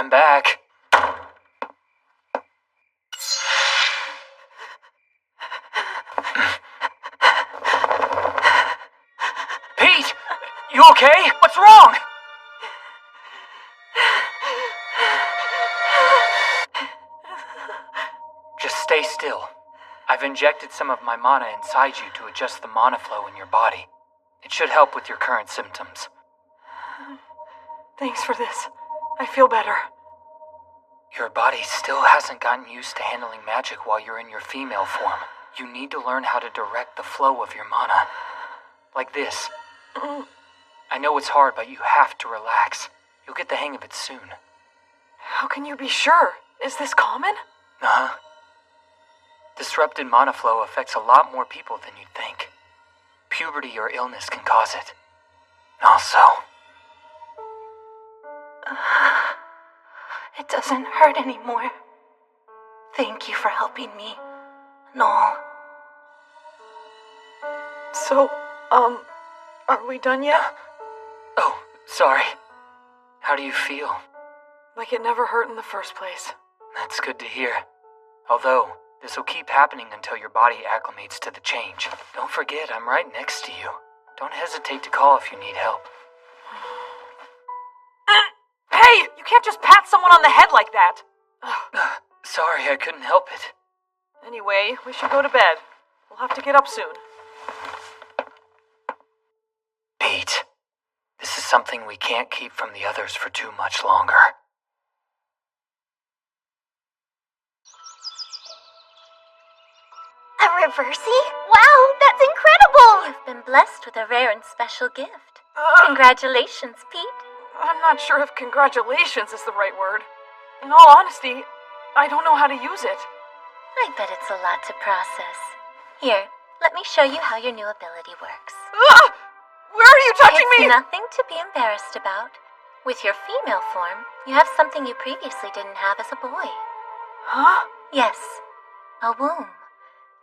I'm back. Pete! You okay? What's wrong? Just stay still. I've injected some of my mana inside you to adjust the mana flow in your body. It should help with your current symptoms. Thanks for this. I feel better. Your body still hasn't gotten used to handling magic while you're in your female form. You need to learn how to direct the flow of your mana. Like this. I know it's hard, but you have to relax. You'll get the hang of it soon. How can you be sure? Is this common? Uh-huh. Disrupted mana flow affects a lot more people than you'd think. Puberty or illness can cause it. Also... It doesn't hurt anymore. Thank you for helping me, Noel. So, are we done yet? Oh, sorry. How do you feel? Like it never hurt in the first place. That's good to hear. Although, this will keep happening until your body acclimates to the change. Don't forget, I'm right next to you. Don't hesitate to call if you need help. Hey! You can't just pat someone on the head like that! Sorry, I couldn't help it. Anyway, we should go to bed. We'll have to get up soon. Pete, this is something we can't keep from the others for too much longer. A reversie? Wow, that's incredible! You've been blessed with a rare and special gift. Congratulations, Pete. I'm not sure if congratulations is the right word. In all honesty, I don't know how to use it. I bet it's a lot to process. Here, let me show you how your new ability works. Where are you touching me? It's nothing to be embarrassed about. With your female form, you have something you previously didn't have as a boy. Huh? Yes, a womb.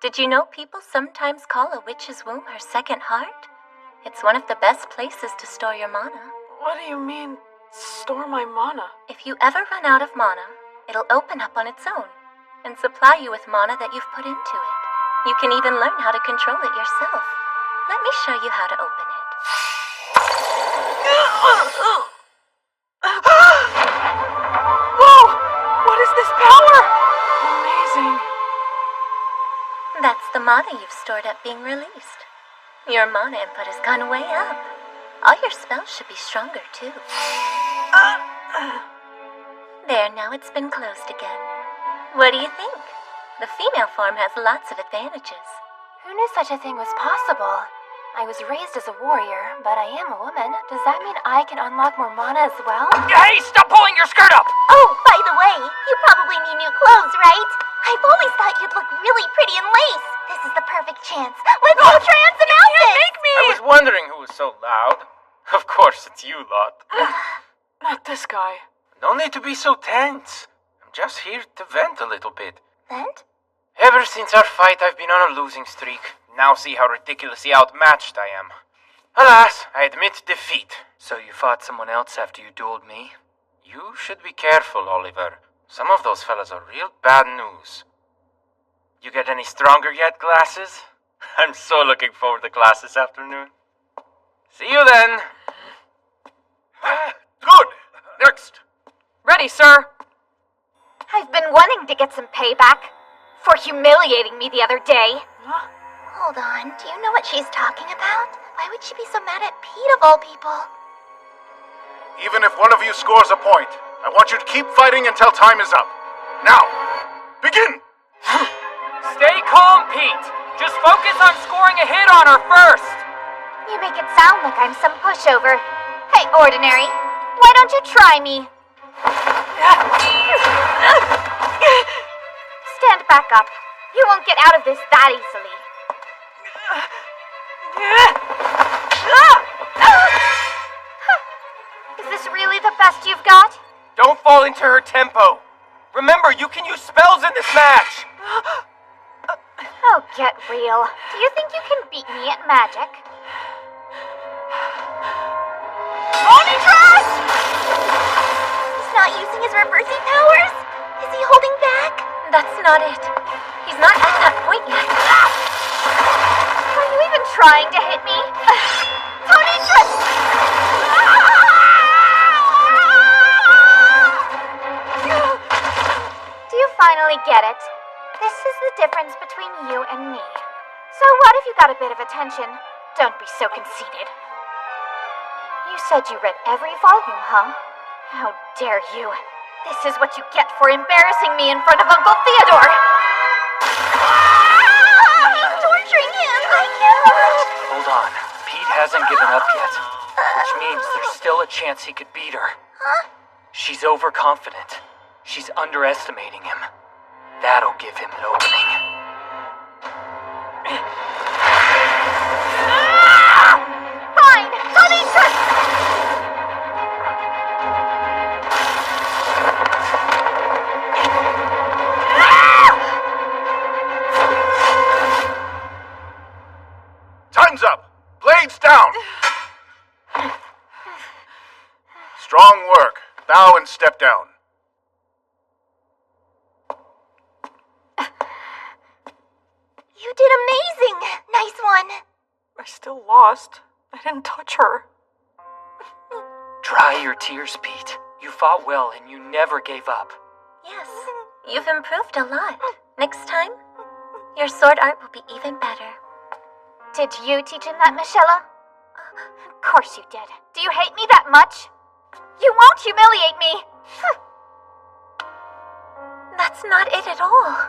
Did you know people sometimes call a witch's womb her second heart? It's one of the best places to store your mana. What do you mean, store my mana? If you ever run out of mana, it'll open up on its own and supply you with mana that you've put into it. You can even learn how to control it yourself. Let me show you how to open it. Whoa! What is this power? Amazing. That's the mana you've stored up being released. Your mana input has gone way up. All your spells should be stronger, too. There, now it's been closed again. What do you think? The female form has lots of advantages. Who knew such a thing was possible? I was raised as a warrior, but I am a woman. Does that mean I can unlock more mana as well? Hey, stop pulling your skirt up! Oh, by the way, you probably need new clothes, right? I've always thought you'd look really pretty in lace. This is the perfect chance. Let's go try on some outfits! Make me! I was wondering who was so loud. Of course, it's you lot. Not this guy. No need to be so tense. I'm just here to vent a little bit. Vent? Ever since our fight, I've been on a losing streak. Now see how ridiculously outmatched I am. Alas, I admit defeat. So you fought someone else after you dueled me? You should be careful, Oliver. Some of those fellas are real bad news. You get any stronger yet, Glasses? I'm so looking forward to class this afternoon. See you then. Good. Next. Ready, sir. I've been wanting to get some payback for humiliating me the other day. Huh? Hold on, do you know what she's talking about? Why would she be so mad at Pete of all people? Even if one of you scores a point, I want you to keep fighting until time is up. Now, begin! Stay calm, Pete. Just focus on scoring a hit on her first. You make it sound like I'm some pushover. Hey, Ordinary, why don't you try me? Stand back up. You won't get out of this that easily. Is this really the best you've got? Don't fall into her tempo. Remember, you can use spells in this match. Oh, get real. Do you think you can beat me at magic? Pony dress! It's not using his reversing powers? Is he holding back? That's not it. He's not at that point yet. Are you even trying to hit me? Tony, do you finally get it? This is the difference between you and me. So what if you got a bit of attention? Don't be so conceited. You said you read every volume, huh? How dare you? This is what you get for embarrassing me in front of Uncle Theodore! He's torturing him! I can't! Hold on. Pete hasn't given up yet, which means there's still a chance he could beat her. She's overconfident. She's underestimating him. That'll give him an opening. Fine! Tony, Time's up! Blades down! Strong work. Bow and step down. You did amazing! Nice one. I still lost. I didn't touch her. Dry your tears, Pete. You fought well and you never gave up. Yes, you've improved a lot. Next time, your sword art will be even better. did you teach him that, Michelle? Of course you did. Do you hate me that much? You won't humiliate me! That's not it at all.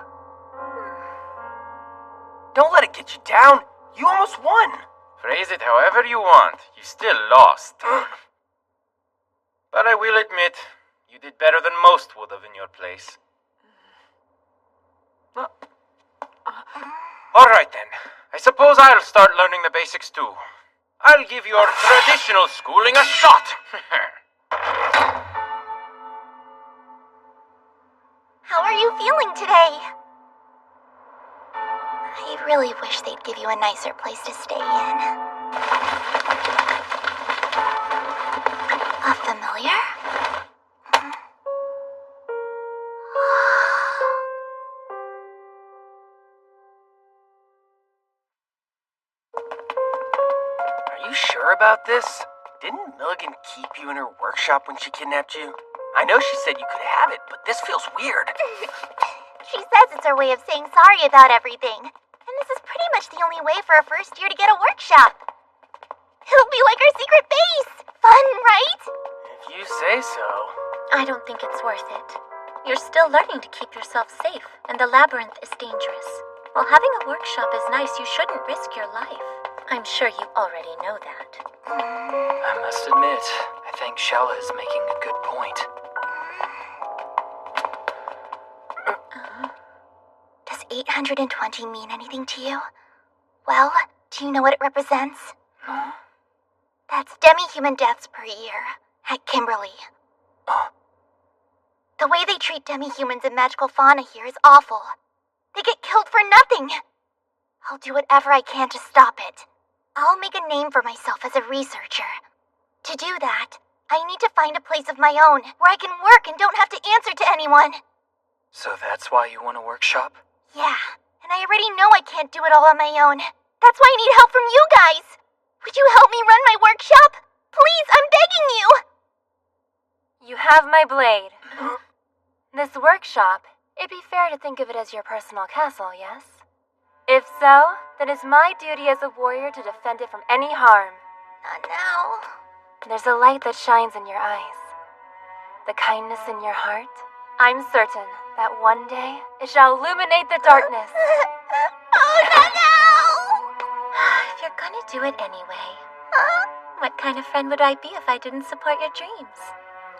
Don't let it get you down. You almost won. Phrase it however you want, you still lost. But I will admit, you did better than most would have in your place. Alright then, I suppose I'll start learning the basics too. I'll give your traditional schooling a shot. How are you feeling today? I really wish they'd give you a nicer place to stay in. A familiar? Are you sure about this? Didn't Milligan keep you in her workshop when she kidnapped you? I know she said you could have it, but this feels weird. She says it's her way of saying sorry about everything. And this is pretty much the only way for a first year to get a workshop. It'll be like our secret base. Fun, right? If you say so. I don't think it's worth it. You're still learning to keep yourself safe, and the labyrinth is dangerous. While having a workshop is nice, you shouldn't risk your life. I'm sure you already know that. I must admit, I think Shella is making a good point. Does 820 mean anything to you? Well, do you know what it represents? That's demi-human deaths per year at Kimberly. The way they treat demi-humans and magical fauna here is awful. They get killed for nothing. I'll do whatever I can to stop it. I'll make a name for myself as a researcher. To do that, I need to find a place of my own where I can work and don't have to answer to anyone. So that's why you want a workshop? Yeah, and I already know I can't do it all on my own. That's why I need help from you guys. Would you help me run my workshop? Please, I'm begging you! You have my blade. This workshop, it'd be fair to think of it as your personal castle, yes? If so, then it's my duty as a warrior to defend it from any harm. Not now. There's a light that shines in your eyes. The kindness in your heart. I'm certain that one day it shall illuminate the darkness. Oh, no! If you're gonna do it anyway, what kind of friend would I be if I didn't support your dreams?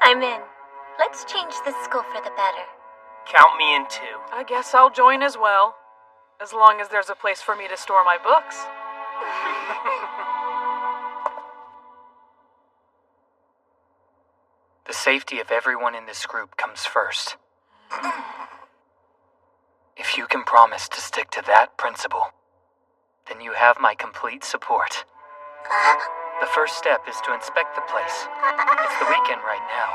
I'm in. Let's change this school for the better. Count me in too. I guess I'll join as well. As long as there's a place for me to store my books. The safety of everyone in this group comes first. If you can promise to stick to that principle, then you have my complete support. The first step is to inspect the place. It's the weekend right now,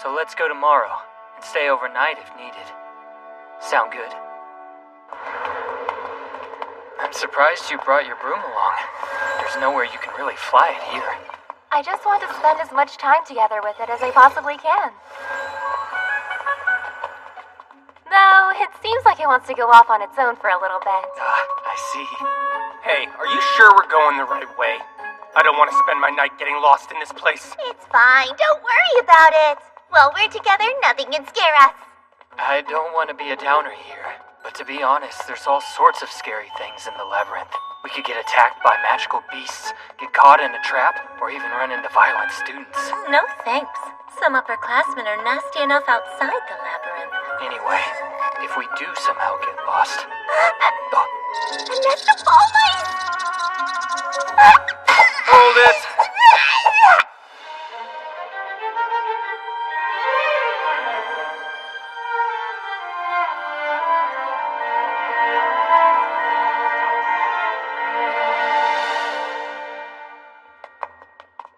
so let's go tomorrow and stay overnight if needed. Sound good? I'm surprised you brought your broom along. There's nowhere you can really fly it here. I just want to spend as much time together with it as I possibly can. Though, it seems like it wants to go off on its own for a little bit. I see. Hey, are you sure we're going the right way? I don't want to spend my night getting lost in this place. It's fine. Don't worry about it. While we're together, nothing can scare us. I don't want to be a downer here, but to be honest, there's all sorts of scary things in the labyrinth. We could get attacked by magical beasts, get caught in a trap, or even run into violent students. No thanks. Some upperclassmen are nasty enough outside the labyrinth. Anyway, if we do somehow get lost... A nest of ball mice! Hold it!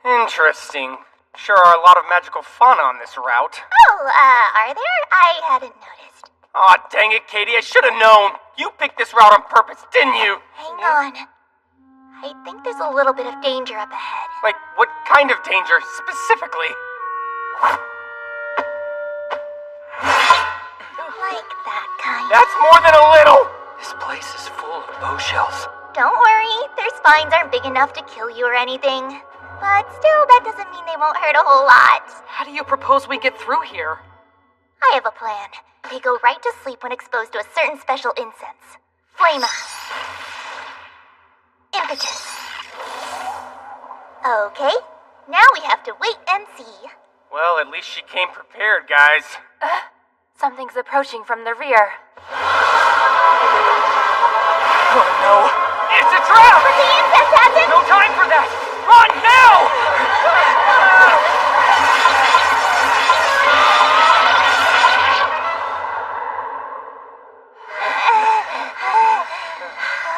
Interesting. Sure are a lot of magical fauna on this route. Oh, are there? I hadn't noticed. Aw, dang it, Katie, I should have known. You picked this route on purpose, didn't you? Hang on. I think there's a little bit of danger up ahead. Like, what kind of danger, specifically? Like that kind. That's more than a little! This place is full of bow shells. Don't worry, their spines aren't big enough to kill you or anything. But still, that doesn't mean they won't hurt a whole lot. How do you propose we get through here? I have a plan. They go right to sleep when exposed to a certain special incense. Flama. Impetus. Okay, now we have to wait and see. Well, at least she came prepared, guys. Something's approaching from the rear. Oh no! It's a trap! But the incense hasn't... No time for that! Run now!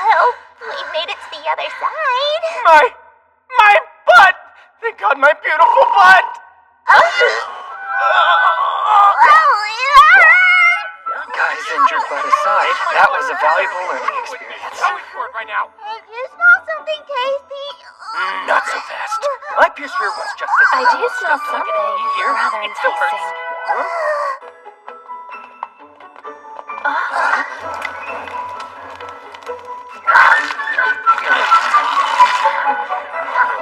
Well, we've made it to the other side. My butt! Thank God, my beautiful butt! Guys injured by the side. That was a valuable learning experience. How is it right now? You smell something tasty. Not so fast. My pierced rear was just as I do smell something Here, rather it still hurts. enticing.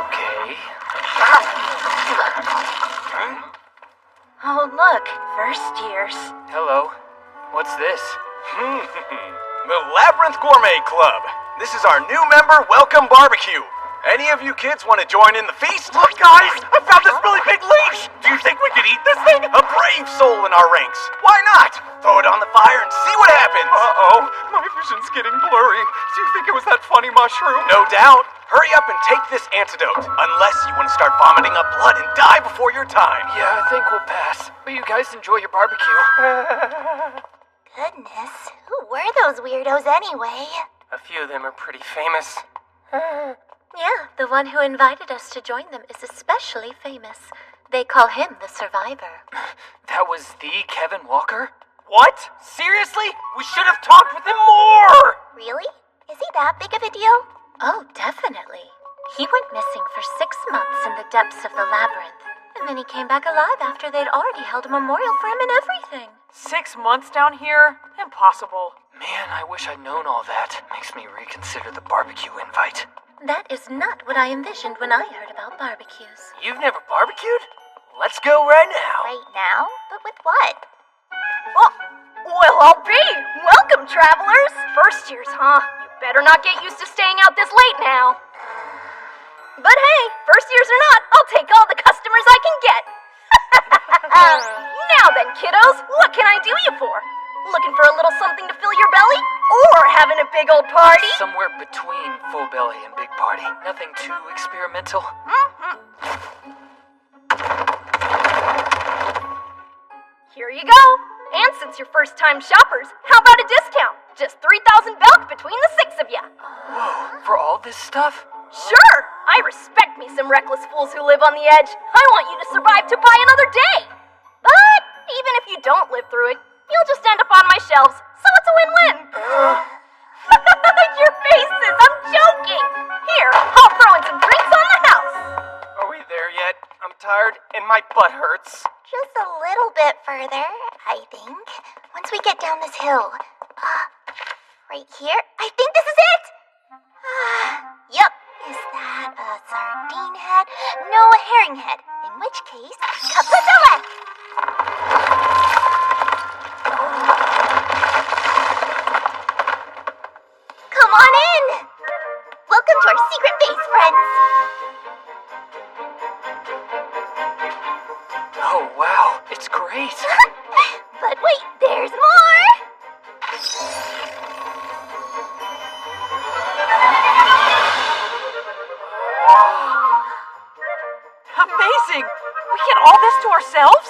Okay. Oh, look, first years. Hello. What's this? The Labyrinth Gourmet Club. This is our new member welcome barbecue. Any of you kids want to join in the feast? Look, guys! I found this really big leash! Do you think we could eat this thing? A brave soul in our ranks. Why not? Throw it on the fire and see what happens. Uh-oh, my vision's getting blurry. Do you think it was that funny mushroom? No doubt. Hurry up and take this antidote. Unless you want to start vomiting up blood and die before your time. Yeah, I think we'll pass. But you guys enjoy your barbecue. Goodness, who were those weirdos anyway? A few of them are pretty famous. Yeah, the one who invited us to join them is especially famous. They call him the Survivor. That was the Kevin Walker? What? Seriously? We should have talked with him more! Really? Is he that big of a deal? Oh, definitely. He went missing for 6 months in the depths of the labyrinth. And then he came back alive after they'd already held a memorial for him and everything. 6 months down here? Impossible. Man, I wish I'd known all that. Makes me reconsider the barbecue invite. That is not what I envisioned when I heard about barbecues. You've never barbecued? Let's go right now. Right now? But with what? Oh, well, I'll be. Welcome, travelers. First years, huh? You better not get used to staying out this late now. But hey, first years or not, I'll take all the customers I can get. Now then, kiddos, what can I do you for? Looking for a little something to fill your belly? Or having a big old party? Somewhere between full belly and big party. Nothing too experimental. Here you go. And since you're first-time shoppers, how about a discount? Just 3,000 belk between the 6 of you. Whoa, for all this stuff? Sure, I I respect me some reckless fools who live on the edge. I want you to survive to buy another day. But even if you don't live through it, you'll just end up on my shelves, so it's a win-win. Your faces, I'm joking. Here, I'll throw in some drinks on the house. Are we there yet? I'm tired and my butt hurts. Just a little bit further, I think. Once we get down this hill. Right here? I think this is it! Yup. Is that a sardine head? No, a herring head. In which case, kaputowek! Come on in! Welcome to our secret base, friends! Oh, wow. It's great. But wait, there's more! Amazing! We get all this to ourselves?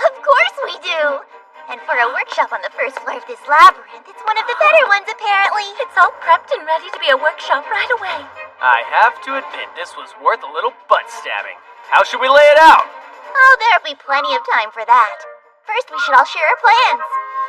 Of course we do! And for a workshop on the first floor of this labyrinth, it's one of the better ones, apparently. It's all prepped and ready to be a workshop right away. I have to admit, this was worth a little butt stabbing. How should we lay it out? Oh, there'll be plenty of time for that. First, we should all share our plans.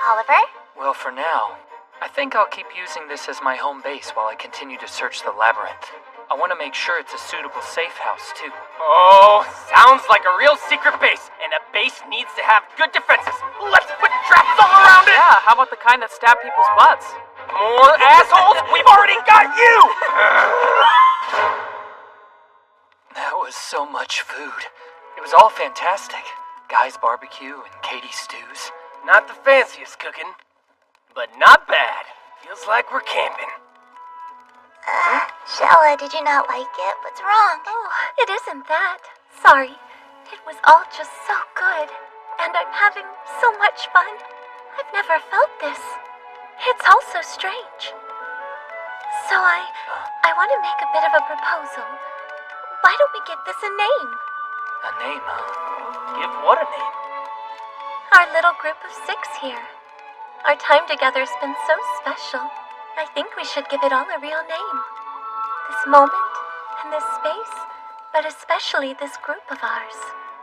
Oliver? Well, for now, I think I'll keep using this as my home base while I continue to search the labyrinth. I want to make sure it's a suitable safe house, too. Oh, sounds like a real secret base, and a base needs to have good defenses. Let's put traps all around it! Yeah, how about the kind that stab people's butts? More assholes? We've already got you! That was so much food. It was all fantastic. Guy's barbecue and Katie's stews. Not the fanciest cooking, but not bad. Feels like we're camping. Shella, did you not like it? What's wrong? Oh, it isn't that. Sorry. It was all just so good. And I'm having so much fun. I've never felt this. It's all so strange. So I want to make a bit of a proposal. Why don't we give this a name? A name, huh? Give what a name? Our little group of 6 here. Our time together's been so special. I think we should give it all a real name. This moment and this space, but especially this group of ours.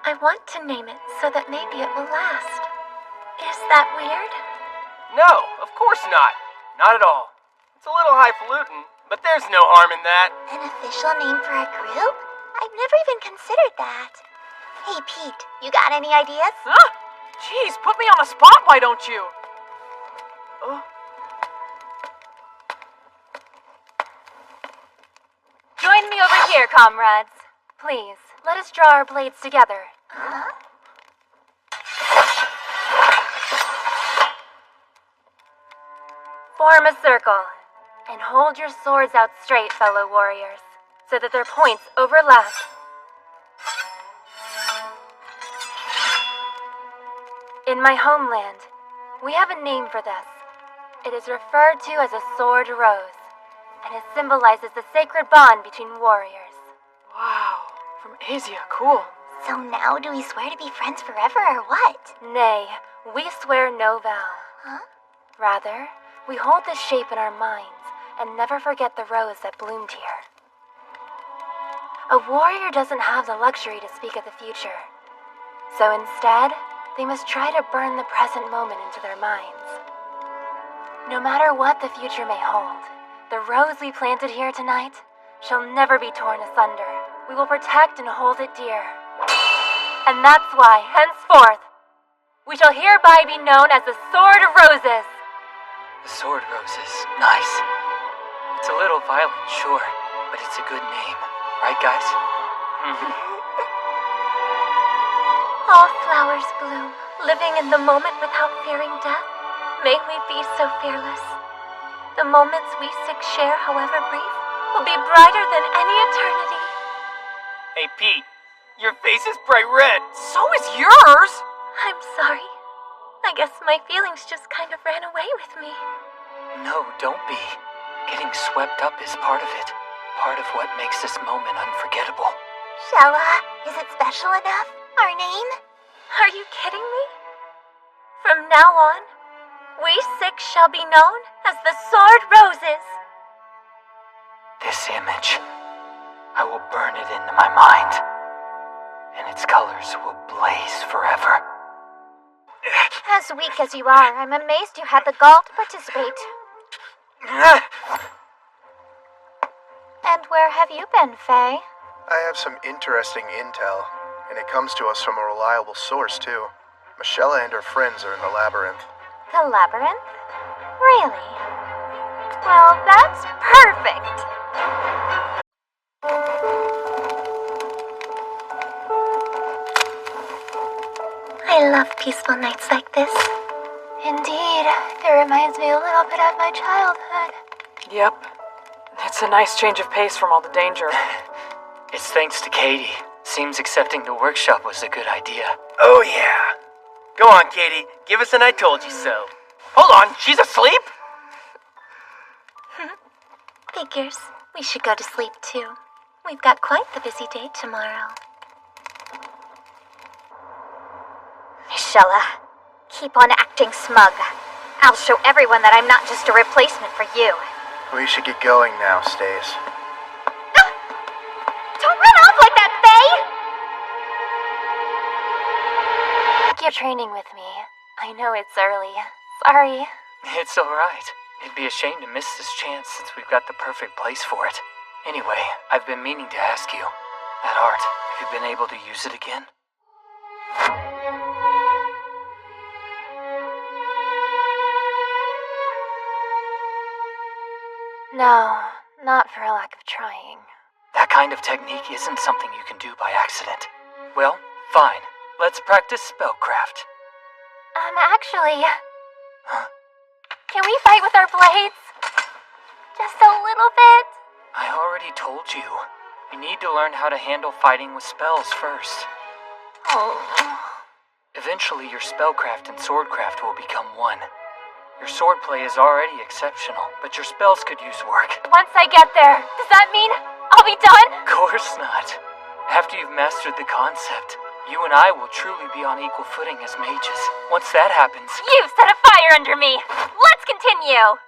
I want to name it so that maybe it will last. Is that weird? No, of course not. Not at all. It's a little highfalutin, but there's no harm in that. An official name for our group? I've never even considered that. Hey, Pete, you got any ideas? Huh? Jeez, put me on the spot, why don't you? Join me over here, comrades. Please, let us draw our blades together. Form a circle, and hold your swords out straight, fellow warriors, so that their points overlap. In my homeland, we have a name for this. It is referred to as a sword rose, and it symbolizes the sacred bond between warriors. Wow, from Asia, cool. So now do we swear to be friends forever or what? Nay, we swear no vow. Huh? Rather, we hold this shape in our minds and never forget the rose that bloomed here. A warrior doesn't have the luxury to speak of the future. So instead, they must try to burn the present moment into their minds. No matter what the future may hold, the rose we planted here tonight shall never be torn asunder. We will protect and hold it dear. And that's why, henceforth, we shall hereby be known as the Sword of Roses. The Sword Roses. Nice. It's a little violent, sure, but it's a good name. Right, guys? All flowers bloom, living in the moment without fearing death. May we be so fearless. The moments we 6 share, however brief, will be brighter than any eternity. Hey, Pete, your face is bright red. So is yours! I'm sorry. I guess my feelings just kind of ran away with me. No, don't be. Getting swept up is part of it. Part of what makes this moment unforgettable. Shella, is it special enough? Our name? Are you kidding me? From now on, we 6 shall be known as the Sword Roses. This image. I will burn it into my mind, and its colors will blaze forever. As weak as you are, I'm amazed you had the gall to participate. And where have you been, Faye? I have some interesting intel, and it comes to us from a reliable source, too. Michelle and her friends are in the labyrinth. The labyrinth? Really? Well, that's perfect! I love peaceful nights like this. Indeed, it reminds me a little bit of my childhood. Yep. It's a nice change of pace from all the danger. It's thanks to Katie. Seems accepting the workshop was a good idea. Oh, yeah. Go on, Katie. Give us an I told you so. Hold on, she's asleep? Figures. We should go to sleep too. We've got quite the busy day tomorrow. Michella, keep on acting smug. I'll show everyone that I'm not just a replacement for you. We should get going now, Stace. Don't run off like that, Faye! Keep training with me. I know it's early. Sorry. It's alright. It'd be a shame to miss this chance since we've got the perfect place for it. Anyway, I've been meaning to ask you. That art, have you been able to use it again? No, not for a lack of trying. That kind of technique isn't something you can do by accident. Well, fine. Let's practice spellcraft. Actually... Can we fight with our blades? Just a little bit? I already told you. You need to learn how to handle fighting with spells first. Oh. Eventually, your spellcraft and swordcraft will become one. Your swordplay is already exceptional, but your spells could use work. Once I get there, does that mean I'll be done? Of course not. After you've mastered the concept, you and I will truly be on equal footing as mages. Once that happens... You've set a fire under me. Let's continue.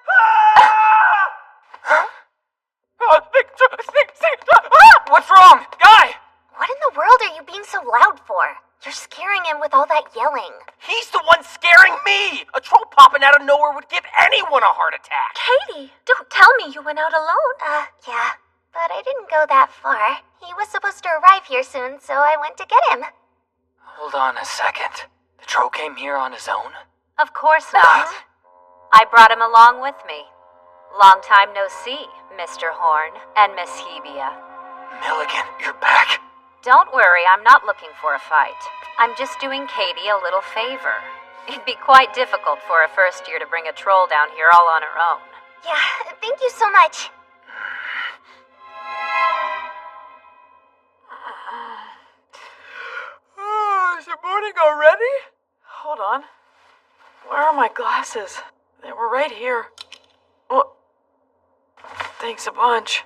What's wrong? Guy! What in the world are you being so loud for? You're scaring him with all that yelling. He's the one scaring me! A troll popping out of nowhere would give anyone a heart attack! Katie, don't tell me you went out alone. Yeah, but I didn't go that far. He was supposed to arrive here soon, so I went to get him. Hold on a second. The troll came here on his own? Of course not. I brought him along with me. Long time no see, Mr. Horn and Miss Hebia. Milligan, you're back. Don't worry, I'm not looking for a fight. I'm just doing Katie a little favor. It'd be quite difficult for a first year to bring a troll down here all on her own. Yeah, thank you so much. Oh, is it morning already? Hold on. Where are my glasses? They were right here. Oh, thanks a bunch.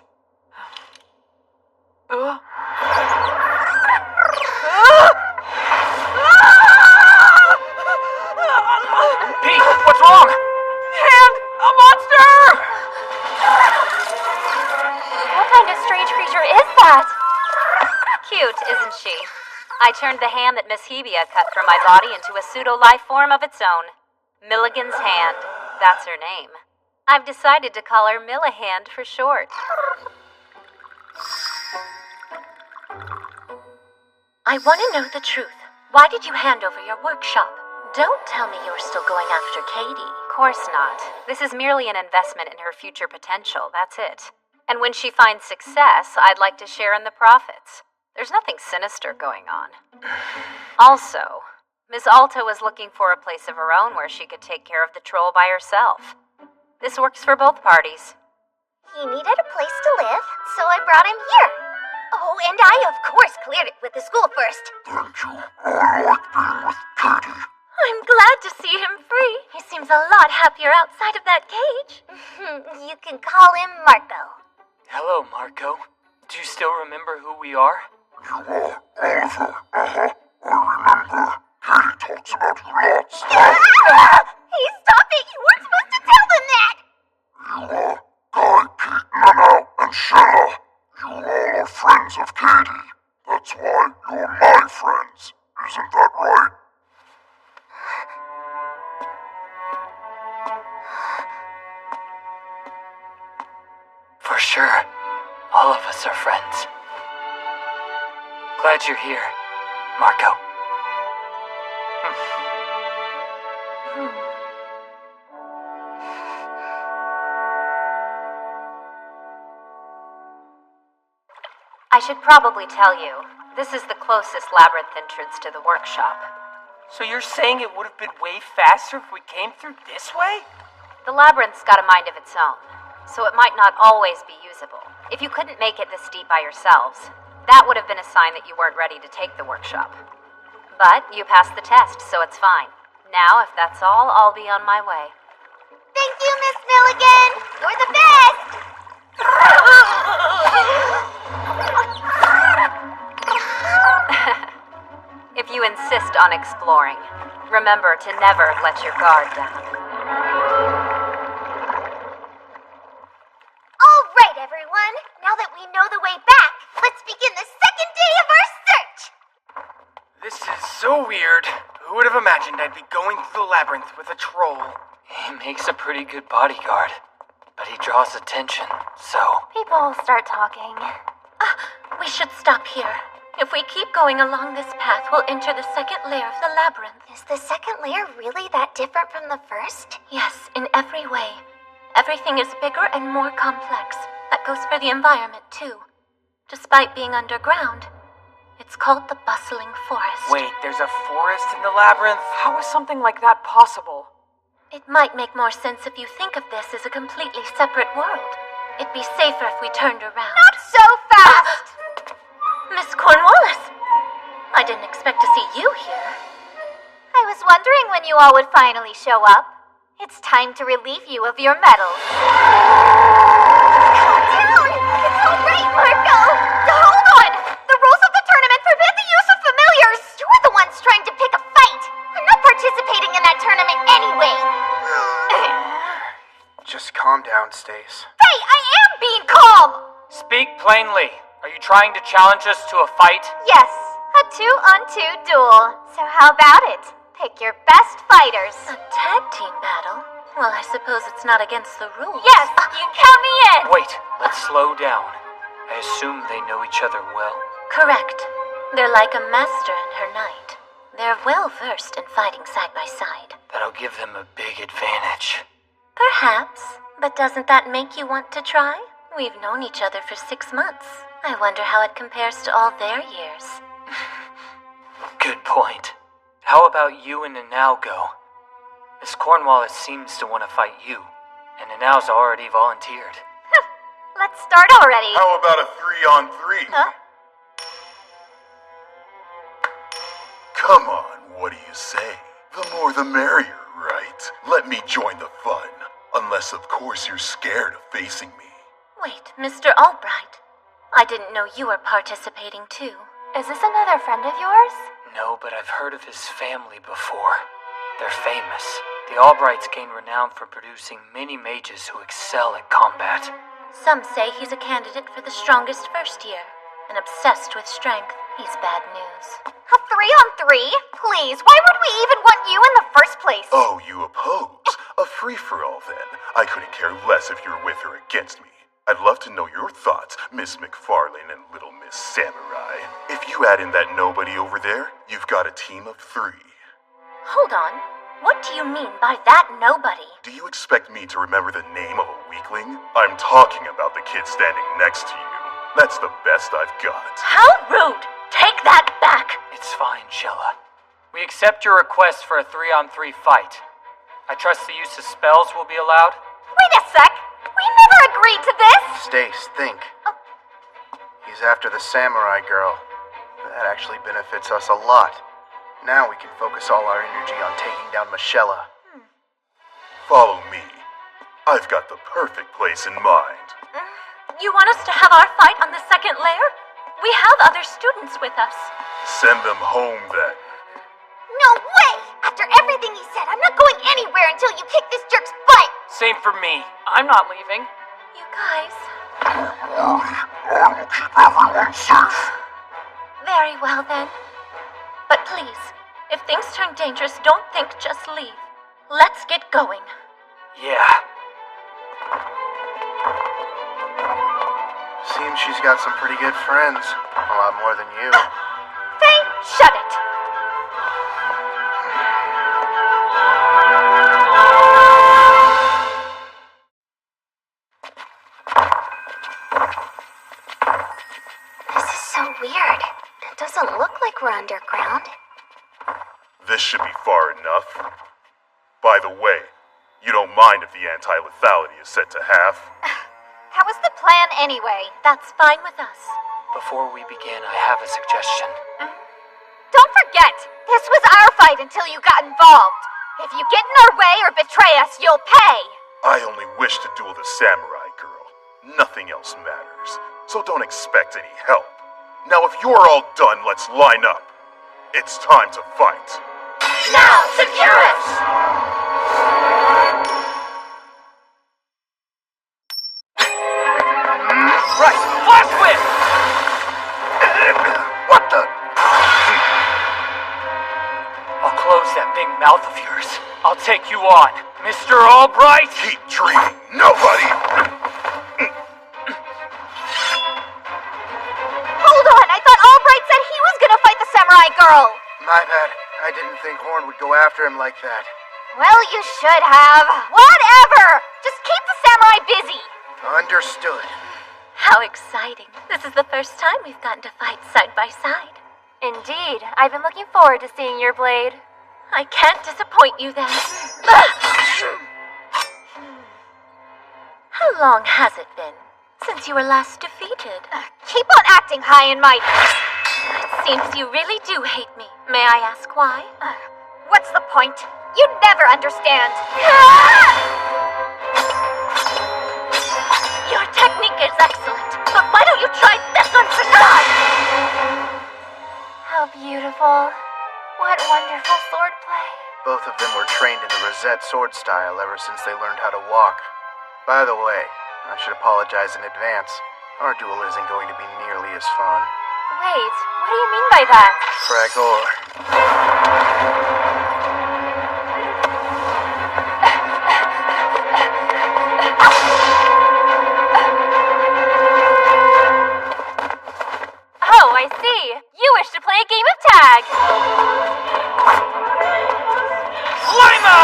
Pete, what's wrong? And a monster! What kind of strange creature is that? Cute, isn't she? I turned the hand that Miss Hebia cut from my body into a pseudo-life form of its own. Milligan's hand. That's her name. I've decided to call her Millihand for short. I want to know the truth. Why did you hand over your workshop? Don't tell me you're still going after Katie. Course not. This is merely an investment in her future potential, that's it. And when she finds success, I'd like to share in the profits. There's nothing sinister going on. Also, Miss Alta was looking for a place of her own where she could take care of the troll by herself. This works for both parties. He needed a place to live, so I brought him here. Oh, and I, of course, cleared it with the school first. Thank you. I like being with Katie. I'm glad to see him free. He seems a lot happier outside of that cage. You can call him Marco. Hello, Marco. Do you still remember who we are? You are Oliver. I remember. Katie talks about you lots. Hey, stop it! You weren't supposed to tell them that! You are Guy, Pete, Nana, and Shella. You all are friends friends. Isn't that right? For sure. All of us are friends. Glad you're here, Marco. I should probably tell you, this is the closest labyrinth entrance to the workshop. So you're saying it would have been way faster if we came through this way? The labyrinth's got a mind of its own, so it might not always be usable. If you couldn't make it this deep by yourselves, that would have been a sign that you weren't ready to take the workshop. But you passed the test, so it's fine. Now, if that's all, I'll be on my way. Thank you, Miss Milligan! You're the best! If you insist on exploring, remember to never let your guard down. All right, everyone. Now that we know the way back, let's begin the second day of our search! This is so weird. Who would have imagined I'd be going through the labyrinth with a troll? He makes a pretty good bodyguard, but he draws attention, so... People start talking. We should stop here. If we keep going along this path, we'll enter the second layer of the labyrinth. Is the second layer really that different from the first? Yes, in every way. Everything is bigger and more complex. That goes for the environment, too. Despite being underground, it's called the bustling forest. Wait, there's a forest in the labyrinth? How is something like that possible? It might make more sense if you think of this as a completely separate world. It'd be safer if we turned around. Not so fast! Miss Cornwallis! I didn't expect to see you here. I was wondering when you all would finally show up. It's time to relieve you of your medals. Calm down! It's all right, Marco! Hold on! The rules of the tournament forbid the use of familiars! You're the ones trying to pick a fight! I'm not participating in that tournament anyway! Just calm down, Stace. Hey, I am being calm! Speak plainly. Are you trying to challenge us to a fight? Yes, a 2-on-2 duel. So how about it? Pick your best fighters. A tag team battle? Well, I suppose it's not against the rules. Yes, you count me in! Wait, let's slow down. I assume they know each other well. Correct. They're like a master and her knight. They're well versed in fighting side by side. That'll give them a big advantage. Perhaps, but doesn't that make you want to try? We've known each other for 6 months. I wonder how it compares to all their years. Good point. How about you and Nanao go? Miss Cornwallis seems to want to fight you, and Nanao's already volunteered. Let's start already. How about a 3-on-3? Huh? Come on, what do you say? The more the merrier, right? Let me join the fun. Unless, of course, you're scared of facing me. Wait, Mr. Albright. I didn't know you were participating too. Is this another friend of yours? No, but I've heard of his family before. They're famous. The Albrights gain renown for producing many mages who excel at combat. Some say he's a candidate for the strongest first year, and obsessed with strength. He's bad news. A 3-on-3? Please, why would we even want you in the first place? Oh, you oppose? A free-for-all, then. I couldn't care less if you're with or against me. I'd love to know your thoughts, Miss McFarlane and Little Miss Samurai. If you add in that nobody over there, you've got a team of 3. Hold on. What do you mean by that nobody? Do you expect me to remember the name of a weakling? I'm talking about the kid standing next to you. That's the best I've got. How rude! Take that back! It's fine, Shella. We accept your request for a 3-on-3 fight. I trust the use of spells will be allowed? Wait a sec! We never agreed to this! Stace, think. He's after the samurai girl. That actually benefits us a lot. Now we can focus all our energy on taking down Michella. Follow me. I've got the perfect place in mind. You want us to have our fight on the second layer? We have other students with us. Send them home, then. No way! After everything he said, I'm not going anywhere until you kick this jerk's butt! Same for me. I'm not leaving. You guys. I will keep everyone safe. Very well then. please. If things turn dangerous, don't think, just leave. Let's get going. Yeah. Seems she's got some pretty good friends. A lot more than you. Faye, shut it. This is so weird. It doesn't look like we're underground. This should be far enough. By the way, you don't mind if the anti-lethality is set to half? How was the plan anyway? That's fine with us. Before we begin, I have a suggestion. Don't forget, this was our fight until you got involved. If you get in our way or betray us, you'll pay. I only wish to duel the samurai girl. Nothing else matters. So don't expect any help. Now if you're all done, let's line up. It's time to fight. Now, secure us! Right! Flash whip! What the? I'll close that big mouth of yours. I'll take you on. Mr. Albright! Keep dreaming, nobody! Hold on, I thought Albright said he was gonna fight the samurai girl. My bad. I didn't think Horn would go after him like that. Well, you should have. Whatever! Just keep the samurai busy. Understood. How exciting. This is the first time we've gotten to fight side by side. Indeed, I've been looking forward to seeing your blade. I can't disappoint you then. How long has it been since you were last defeated? Keep on acting high and mighty. It seems you really do hate me. May I ask why? What's the point? You'd never understand. Your technique is excellent, but why don't you try this one for size? How beautiful. What wonderful swordplay. Both of them were trained in the Rosette sword style ever since they learned how to walk. By the way, I should apologize in advance. Our duel isn't going to be nearly as fun. Wait, what do you mean by that? Fragor. Oh, I see. You wish to play a game of tag. Lima!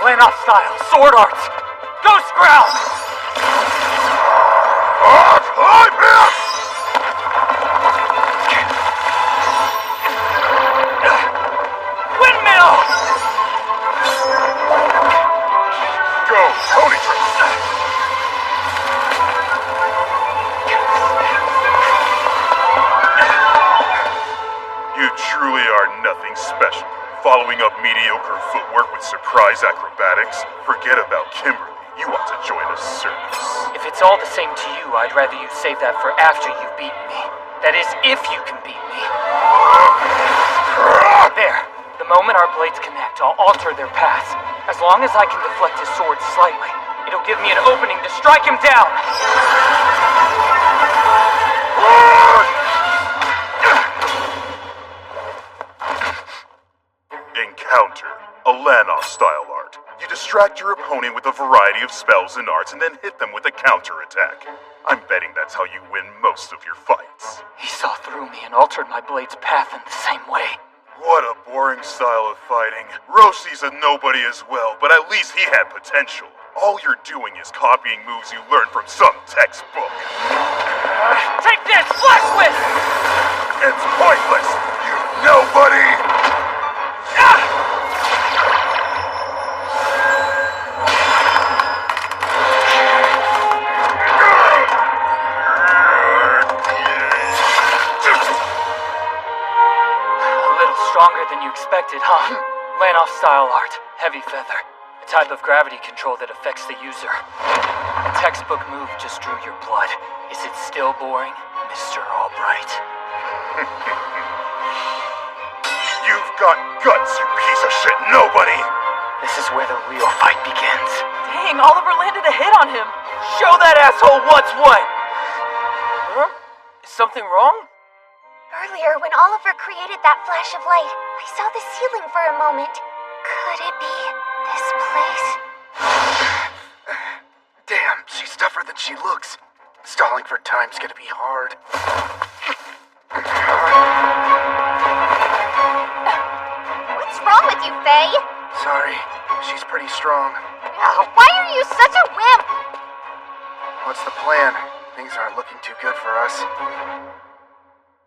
Lanoff style, sword arts, ghost ground! Windmill! Go, Tony Trips! You truly are nothing special. Following up mediocre footwork with surprise acrobatics? Forget about Kimberly. You want to join a circus. If it's all the same to you, I'd rather you save that for after you've beaten me. That is, if you can beat me. There. The moment our blades connect, I'll alter their paths. As long as I can deflect his sword slightly, it'll give me an opening to strike him down. Encounter. A Lanoff style art. You distract your opponent with a variety of spells and arts and then hit them with a counterattack. I'm betting that's how you win most of your fights. He saw through me and altered my blade's path in the same way. What a boring style of fighting. Roshi's a nobody as well, but at least he had potential. All you're doing is copying moves you learned from some textbook. Take this, Flash Whip! It's pointless, you nobody! Stronger than you expected, huh? Lanoff style art, heavy feather. A type of gravity control that affects the user. A textbook move just drew your blood. Is it still boring, Mr. Albright? You've got guts, you piece of shit nobody! This is where the real fight begins. Dang, Oliver landed a hit on him. Show that asshole what's what! Is something wrong? Earlier, when Oliver created that flash of light, I saw the ceiling for a moment. Could it be this place? Damn, she's tougher than she looks. Stalling for time's gonna be hard. What's wrong with you, Faye? Sorry, she's pretty strong. Why are you such a wimp? What's the plan? Things aren't looking too good for us.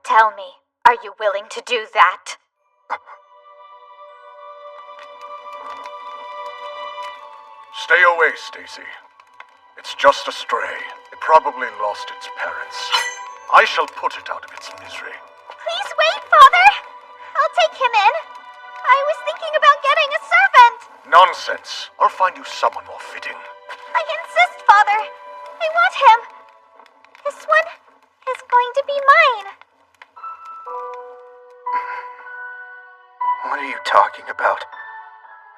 Tell me, are you willing to do that? Stay away, Stacy. It's just a stray. It probably lost its parents. I shall put it out of its misery. Please wait, Father! I'll take him in. I was thinking about getting a servant. Nonsense. I'll find you someone more fitting. I insist, Father. I want him. This one is going to be mine. What are you talking about?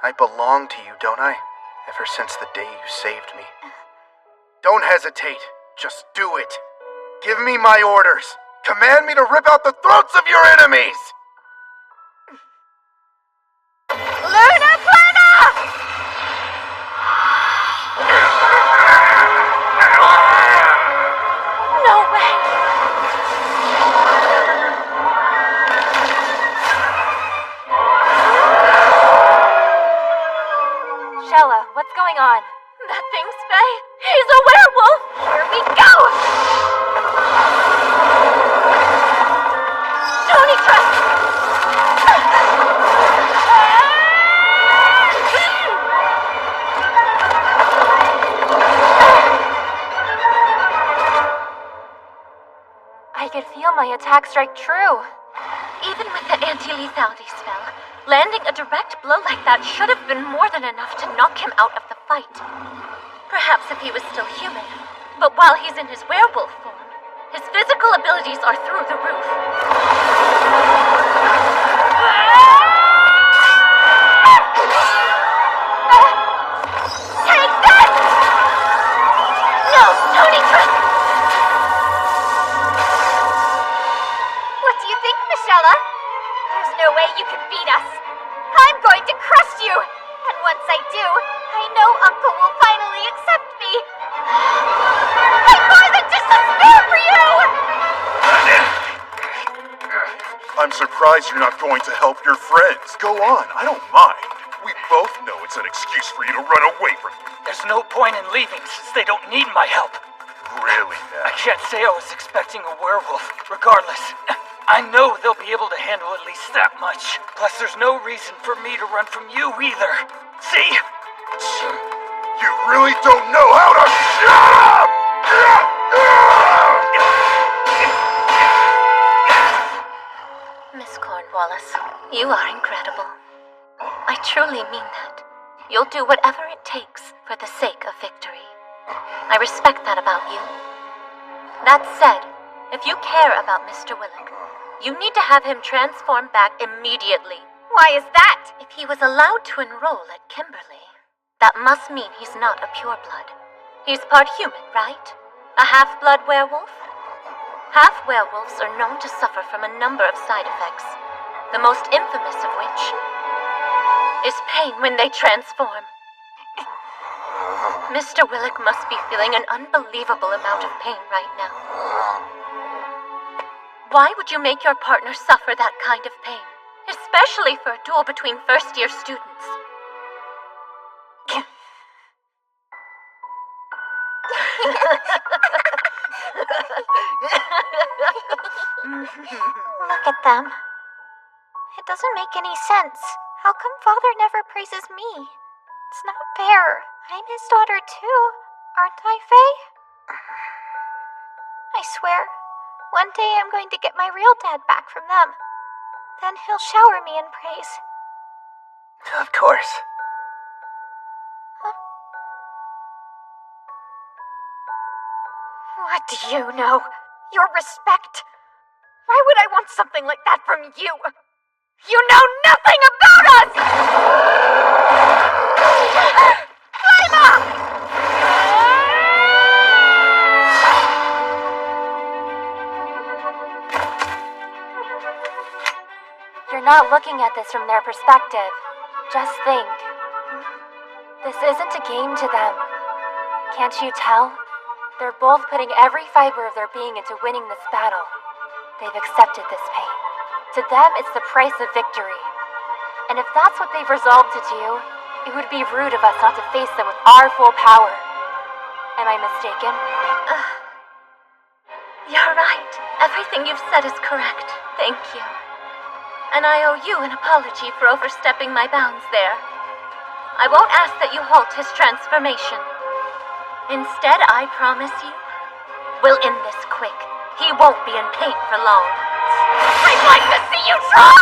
I belong to you, don't I? Ever since the day you saved me. Don't hesitate. Just do it. Give me my orders. Command me to rip out the throats of your enemies! Luna Plana! No way! Shella, what's going on? That thing's Faye. He's a werewolf. Here we go. Tony, trust. I could feel my attack strike true. Even with the anti-lethality spell, landing a direct blow like that should have been more than enough to knock him out of the fight. Perhaps if he was still human, but while he's in his werewolf form, his physical abilities are through the roof. Take that! No, Tony, trust! What do you think, Michelle? There's no way you can beat us. I'm going to crush you! And once I do, I know Uncle will finally accept me. I'm more than just a spare for you! I'm surprised you're not going to help your friends. Go on, I don't mind. We both know it's an excuse for you to run away from me. There's no point in leaving since they don't need my help. Really now? I can't say I was expecting a werewolf. Regardless, I know they'll be able to handle at least that much. Plus, there's no reason for me to run from you either. See? You really don't know how to shut up! Miss Cornwallis, you are incredible. I truly mean that. You'll do whatever it takes for the sake of victory. I respect that about you. That said, if you care about Mr. Willick, you need to have him transform back immediately. Why is that? If he was allowed to enroll at Kimberly, that must mean he's not a pureblood. He's part human, right? A half-blood werewolf? Half-werewolves are known to suffer from a number of side effects, the most infamous of which is pain when they transform. Mr. Willick must be feeling an unbelievable amount of pain right now. Why would you make your partner suffer that kind of pain? Especially for a duel between first-year students. Look at them. It doesn't make any sense. How come Father never praises me? It's not fair. I'm his daughter too, aren't I, Faye? I swear, one day I'm going to get my real dad back from them. Then he'll shower me in praise. Of course. What do you know? Your respect? Why would I want something like that from you? You know nothing about us! Climb up! not looking at this from their perspective. Just think. This isn't a game to them. Can't you tell? They're both putting every fiber of their being into winning this battle. They've accepted this pain. To them, it's the price of victory. And if that's what they've resolved to do, it would be rude of us not to face them with our full power. Am I mistaken? You're right. Everything you've said is correct. Thank you. And I owe you an apology for overstepping my bounds there. I won't ask that you halt his transformation. Instead, I promise you, we'll end this quick. He won't be in pain for long. I'd like to see you try!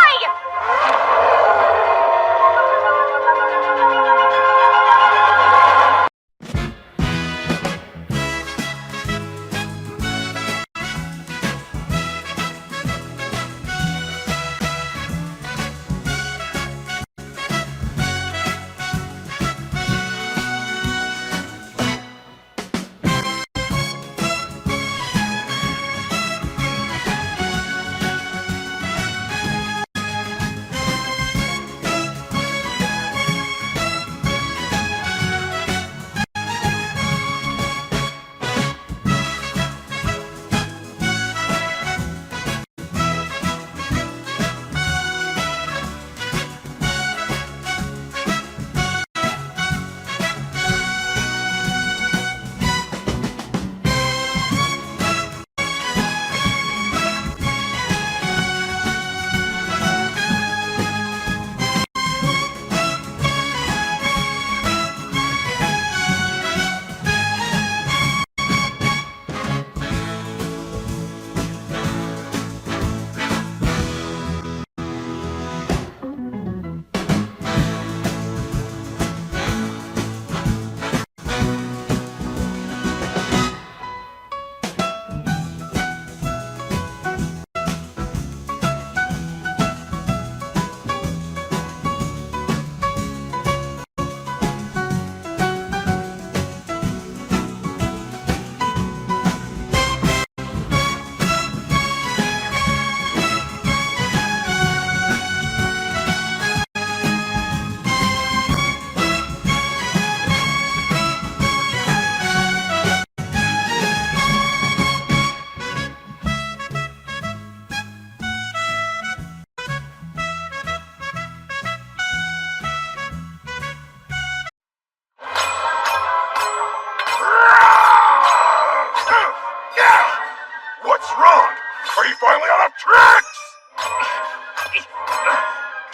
What's wrong? Are you finally out of tricks?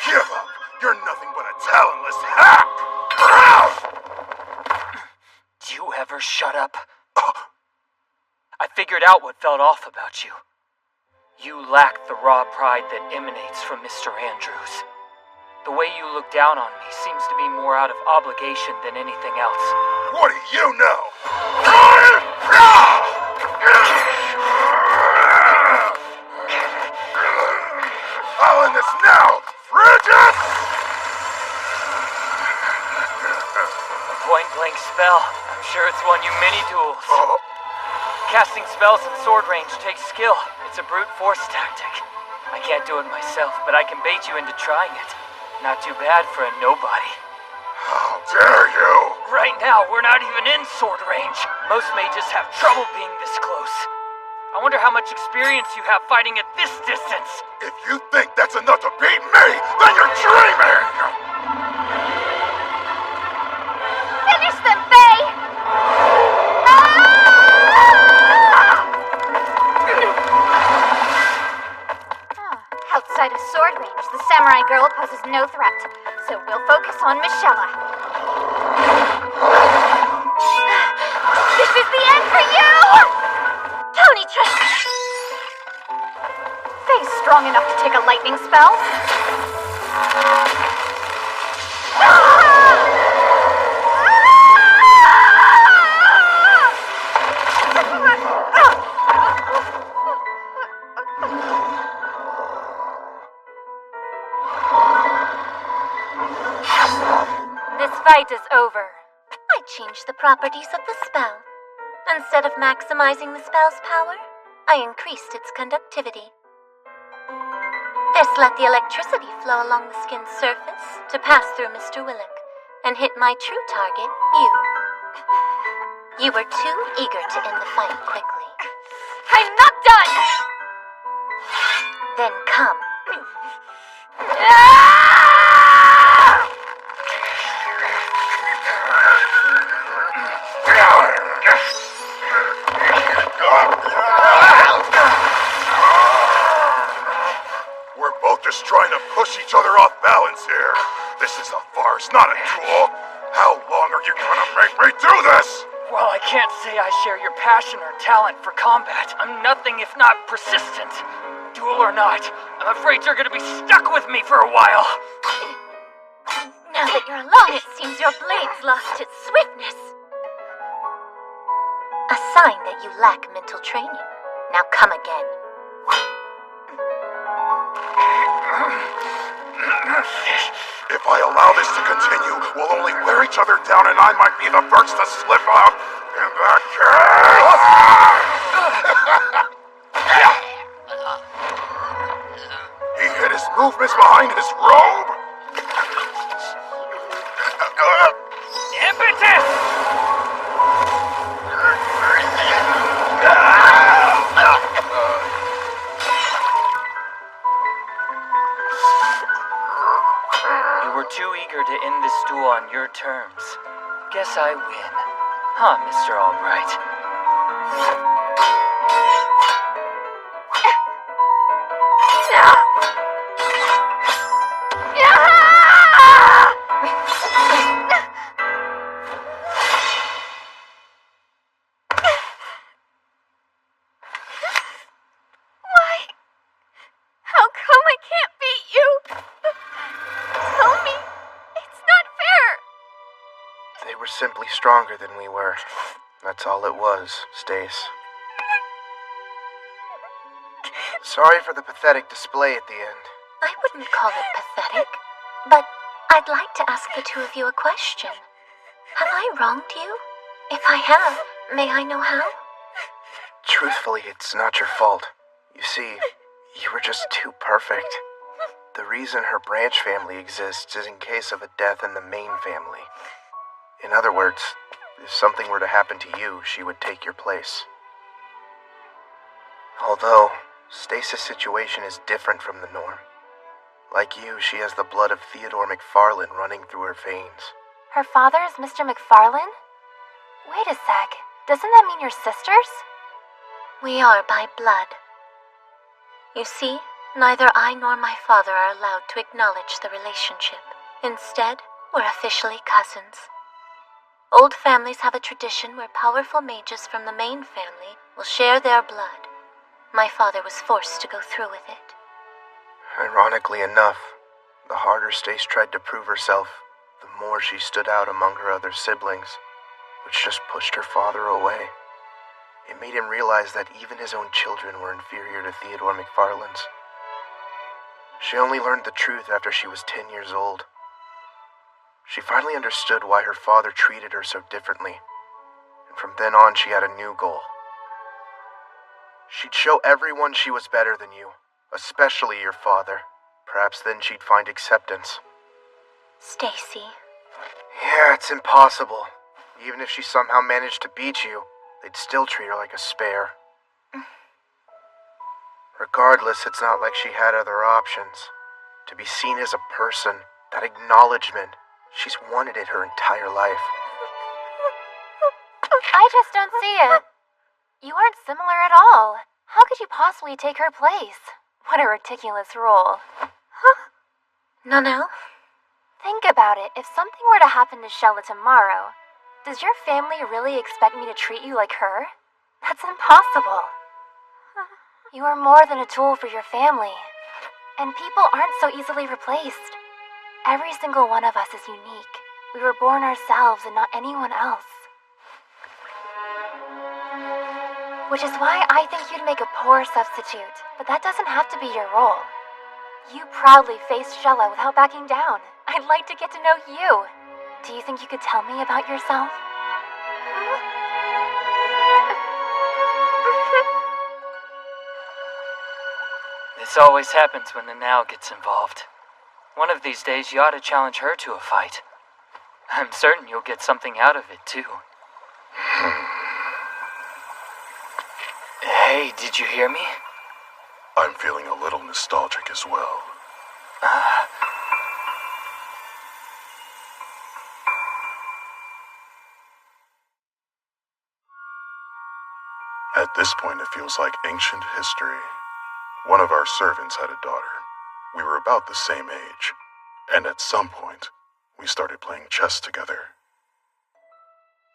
Give up. You're nothing but a talentless hack. Do you ever shut up? I figured out what felt off about you. You lack the raw pride that emanates from Mr. Andrews. The way you look down on me seems to be more out of obligation than anything else. What do you know? I'll end this now, Frigis! A point-blank spell. I'm sure it's won you many duels. Casting spells in sword range takes skill. It's a brute force tactic. I can't do it myself, but I can bait you into trying it. Not too bad for a nobody. How dare you! Right now, we're not even in sword range. Most mages have trouble being this close. I wonder how much experience you have fighting at this distance. If you think that's enough to beat me, then you're dreaming! Finish them, Faye! Outside of sword range, the samurai girl poses no threat, so we'll focus on Michella. This is the end for you! Tony Faye's strong enough to take a lightning spell. This fight is over. I changed the properties of the spell. Instead of maximizing the spell's power, I increased its conductivity. This let the electricity flow along the skin's surface to pass through Mr. Willock and hit my true target, you. You were too eager to end the fight quickly. I'm not done! Then come. We're both just trying to push each other off balance here. This is a farce, not a duel. How long are you gonna make me do this? Well, I can't say I share your passion or talent for combat. I'm nothing if not persistent. Duel or not, I'm afraid you're gonna be stuck with me for a while. Now that you're alone, it seems your blade's lost its swiftness. A sign that you lack mental training. Now come again. If I allow this to continue, we'll only wear each other down and I might be the first to slip out. In that case... He hid his movements behind his robe? Impetus! You were too eager to end this duel on your terms. Guess I win. Huh, Mr. Albright? How come I can't beat you? Tell me. It's not fair. They were simply stronger than we were. That's all it was, Stace. Sorry for the pathetic display at the end. I wouldn't call it pathetic, but I'd like to ask the two of you a question. Have I wronged you? If I have, may I know how? Truthfully, it's not your fault. You see, you were just too perfect. The reason her branch family exists is in case of a death in the main family. In other words, if something were to happen to you, she would take your place. Although, Stace's situation is different from the norm. Like you, she has the blood of Theodore McFarlane running through her veins. Her father is Mr. McFarlane? Wait a sec. Doesn't that mean you're sisters? We are by blood. You see, neither I nor my father are allowed to acknowledge the relationship. Instead, we're officially cousins. Old families have a tradition where powerful mages from the main family will share their blood. My father was forced to go through with it. Ironically enough, the harder Stace tried to prove herself, the more she stood out among her other siblings, which just pushed her father away. It made him realize that even his own children were inferior to Theodore McFarlane's. She only learned the truth after she was 10 years old. She finally understood why her father treated her so differently, and from then on she had a new goal. She'd show everyone she was better than you, especially your father. Perhaps then she'd find acceptance. Stacy. Yeah, it's impossible. Even if she somehow managed to beat you, they'd still treat her like a spare. Regardless, it's not like she had other options. To be seen as a person, that acknowledgement, she's wanted it her entire life. I just don't see it. You aren't similar at all. How could you possibly take her place? What a ridiculous role. No. Think about it. If something were to happen to Shella tomorrow, does your family really expect me to treat you like her? That's impossible. You are more than a tool for your family. And people aren't so easily replaced. Every single one of us is unique. We were born ourselves and not anyone else. Which is why I think you'd make a poor substitute, but that doesn't have to be your role. You proudly faced Shella without backing down. I'd like to get to know you. Do you think you could tell me about yourself? This always happens when the now gets involved. One of these days, you ought to challenge her to a fight. I'm certain you'll get something out of it, too. Hey, did you hear me? I'm feeling a little nostalgic as well. At this point, it feels like ancient history. One of our servants had a daughter. We were about the same age, and at some point, we started playing chess together.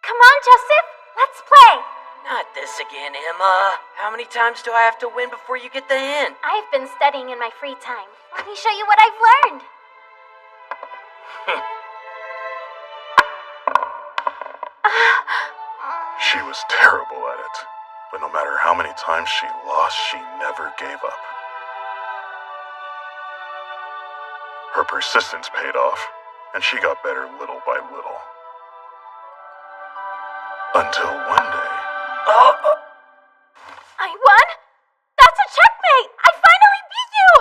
Come on, Joseph, let's play. Not this again, Emma. How many times do I have to win before you get the hint? I've been studying in my free time. Let me show you what I've learned. She was terrible at it, but no matter how many times she lost, she never gave up. Her persistence paid off, and she got better little by little. Until one day... I won? That's a checkmate! I finally beat you!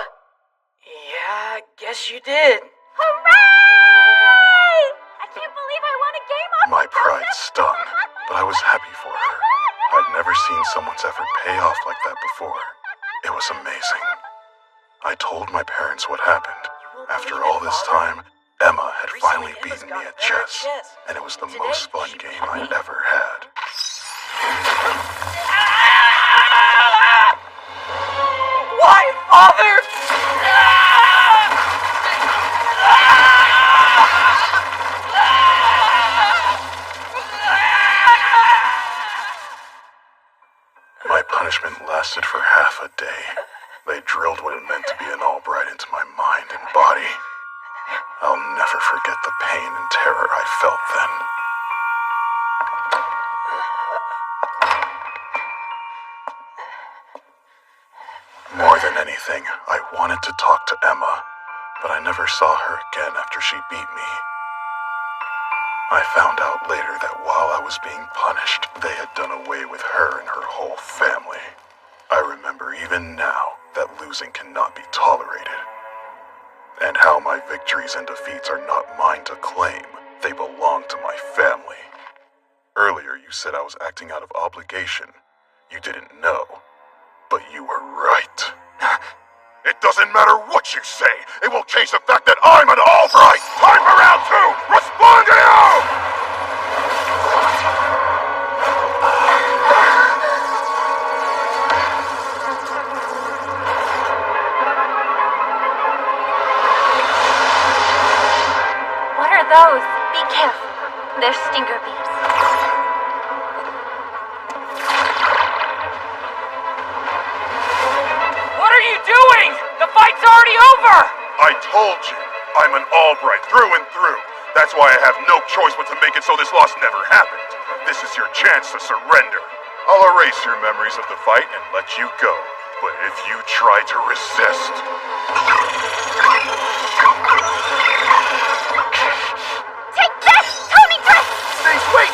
Yeah, I guess you did. Hooray! I can't believe I won a game off My pride stung, but I was happy for her. I'd never seen someone's effort pay off like that before. It was amazing. I told my parents what happened. After all this time, Emma had finally beaten me at chess, and it was the most fun game I'd ever had. Why, Father? My punishment lasted for half a day. They drilled what it meant to be an Albright into my mind and body. I'll never forget the pain and terror I felt then. More than anything, I wanted to talk to Emma, but I never saw her again after she beat me. I found out later that while I was being punished, they had done away with her and her whole family. I remember even now that losing cannot be tolerated. And how my victories and defeats are not mine to claim. They belong to my family. Earlier you said I was acting out of obligation. You didn't know. But you were right. It doesn't matter what you say. It won't change the fact that I'm an Albright. Time for round two. Respondio! What are those? Be careful. They're stinger bees. What are you doing? The fight's already over! I told you, I'm an Albright through and through. That's why I have no choice but to make it so this loss never happened. This is your chance to surrender. I'll erase your memories of the fight and let you go. But if you try to resist... Take this, Tony Dress! Stace, wait!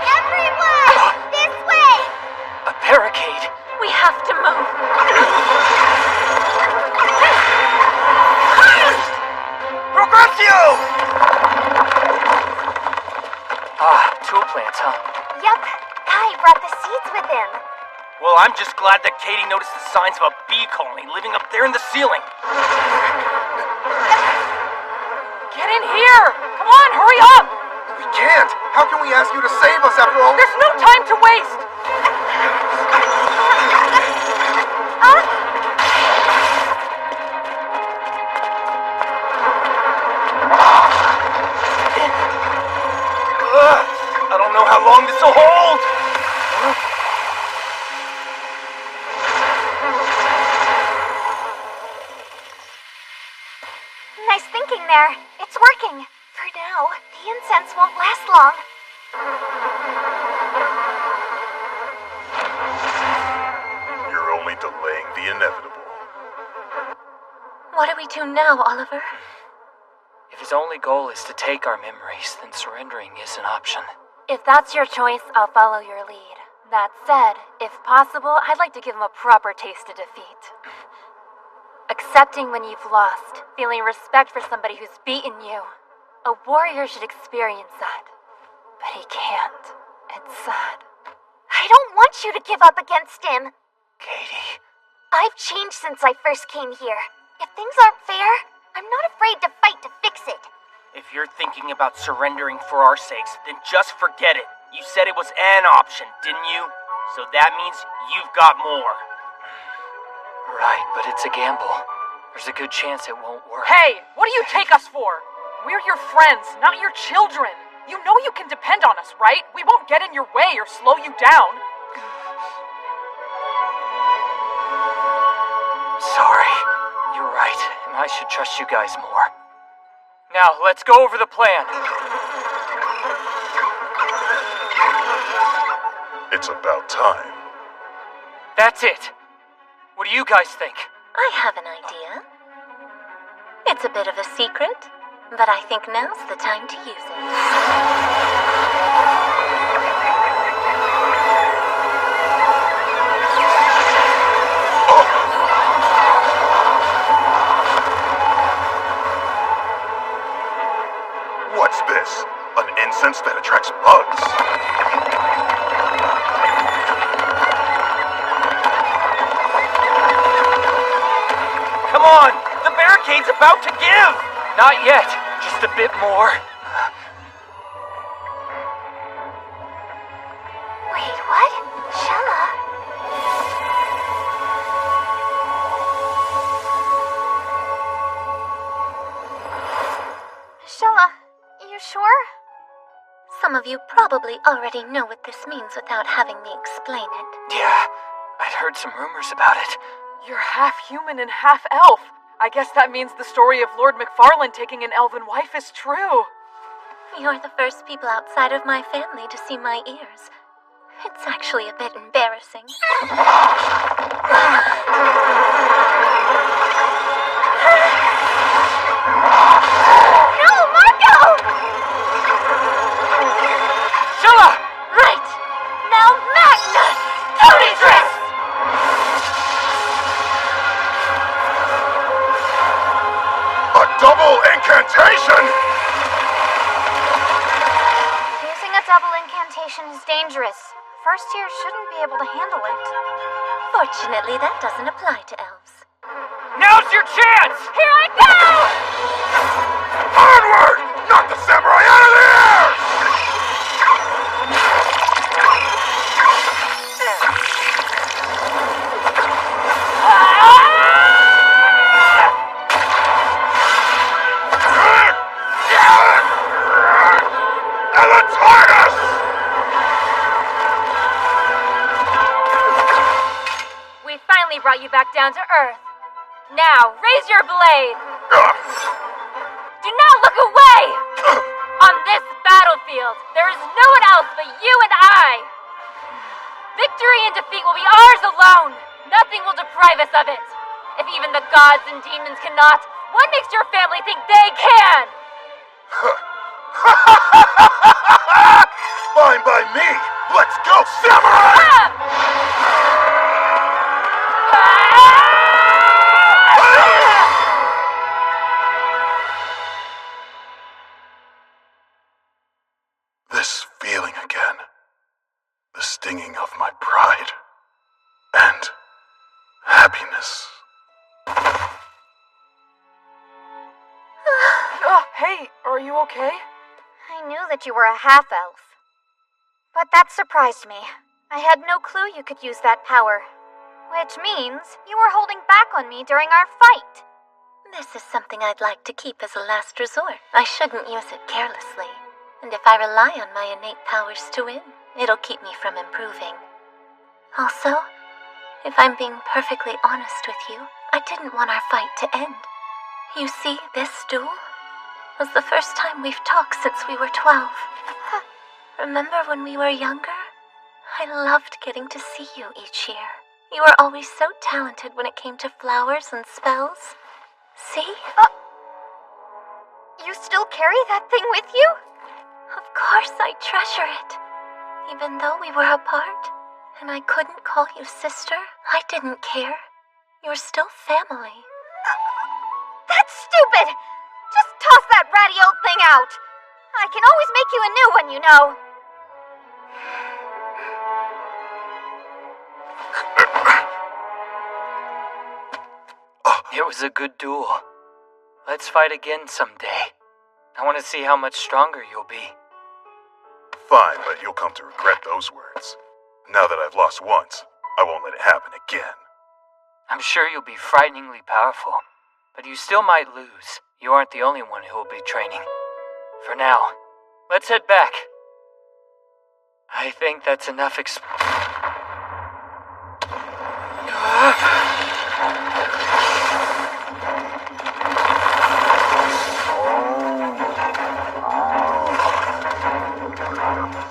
Everyone! This way! A barricade. We have to move. Progressio! Tool plants, huh? Yup, Kai brought the seeds with him. Well, I'm just glad that Katie noticed the signs of a bee colony living up there in the ceiling. Get in here! Come on, hurry up! We can't! How can we ask you to save us after all this? There's no time to waste! I don't know how long this will hold. Nice thinking there. It's working. For now, the incense won't last long. You're only delaying the inevitable. What do we do now, Oliver? If his only goal is to take our memories, then surrendering is an option. If that's your choice, I'll follow your lead. That said, if possible, I'd like to give him a proper taste of defeat. Accepting when you've lost, feeling respect for somebody who's beaten you. A warrior should experience that. But he can't. It's sad. I don't want you to give up against him. Katie. I've changed since I first came here. If things aren't fair, I'm not afraid to fight to fix it. If you're thinking about surrendering for our sakes, then just forget it. You said it was an option, didn't you? So that means you've got more. Right, but it's a gamble. There's a good chance it won't work. Hey, what do you take us for? We're your friends, not your children. You know you can depend on us, right? We won't get in your way or slow you down. Sorry. You're right, and I should trust you guys more. Now, let's go over the plan. It's about time. That's it. What do you guys think? I have an idea. It's a bit of a secret, but I think now's the time to use it. What's this? An incense that attracts bugs? Come on! The barricade's about to give! Not yet. Just a bit more. Wait, what? Shella? Shella, you sure? Some of you probably already know what this means without having me explain it. Yeah, I'd heard some rumors about it. You're half human and half elf. I guess that means the story of Lord McFarlane taking an elven wife is true. You're the first people outside of my family to see my ears. It's actually a bit embarrassing. No, Marco! Shella! Right! Now Magnus! Tony A double incantation! Using a double incantation is dangerous. First year shouldn't be able to handle it. Fortunately, that doesn't apply to elves. Now's your chance! Here I go! Onward! Knock the samurai out of the air! Elatargus! We finally brought you back down to Earth. Now, raise your blade! Do not look away! On this battlefield, there is no one else but you and I! Victory and defeat will be ours alone! Nothing will deprive us of it! If even the gods and demons cannot, what makes your family think they can? Fine by me! Let's go, samurai! This feeling again. The stinging of my pride. And happiness. Hey, are you okay? I knew that you were a half-elf. But that surprised me. I had no clue you could use that power. Which means you were holding back on me during our fight. This is something I'd like to keep as a last resort. I shouldn't use it carelessly. And if I rely on my innate powers to win, it'll keep me from improving. Also, if I'm being perfectly honest with you, I didn't want our fight to end. You see, this duel was the first time we've talked since we were 12. Remember when we were younger? I loved getting to see you each year. You were always so talented when it came to flowers and spells. See? You still carry that thing with you? Of course I treasure it. Even though we were apart, and I couldn't call you sister, I didn't care. You're still family. That's stupid! Just toss that ratty old thing out! I can always make you a new one, you know. It was a good duel. Let's fight again someday. I want to see how much stronger you'll be. Fine, but you'll come to regret those words. Now that I've lost once, I won't let it happen again. I'm sure you'll be frighteningly powerful, but you still might lose. You aren't the only one who will be training. For now, let's head back. I think that's enough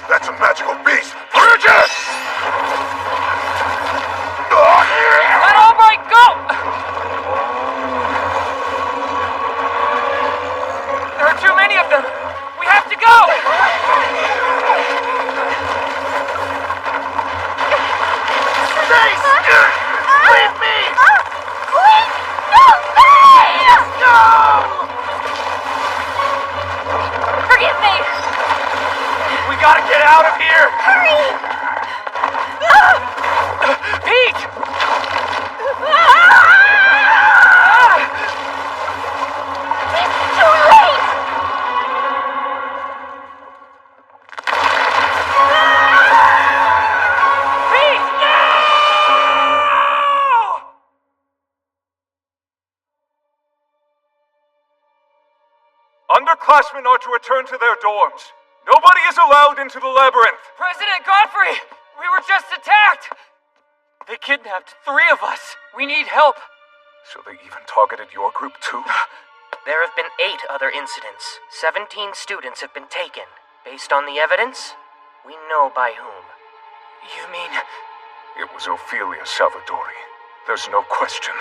That's a magical beast! Bridget! Let Albright go! There are too many of them! We have to go! Space! Leave me! Wait! No! No! Forgive me! We gotta get out of here! Hurry! Pete! It's too late! Pete! No! Underclassmen are to return to their dorms. Nobody is allowed into the labyrinth. President Godfrey! We were just attacked! They kidnapped 3 of us. We need help. So they even targeted your group too? There have been 8 other incidents. 17 students have been taken. Based on the evidence, we know by whom. You mean... It was Ophelia Salvadori. There's no question.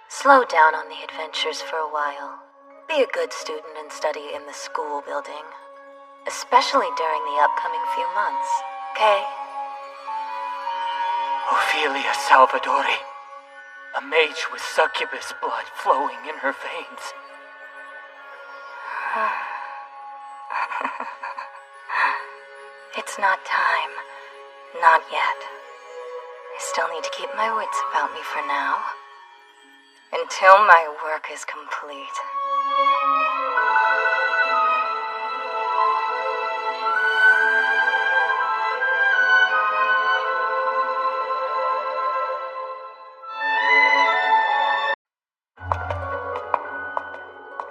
Slow down on the adventures for a while. Be a good student and study in the school building. Especially during the upcoming few months, okay? Ophelia Salvadori. A mage with succubus blood flowing in her veins. It's not time. Not yet. I still need to keep my wits about me for now. Until my work is complete.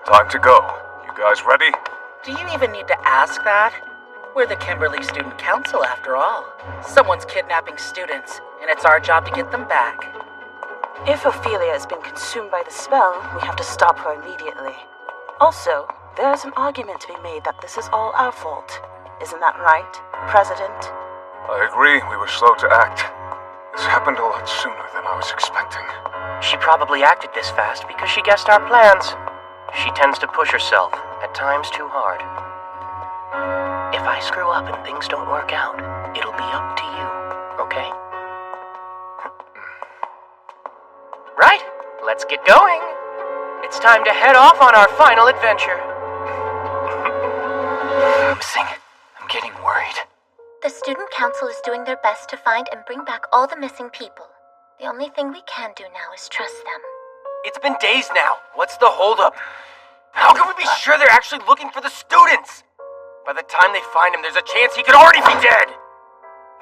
Time to go. You guys ready? Do you even need to ask that? We're the Kimberly Student Council, after all. Someone's kidnapping students, and it's our job to get them back. If Ophelia has been consumed by the spell, we have to stop her immediately. Also, there's an argument to be made that this is all our fault. Isn't that right, President? I agree, we were slow to act. This happened a lot sooner than I was expecting. She probably acted this fast because she guessed our plans. She tends to push herself, at times too hard. If I screw up and things don't work out, it'll be up to you, okay? Right, let's get going. It's time to head off on our final adventure. Missing. I'm getting worried. The student council is doing their best to find and bring back all the missing people. The only thing we can do now is trust them. It's been days now. What's the holdup? How can we be sure they're actually looking for the students? By the time they find him, there's a chance he could already be dead.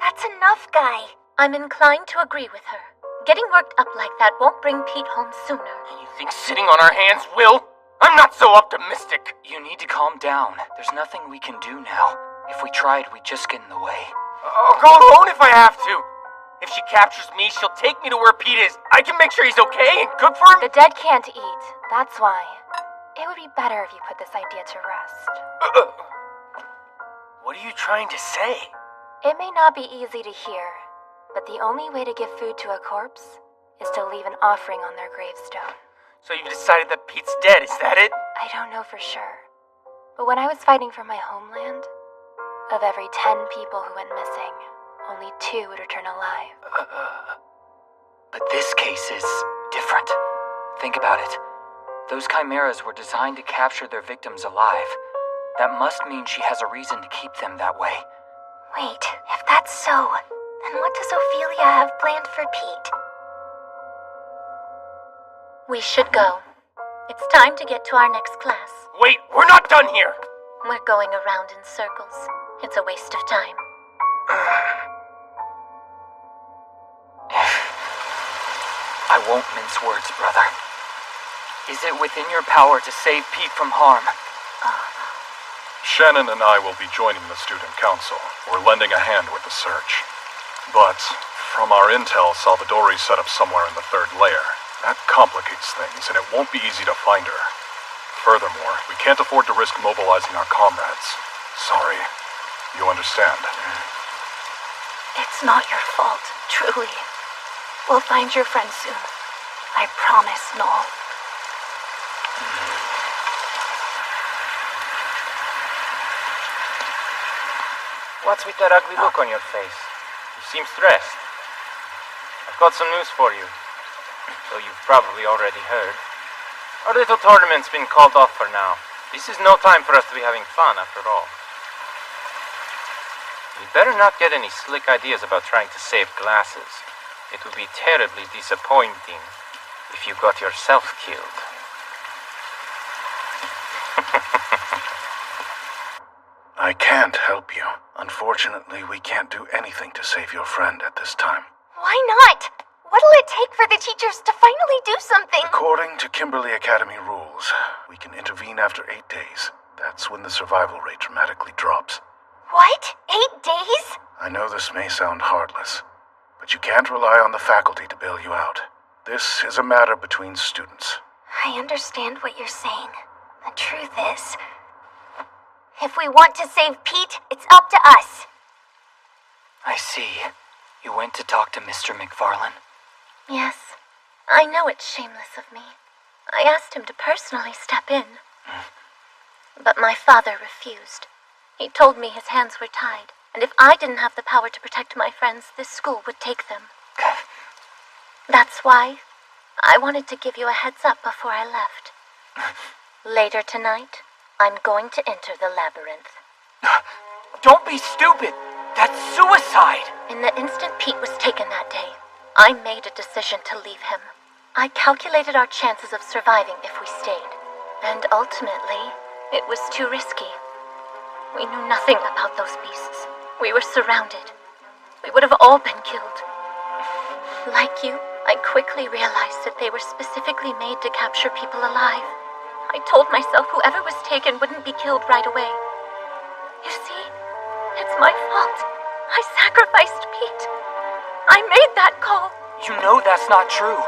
That's enough, Guy. I'm inclined to agree with her. Getting worked up like that won't bring Pete home sooner. You think sitting on our hands will? I'm not so optimistic. You need to calm down. There's nothing we can do now. If we tried, we'd just get in the way. I'll go alone if I have to. If she captures me, she'll take me to where Pete is. I can make sure he's okay and cook for him. The dead can't eat. That's why. It would be better if you put this idea to rest. What are you trying to say? It may not be easy to hear, but the only way to give food to a corpse is to leave an offering on their gravestone. So you've decided that Pete's dead, is that it? I don't know for sure. But when I was fighting for my homeland, of every 10 people who went missing, only 2 would return alive. But this case is different. Think about it. Those chimeras were designed to capture their victims alive. That must mean she has a reason to keep them that way. Wait, if that's so, then what does Ophelia have planned for Pete? We should go. It's time to get to our next class. Wait, we're not done here! We're going around in circles. It's a waste of time. I won't mince words, brother. Is it within your power to save Pete from harm? Shannon and I will be joining the student council. We're lending a hand with the search. But from our intel, Salvadori's set up somewhere in the 3rd layer. That complicates things, and it won't be easy to find her. Furthermore, we can't afford to risk mobilizing our comrades. Sorry. You understand? It's not your fault, truly. We'll find your friend soon. I promise, Noel. What's with that ugly look on your face? You seem stressed. I've got some news for you. Though you've probably already heard. Our little tournament's been called off for now. This is no time for us to be having fun, after all. You'd better not get any slick ideas about trying to save glasses. It would be terribly disappointing if you got yourself killed. I can't help you. Unfortunately, we can't do anything to save your friend at this time. Why not? What'll it take for the teachers to finally do something? According to Kimberly Academy rules, we can intervene after 8 days. That's when the survival rate dramatically drops. What? 8 days? I know this may sound heartless, but you can't rely on the faculty to bail you out. This is a matter between students. I understand what you're saying. The truth is, if we want to save Pete, it's up to us. I see. You went to talk to Mr. McFarlane? Yes. I know it's shameless of me. I asked him to personally step in. But my father refused. He told me his hands were tied, and if I didn't have the power to protect my friends, this school would take them. That's why I wanted to give you a heads up before I left. Later tonight, I'm going to enter the labyrinth. Don't be stupid! That's suicide! In the instant Pete was taken that day, I made a decision to leave him. I calculated our chances of surviving if we stayed, and ultimately, it was too risky. We knew nothing about those beasts. We were surrounded. We would have all been killed. Like you, I quickly realized that they were specifically made to capture people alive. I told myself whoever was taken wouldn't be killed right away. You see, it's my fault. I sacrificed Pete. I made that call. You know that's not true.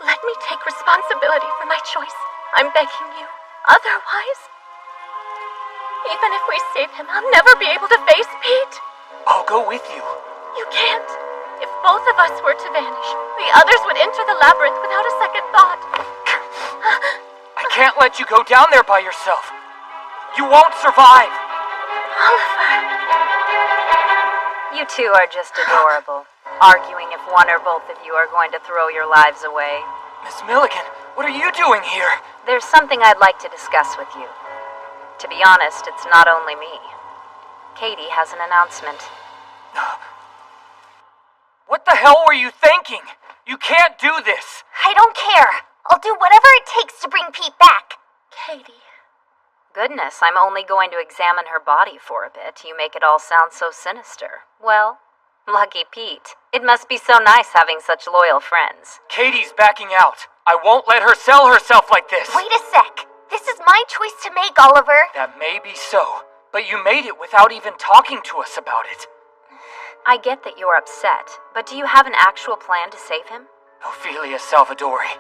Let me take responsibility for my choice. I'm begging you. Otherwise, even if we save him, I'll never be able to face Pete. I'll go with you. You can't. If both of us were to vanish, the others would enter the labyrinth without a second thought. I can't let you go down there by yourself. You won't survive. Oliver. You two are just adorable, arguing if one or both of you are going to throw your lives away. Miss Milligan, what are you doing here? There's something I'd like to discuss with you. To be honest, it's not only me. Katie has an announcement. What the hell were you thinking? You can't do this. I don't care. I'll do whatever it takes to bring Pete back. Katie. Goodness, I'm only going to examine her body for a bit. You make it all sound so sinister. Well, lucky Pete. It must be so nice having such loyal friends. Katie's backing out. I won't let her sell herself like this. Wait a sec. This is my choice to make, Oliver. That may be so, but you made it without even talking to us about it. I get that you're upset, but do you have an actual plan to save him? Ophelia Salvadori.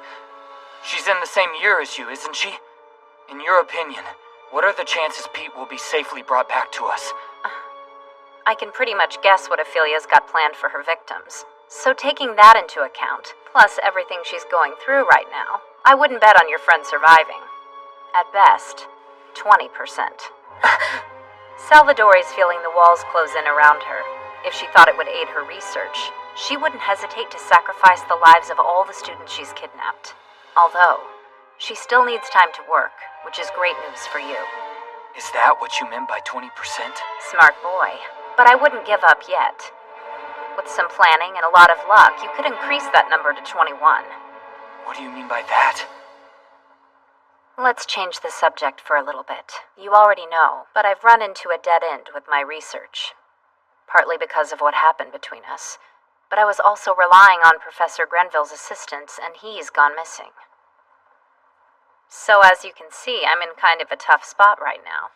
She's in the same year as you, isn't she? In your opinion, what are the chances Pete will be safely brought back to us? I can pretty much guess what Ophelia's got planned for her victims. So taking that into account, plus everything she's going through right now, I wouldn't bet on your friend surviving. At best, 20%. Salvadori's feeling the walls close in around her. If she thought it would aid her research, she wouldn't hesitate to sacrifice the lives of all the students she's kidnapped. Although, she still needs time to work, which is great news for you. Is that what you meant by 20%? Smart boy, but I wouldn't give up yet. With some planning and a lot of luck, you could increase that number to 21. What do you mean by that? Let's change the subject for a little bit. You already know, but I've run into a dead end with my research. Partly because of what happened between us, but I was also relying on Professor Grenville's assistance, and he's gone missing. So as you can see, I'm in kind of a tough spot right now.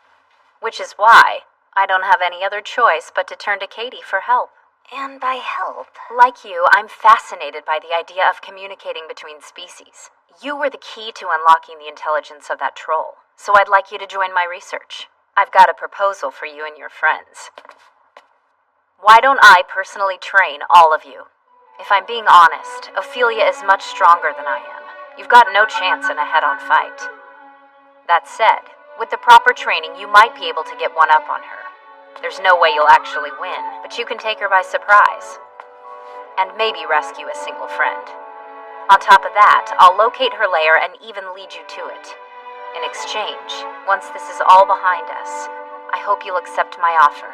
Which is why I don't have any other choice but to turn to Katie for help. And by help, Like you, I'm fascinated by the idea of communicating between species. You were the key to unlocking the intelligence of that troll, so I'd like you to join my research. I've got a proposal for you and your friends. Why don't I personally train all of you? If I'm being honest, Ophelia is much stronger than I am. You've got no chance in a head-on fight. That said, with the proper training, you might be able to get one up on her. There's no way you'll actually win, but you can take her by surprise. And maybe rescue a single friend. On top of that, I'll locate her lair and even lead you to it. In exchange, once this is all behind us, I hope you'll accept my offer.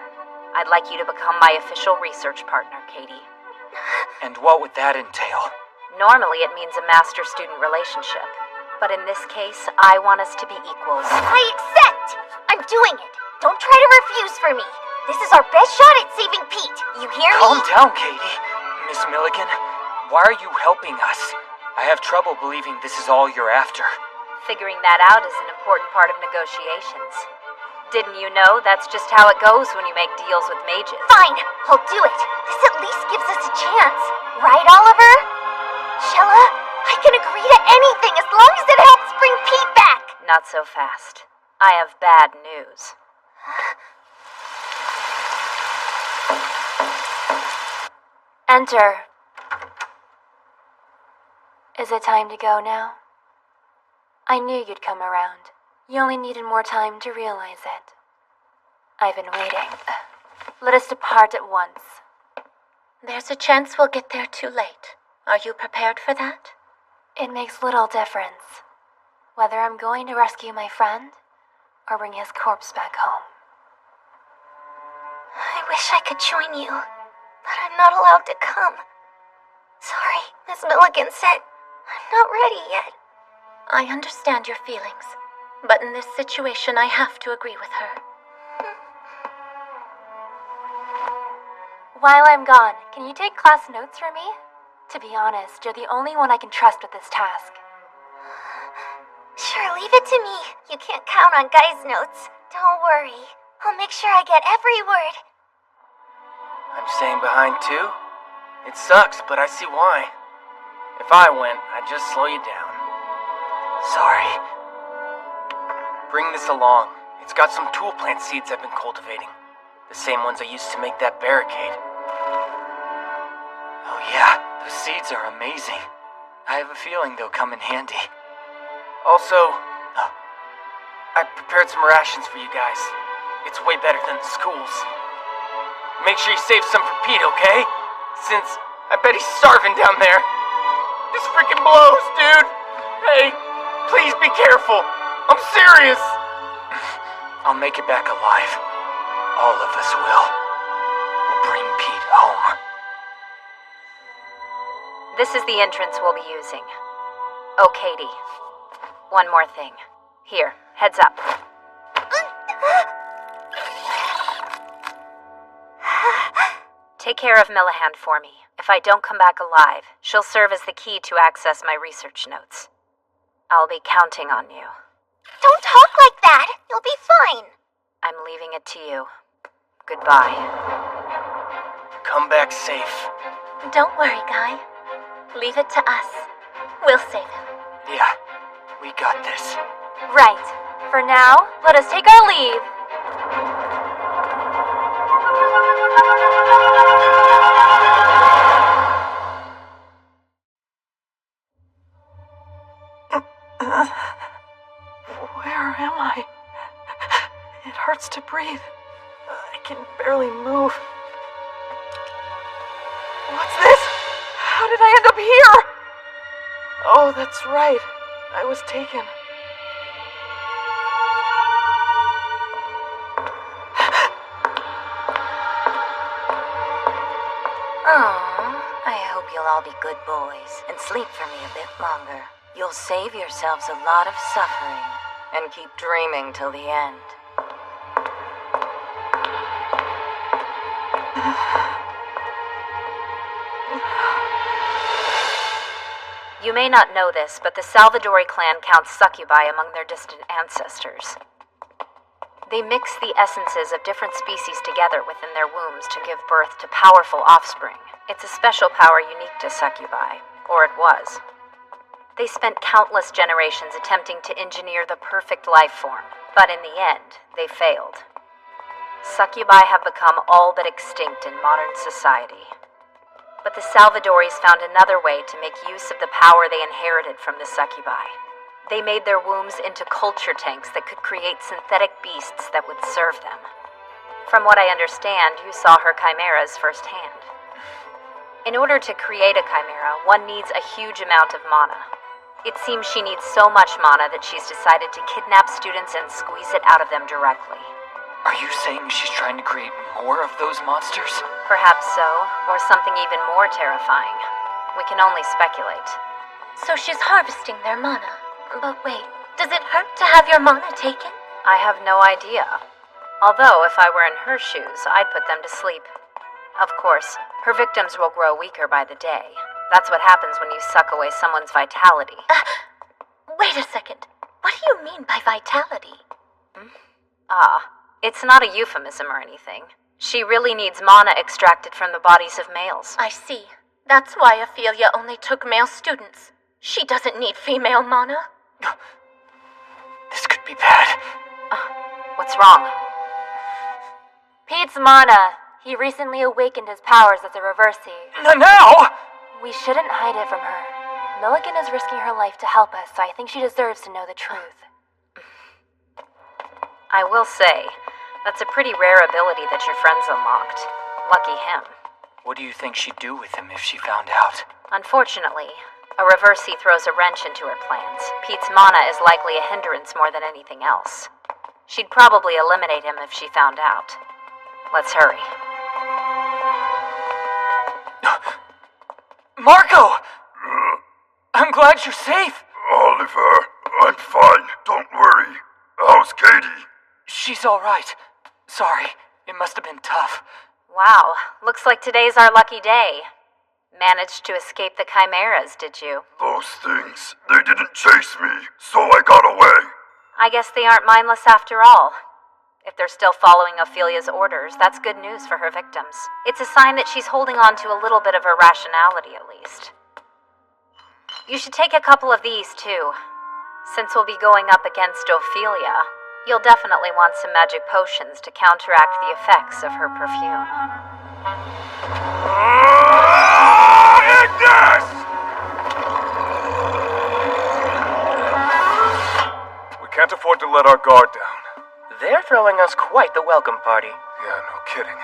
I'd like you to become my official research partner, Katie. And what would that entail? Normally it means a master-student relationship, but in this case, I want us to be equals. I accept! I'm doing it! Don't try to refuse for me! This is our best shot at saving Pete! You hear me? Calm down, Katie. Miss Milligan, why are you helping us? I have trouble believing this is all you're after. Figuring that out is an important part of negotiations. Didn't you know that's just how it goes when you make deals with mages? Fine, I'll do it. This at least gives us a chance. Right, Oliver? Shella, I can agree to anything as long as it helps bring Pete back. Not so fast. I have bad news. Enter. Is it time to go now? I knew you'd come around. You only needed more time to realize it. I've been waiting. Let us depart at once. There's a chance we'll get there too late. Are you prepared for that? It makes little difference whether I'm going to rescue my friend or bring his corpse back home. I wish I could join you, but I'm not allowed to come. Sorry, Miss Milligan said I'm not ready yet. I understand your feelings, but in this situation I have to agree with her. While I'm gone, can you take class notes for me? To be honest, you're the only one I can trust with this task. Sure, leave it to me. You can't count on Guy's notes. Don't worry. I'll make sure I get every word. I'm staying behind too? It sucks, but I see why. If I went, I'd just slow you down. Sorry. Bring this along. It's got some tool plant seeds I've been cultivating. The same ones I used to make that barricade. Oh yeah, those seeds are amazing. I have a feeling they'll come in handy. Also, I prepared some rations for you guys. It's way better than the schools. Make sure you save some for Pete, okay? Since I bet he's starving down there. This freaking blows, dude! Hey, please be careful. I'm serious! I'll make it back alive. All of us will. We'll bring Pete home. This is the entrance we'll be using. Oh, Katie. One more thing. Here, heads up. Take care of Millihan for me. If I don't come back alive, she'll serve as the key to access my research notes. I'll be counting on you. Don't talk like that. You'll be fine. I'm leaving it to you. Goodbye. Come back safe. Don't worry, Guy. Leave it to us. We'll save him. Yeah, we got this. Right. For now, let us take our leave. Where am I? It hurts to breathe. I can barely move. What's this? How did I end up here? Oh, that's right. I was taken. Aww, I hope you'll all be good boys and sleep for me a bit longer. You'll save yourselves a lot of suffering and keep dreaming till the end. You may not know this, but the Salvadori clan counts succubi among their distant ancestors. They mix the essences of different species together within their wombs to give birth to powerful offspring. It's a special power unique to succubi, or it was. They spent countless generations attempting to engineer the perfect life form, but in the end, they failed. Succubi have become all but extinct in modern society. But the Salvadoris found another way to make use of the power they inherited from the succubi. They made their wombs into culture tanks that could create synthetic beasts that would serve them. From what I understand, you saw her chimeras firsthand. In order to create a chimera, one needs a huge amount of mana. It seems she needs so much mana that she's decided to kidnap students and squeeze it out of them directly. Are you saying she's trying to create more of those monsters? Perhaps so, or something even more terrifying. We can only speculate. So she's harvesting their mana. But wait, does it hurt to have your mana taken? I have no idea. Although, if I were in her shoes, I'd put them to sleep. Of course, her victims will grow weaker by the day. That's what happens when you suck away someone's vitality. Wait a second. What do you mean by vitality? It's not a euphemism or anything. She really needs mana extracted from the bodies of males. I see. That's why Ophelia only took male students. She doesn't need female mana. This could be bad. What's wrong? Pete's mana. He recently awakened his powers as a reversee. Now? We shouldn't hide it from her. Milligan is risking her life to help us, so I think she deserves to know the truth. I will say, that's a pretty rare ability that your friends unlocked. Lucky him. What do you think she'd do with him if she found out? Unfortunately, a reversee throws a wrench into her plans. Pete's mana is likely a hindrance more than anything else. She'd probably eliminate him if she found out. Let's hurry. Marco! I'm glad you're safe. Oliver, I'm fine. Don't worry. How's Katie? She's all right. Sorry, it must have been tough. Wow, looks like today's our lucky day. Managed to escape the chimeras, did you? Those things, they didn't chase me, so I got away. I guess they aren't mindless after all. If they're still following Ophelia's orders, that's good news for her victims. It's a sign that she's holding on to a little bit of her rationality, at least. You should take a couple of these, too. Since we'll be going up against Ophelia, you'll definitely want some magic potions to counteract the effects of her perfume. Ignis! We can't afford to let our guard down. They're throwing us quite the welcome party. Yeah, no kidding.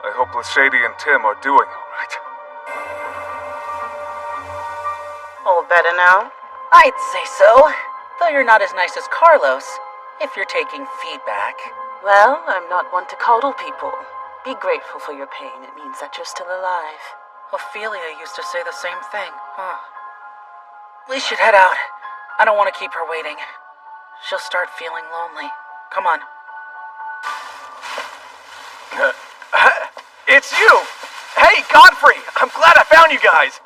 I hope Lashady and Tim are doing all right. All better now? I'd say so. Though you're not as nice as Carlos, if you're taking feedback. Well, I'm not one to coddle people. Be grateful for your pain. It means that you're still alive. Ophelia used to say the same thing, huh? We should head out. I don't want to keep her waiting. She'll start feeling lonely. Come on. It's you! Hey, Godfrey! I'm glad I found you guys!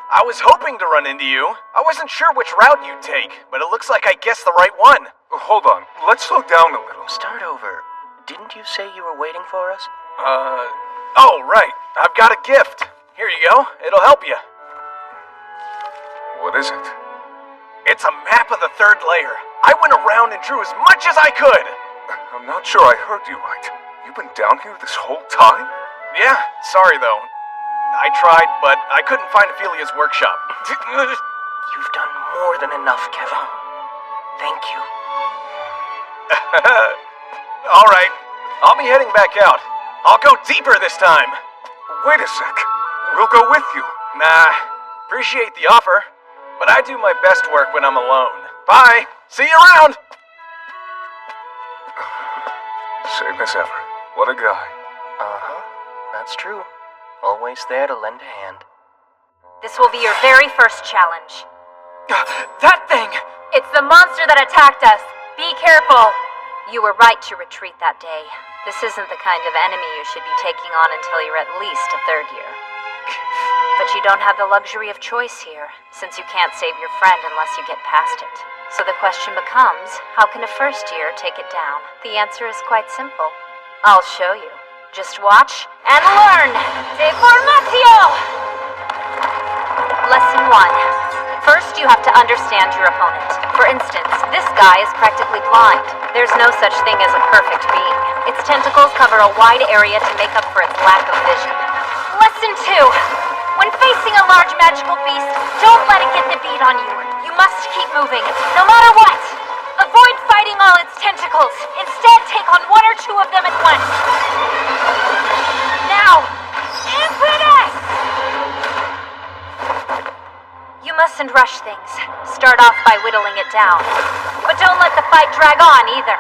I was hoping to run into you. I wasn't sure which route you'd take, but it looks like I guessed the right one. Hold on, let's slow down a little. Start over. Didn't you say you were waiting for us? Oh, right. I've got a gift. Here you go. It'll help you. What is it? It's a map of the third layer. I went around and drew as much as I could. I'm not sure I heard you right. You've been down here this whole time? Yeah, sorry though. I tried, but I couldn't find Ophelia's workshop. You've done more than enough, Kevin. Thank you. All right, I'll be heading back out. I'll go deeper this time. Wait a sec. We'll go with you. Nah, appreciate the offer, but I do my best work when I'm alone. Bye. See you around. Same as ever. What a guy. Uh-huh. That's true. Always there to lend a hand. This will be your very first challenge. That thing! It's the monster that attacked us. Be careful. You were right to retreat that day. This isn't the kind of enemy you should be taking on until you're at least a third year. But you don't have the luxury of choice here, since you can't save your friend unless you get past it. So the question becomes, how can a first year take it down? The answer is quite simple. I'll show you. Just watch and learn! Deformatio! Lesson 1. First, you have to understand your opponent. For instance, this guy is practically blind. There's no such thing as a perfect being. Its tentacles cover a wide area to make up for its lack of vision. Lesson 2. When facing a large magical beast, don't let it get the beat on you. You must keep moving, no matter what. Avoid fighting all its tentacles. Instead, take on one or two of them at once. Now, impetus! You mustn't rush things. Start off by whittling it down. But don't let the fight drag on either.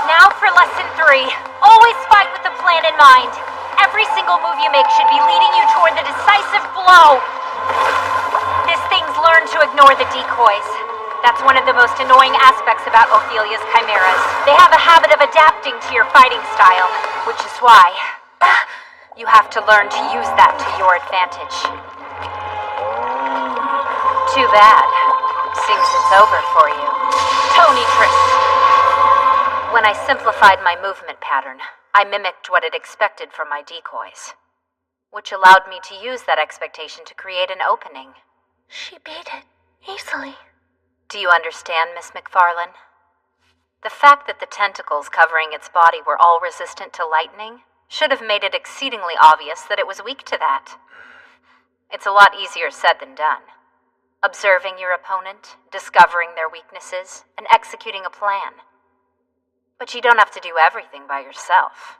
Now for lesson 3. Always fight with the plan in mind. Every single move you make should be leading you toward the decisive blow. This thing's learned to ignore the decoys. That's one of the most annoying aspects about Ophelia's chimeras. They have a habit of adapting to your fighting style, which is why you have to learn to use that to your advantage. Too bad. Seems it's over for you. Tony Tris. When I simplified my movement pattern, I mimicked what it expected from my decoys, which allowed me to use that expectation to create an opening. She beat it easily. Do you understand, Miss McFarlane? The fact that the tentacles covering its body were all resistant to lightning should have made it exceedingly obvious that it was weak to that. It's a lot easier said than done. Observing your opponent, discovering their weaknesses, and executing a plan. But you don't have to do everything by yourself.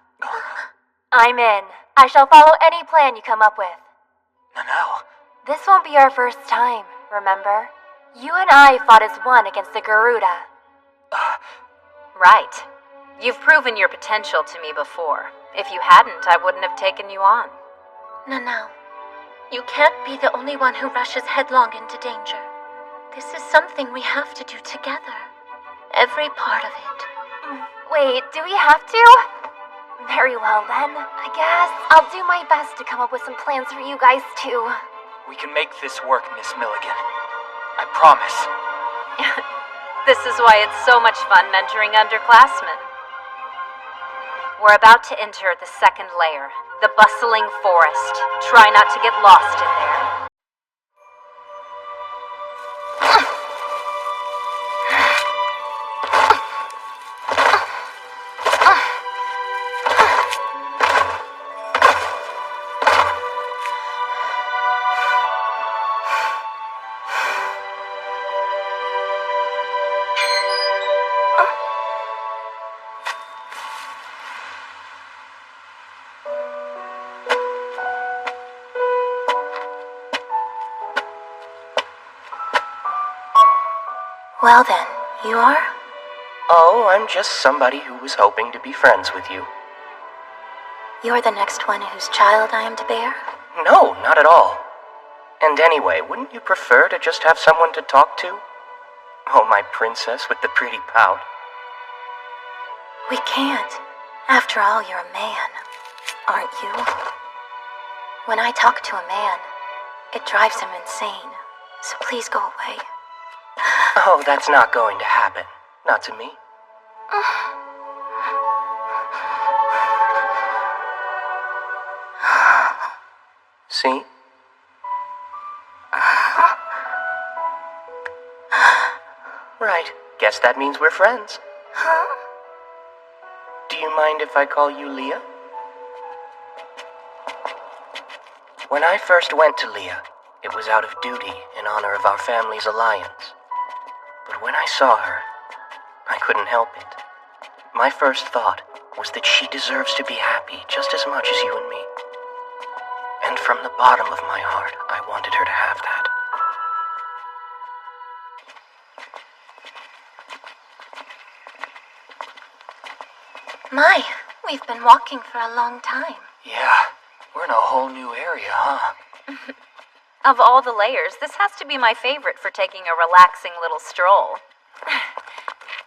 I'm in. I shall follow any plan you come up with. No. This won't be our first time, remember? You and I fought as one against the Garuda. Right. You've proven your potential to me before. If you hadn't, I wouldn't have taken you on. No. You can't be the only one who rushes headlong into danger. This is something we have to do together. Every part of it. Wait, do we have to? Very well then. I guess I'll do my best to come up with some plans for you guys too. We can make this work, Miss Milligan. I promise. This is why it's so much fun mentoring underclassmen. We're about to enter the second layer, the bustling forest. Try not to get lost in there. Well then, you are? Oh, I'm just somebody who was hoping to be friends with you. You're the next one whose child I am to bear? No, not at all. And anyway, wouldn't you prefer to just have someone to talk to? Oh, my princess with the pretty pout. We can't. After all, you're a man, aren't you? When I talk to a man, it drives him insane. So please go away. Oh, that's not going to happen. Not to me. See? Right. Guess that means we're friends. Huh? Do you mind if I call you Leah? When I first went to Leah, it was out of duty in honor of our family's alliance. But when I saw her, I couldn't help it. My first thought was that she deserves to be happy just as much as you and me. And from the bottom of my heart, I wanted her to have that. My, we've been walking for a long time. Yeah, we're in a whole new area, huh? Of all the layers, this has to be my favorite for taking a relaxing little stroll.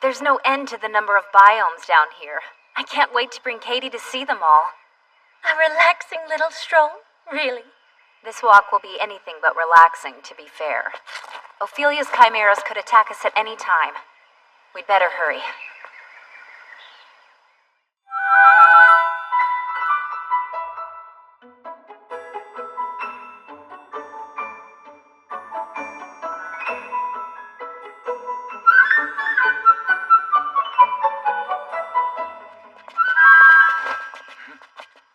There's no end to the number of biomes down here. I can't wait to bring Katie to see them all. A relaxing little stroll? Really? This walk will be anything but relaxing, to be fair. Ophelia's chimeras could attack us at any time. We'd better hurry.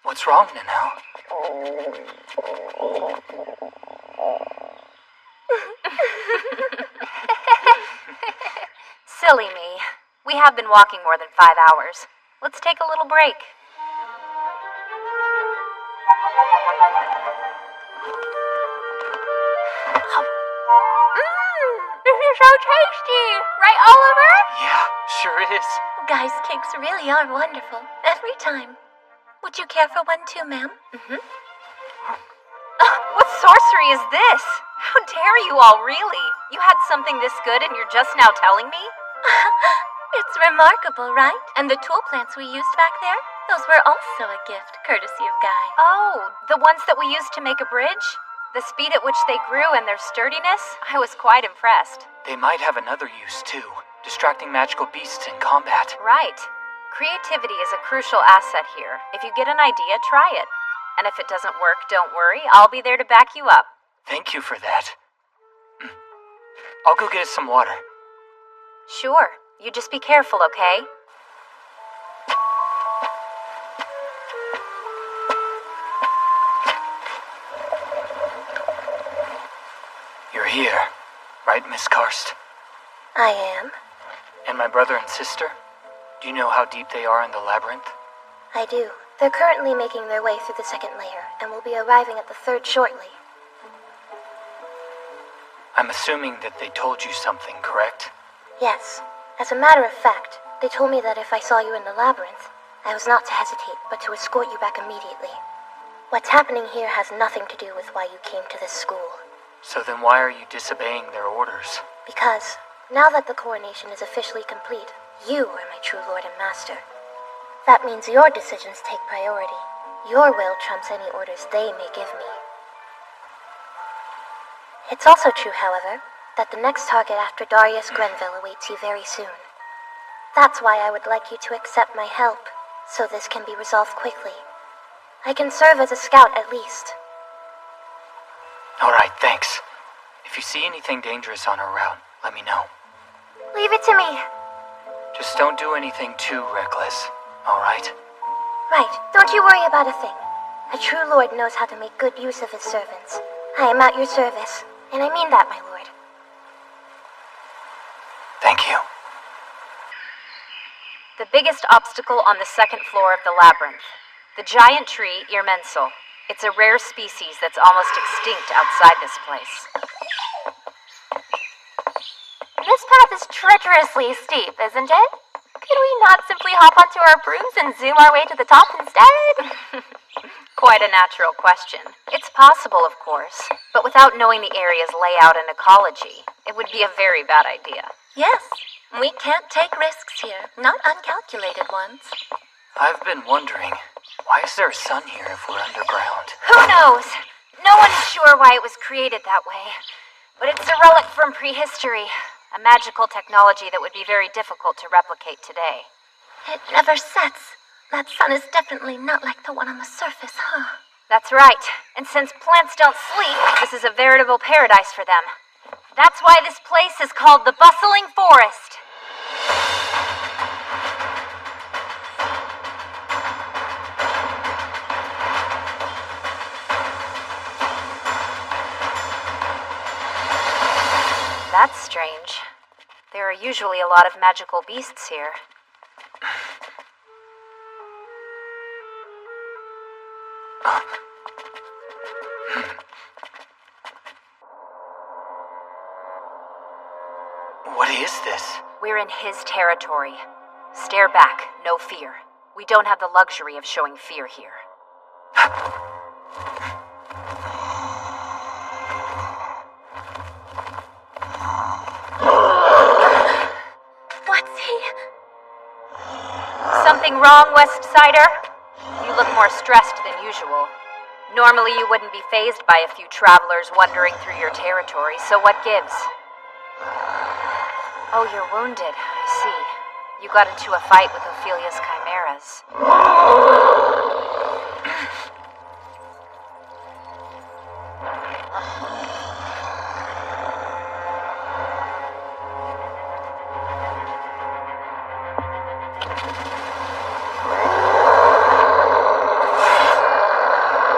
What's wrong, Nanelle? Silly me. We have been walking more than 5 hours. Let's take a little break. This is so tasty! Right, Oliver? Yeah, sure is. Guys' cakes really are wonderful. Every time. Would you care for one too, ma'am? What sorcery is this? How dare you all, really? You had something this good and you're just now telling me? It's remarkable, right? And the tool plants we used back there? Those were also a gift, courtesy of Guy. Oh, the ones that we used to make a bridge? The speed at which they grew and their sturdiness? I was quite impressed. They might have another use, too. Distracting magical beasts in combat. Right. Creativity is a crucial asset here. If you get an idea, try it. And if it doesn't work, don't worry. I'll be there to back you up. Thank you for that. I'll go get us some water. Sure. You just be careful, okay? You're here, right, Miss Karst? I am. And my brother and sister? Do you know how deep they are in the labyrinth? I do. They're currently making their way through the second layer, and will be arriving at the third shortly. I'm assuming that they told you something, correct? Yes. As a matter of fact, they told me that if I saw you in the labyrinth, I was not to hesitate, but to escort you back immediately. What's happening here has nothing to do with why you came to this school. So then why are you disobeying their orders? Because, now that the coronation is officially complete, you are my true lord and master. That means your decisions take priority. Your will trumps any orders they may give me. It's also true, however, that the next target after Darius Grenville awaits you very soon. That's why I would like you to accept my help, so this can be resolved quickly. I can serve as a scout at least. Alright, thanks. If you see anything dangerous on our route, let me know. Leave it to me. Just don't do anything too reckless, alright? Right, don't you worry about a thing. A true lord knows how to make good use of his servants. I am at your service, and I mean that, my lord. Thank you. The biggest obstacle on the second floor of the labyrinth. The giant tree, Irmensal. It's a rare species that's almost extinct outside this place. This path is treacherously steep, isn't it? Could we not simply hop onto our brooms and zoom our way to the top instead? Quite a natural question. It's possible, of course, but without knowing the area's layout and ecology, it would be a very bad idea. Yes, we can't take risks here, not uncalculated ones. I've been wondering, why is there a sun here if we're underground? Who knows? No one is sure why it was created that way. But it's a relic from prehistory, a magical technology that would be very difficult to replicate today. It never sets. That sun is definitely not like the one on the surface, huh? That's right. And since plants don't sleep, this is a veritable paradise for them. That's why this place is called the Bustling Forest. That's strange. There are usually a lot of magical beasts here. What is this? We're in his territory. Stare back, no fear. We don't have the luxury of showing fear here. What's he? Something wrong, West Sider? You look more stressed than usual. Normally you wouldn't be fazed by a few travelers wandering through your territory, so what gives? Oh, you're wounded, I see. You got into a fight with Ophelia's chimeras.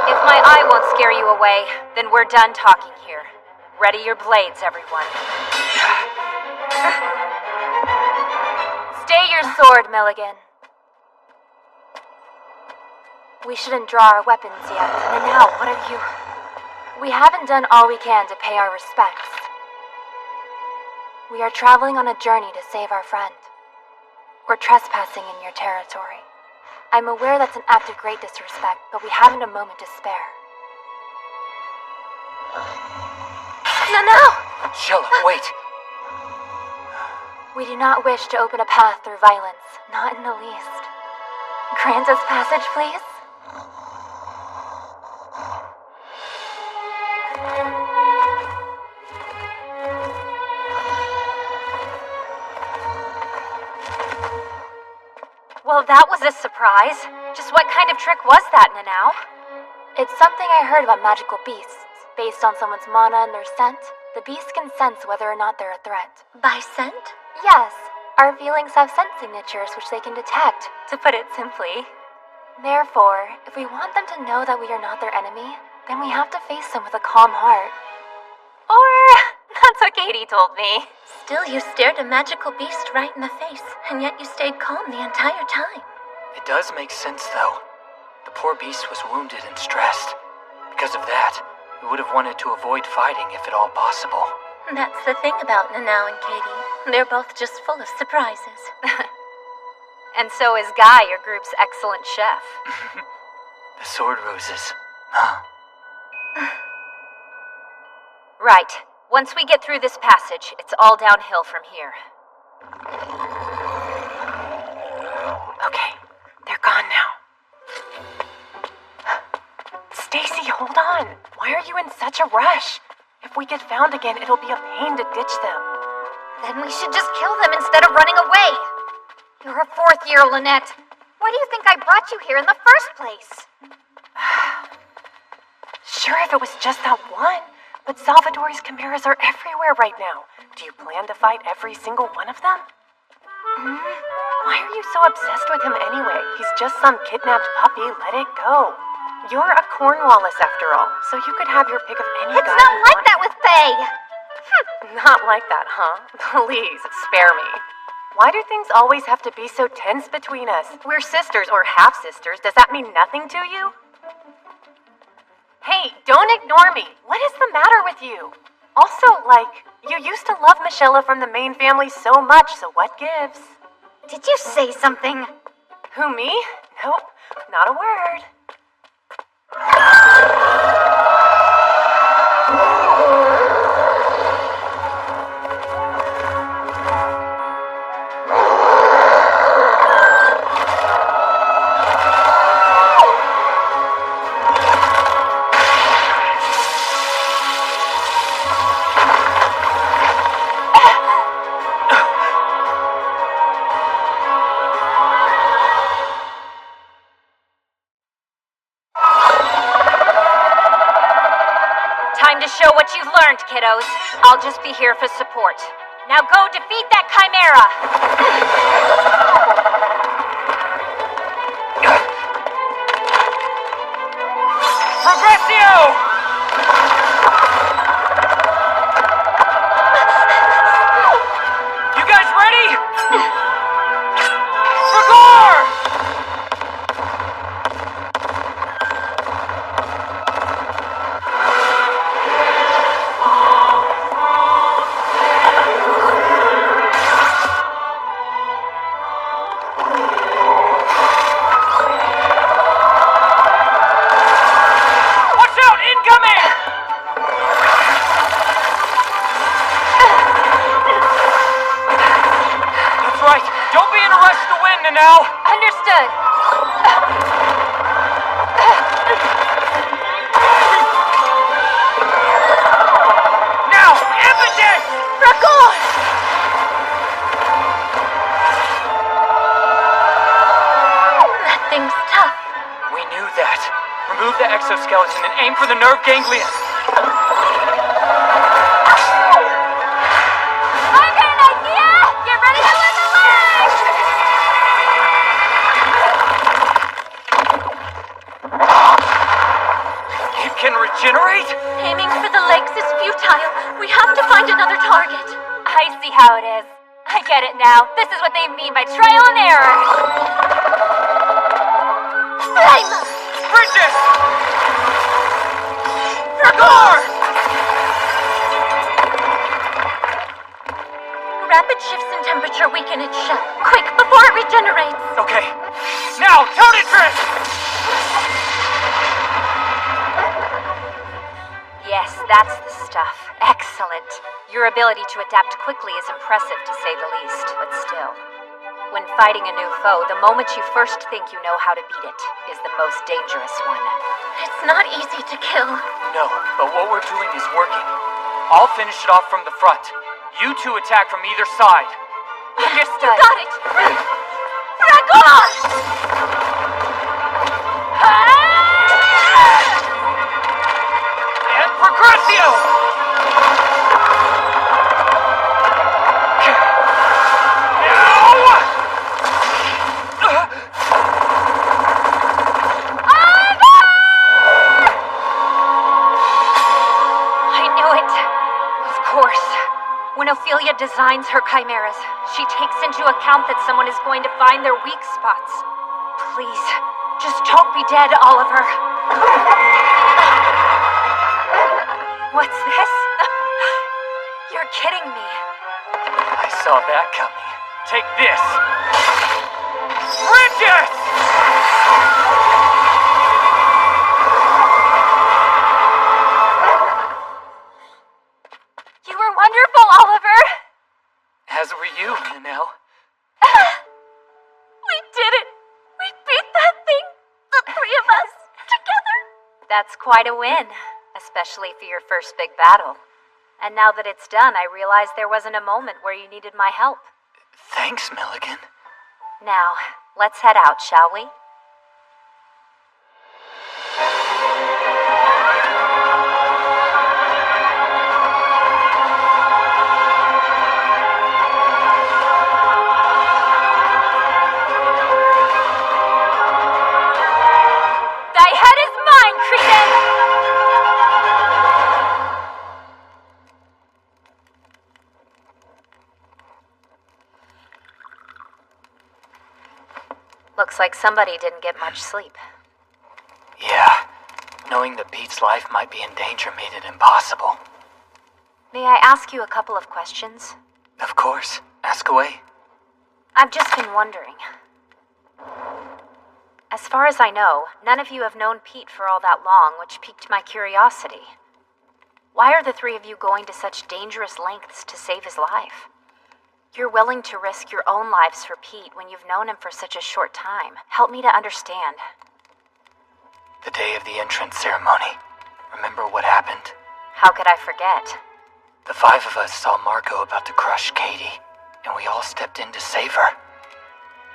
If my eye won't scare you away, then we're done talking here. Ready your blades, everyone. Stay your sword, Milligan. We shouldn't draw our weapons yet. And now, what are you? We haven't done all we can to pay our respects. We are traveling on a journey to save our friend. We're trespassing in your territory. I'm aware that's an act of great disrespect, but we haven't a moment to spare. No! Sheila, wait. We do not wish to open a path through violence, not in the least. Grant us passage, please? Well, that was a surprise. Just what kind of trick was that, Nanau? It's something I heard about magical beasts. Based on someone's mana and their scent, the beast can sense whether or not they're a threat. By scent? Yes, our feelings have scent signatures which they can detect, to put it simply. Therefore, if we want them to know that we are not their enemy, then we have to face them with a calm heart. Or, that's what Katie told me. Still, you stared a magical beast right in the face, and yet you stayed calm the entire time. It does make sense, though. The poor beast was wounded and stressed. Because of that, we would have wanted to avoid fighting if at all possible. That's the thing about Nanau and Katie. They're both just full of surprises. And so is Guy, your group's excellent chef. The sword roses. Huh. Right. Once we get through this passage, it's all downhill from here. Okay, they're gone now. Stacy, hold on. Why are you in such a rush? If we get found again, it'll be a pain to ditch them. Then we should just kill them instead of running away. You're a fourth year, Lynette. Why do you think I brought you here in the first place? Sure, if it was just that one. But Salvatore's chimeras are everywhere right now. Do you plan to fight every single one of them? Why are you so obsessed with him anyway? He's just some kidnapped puppy. Let it go. You're a Cornwallis after all, so you could have your pick of any guy. It's not like that with Faye! Not like that, huh? Please, spare me. Why do things always have to be so tense between us? We're sisters or half-sisters. Does that mean nothing to you? Hey, don't ignore me. What is the matter with you? Also, you used to love Michelle from the main family so much, so what gives? Did you say something? Who, me? Nope, not a word. Time to show what you've learned, kiddos. I'll just be here for support. Now go defeat that chimera! Progressio! now? Understood. Now! Impetus! Ragor! That thing's tough. We knew that. Remove the exoskeleton and aim for the nerve ganglia. I got an idea! Get ready to win the leg! It can regenerate? Aiming for the legs is futile. We have to find another target. I see how it is. I get it now. This is what they mean by trial and error. Flame! Bridget! Ragor! Rapid shifts in temperature weaken its shell. Quick, before it regenerates. Okay. Now, Toad Drift! Yes, that's the stuff. Excellent. Your ability to adapt quickly is impressive, to say the least, but still. When fighting a new foe, the moment you first think you know how to beat it is the most dangerous one. It's not easy to kill. No, but what we're doing is working. I'll finish it off from the front. You two attack from either side. Understood. You got it! Ragor! And Progressio! When Ophelia designs her chimeras, she takes into account that someone is going to find their weak spots. Please, just don't be dead, Oliver. What's this? You're kidding me. I saw that coming. Take this! Bridget! You were wonderful, Oliver! As were you, Nanelle. We did it! We beat that thing! The three of us, together! That's quite a win, especially for your first big battle. And now that it's done, I realize there wasn't a moment where you needed my help. Thanks, Milligan. Now, let's head out, shall we? Thy head is mine, Cretan! Looks like somebody didn't get much sleep. Yeah. Knowing that Pete's life might be in danger made it impossible. May I ask you a couple of questions? Of course. Ask away. I've just been wondering. As far as I know, none of you have known Pete for all that long, which piqued my curiosity. Why are the three of you going to such dangerous lengths to save his life? You're willing to risk your own lives for Pete when you've known him for such a short time. Help me to understand. The day of the entrance ceremony. Remember what happened? How could I forget? The five of us saw Margot about to crush Katie, and we all stepped in to save her.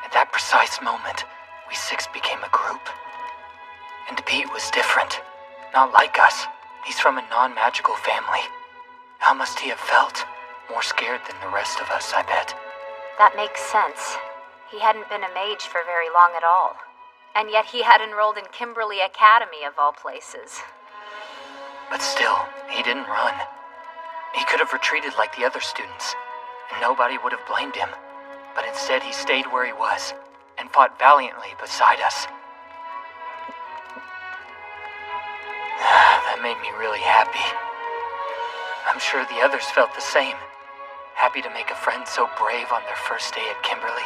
At that precise moment, we six became a group. And Pete was different. Not like us. He's from a non-magical family. How must he have felt? More scared than the rest of us, I bet. That makes sense. He hadn't been a mage for very long at all. And yet he had enrolled in Kimberly Academy, of all places. But still, he didn't run. He could have retreated like the other students, and nobody would have blamed him. But instead he stayed where he was, and fought valiantly beside us. That made me really happy. I'm sure the others felt the same. Happy to make a friend so brave on their first day at Kimberly.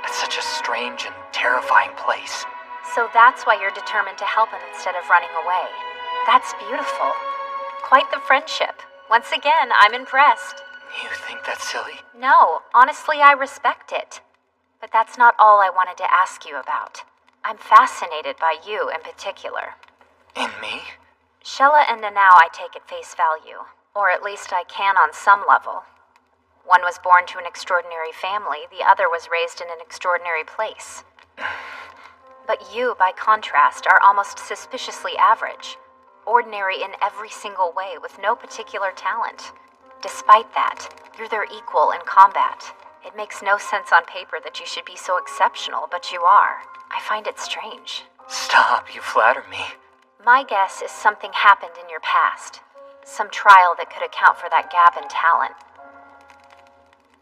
At such a strange and terrifying place. So that's why you're determined to help him instead of running away. That's beautiful. Quite the friendship. Once again, I'm impressed. You think that's silly? No, honestly, I respect it. But that's not all I wanted to ask you about. I'm fascinated by you in particular. In me? Shella and Nanao I take at face value, or at least I can on some level. One was born to an extraordinary family, the other was raised in an extraordinary place. But you, by contrast, are almost suspiciously average. Ordinary in every single way, with no particular talent. Despite that, you're their equal in combat. It makes no sense on paper that you should be so exceptional, but you are. I find it strange. Stop, you flatter me. My guess is something happened in your past. Some trial that could account for that gap in talent.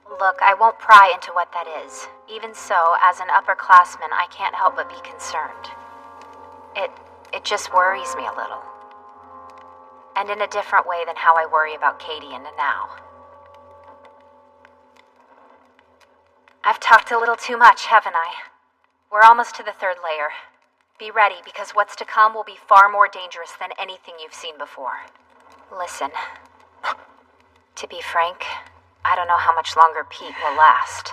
Look, I won't pry into what that is. Even so, as an upperclassman, I can't help but be concerned. It just worries me a little. And in a different way than how I worry about Katie and Nanao. I've talked a little too much, haven't I? We're almost to the third layer. Be ready, because what's to come will be far more dangerous than anything you've seen before. Listen. To be frank, I don't know how much longer Pete will last.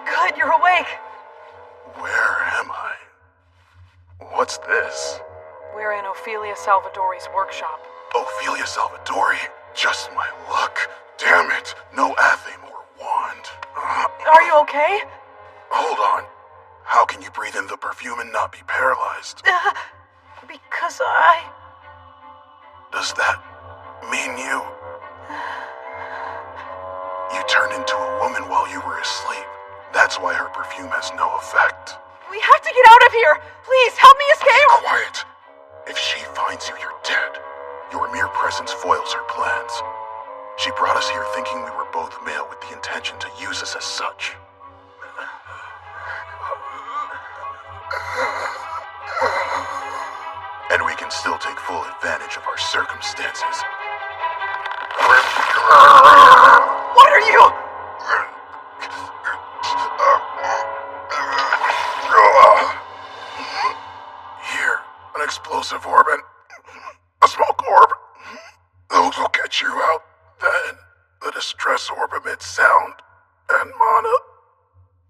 Good, you're awake. Where am I? What's this? We're in Ophelia Salvadori's workshop. Ophelia Salvadori? Just my luck. Damn it. No athame or wand. Are you okay? Hold on. How can you breathe in the perfume and not be paralyzed? Because I... Does that mean you... You turned into a woman while you were asleep. That's why her perfume has no effect. We have to get out of here! Please, help me escape! Be quiet. If she finds you, you're dead. Your mere presence foils her plans. She brought us here thinking we were both male with the intention to use us as such. And we can still take full advantage of our circumstances. What are you? Here, an explosive orb and a smoke orb. Those will get you out. Then, the distress orb emits sound and mana.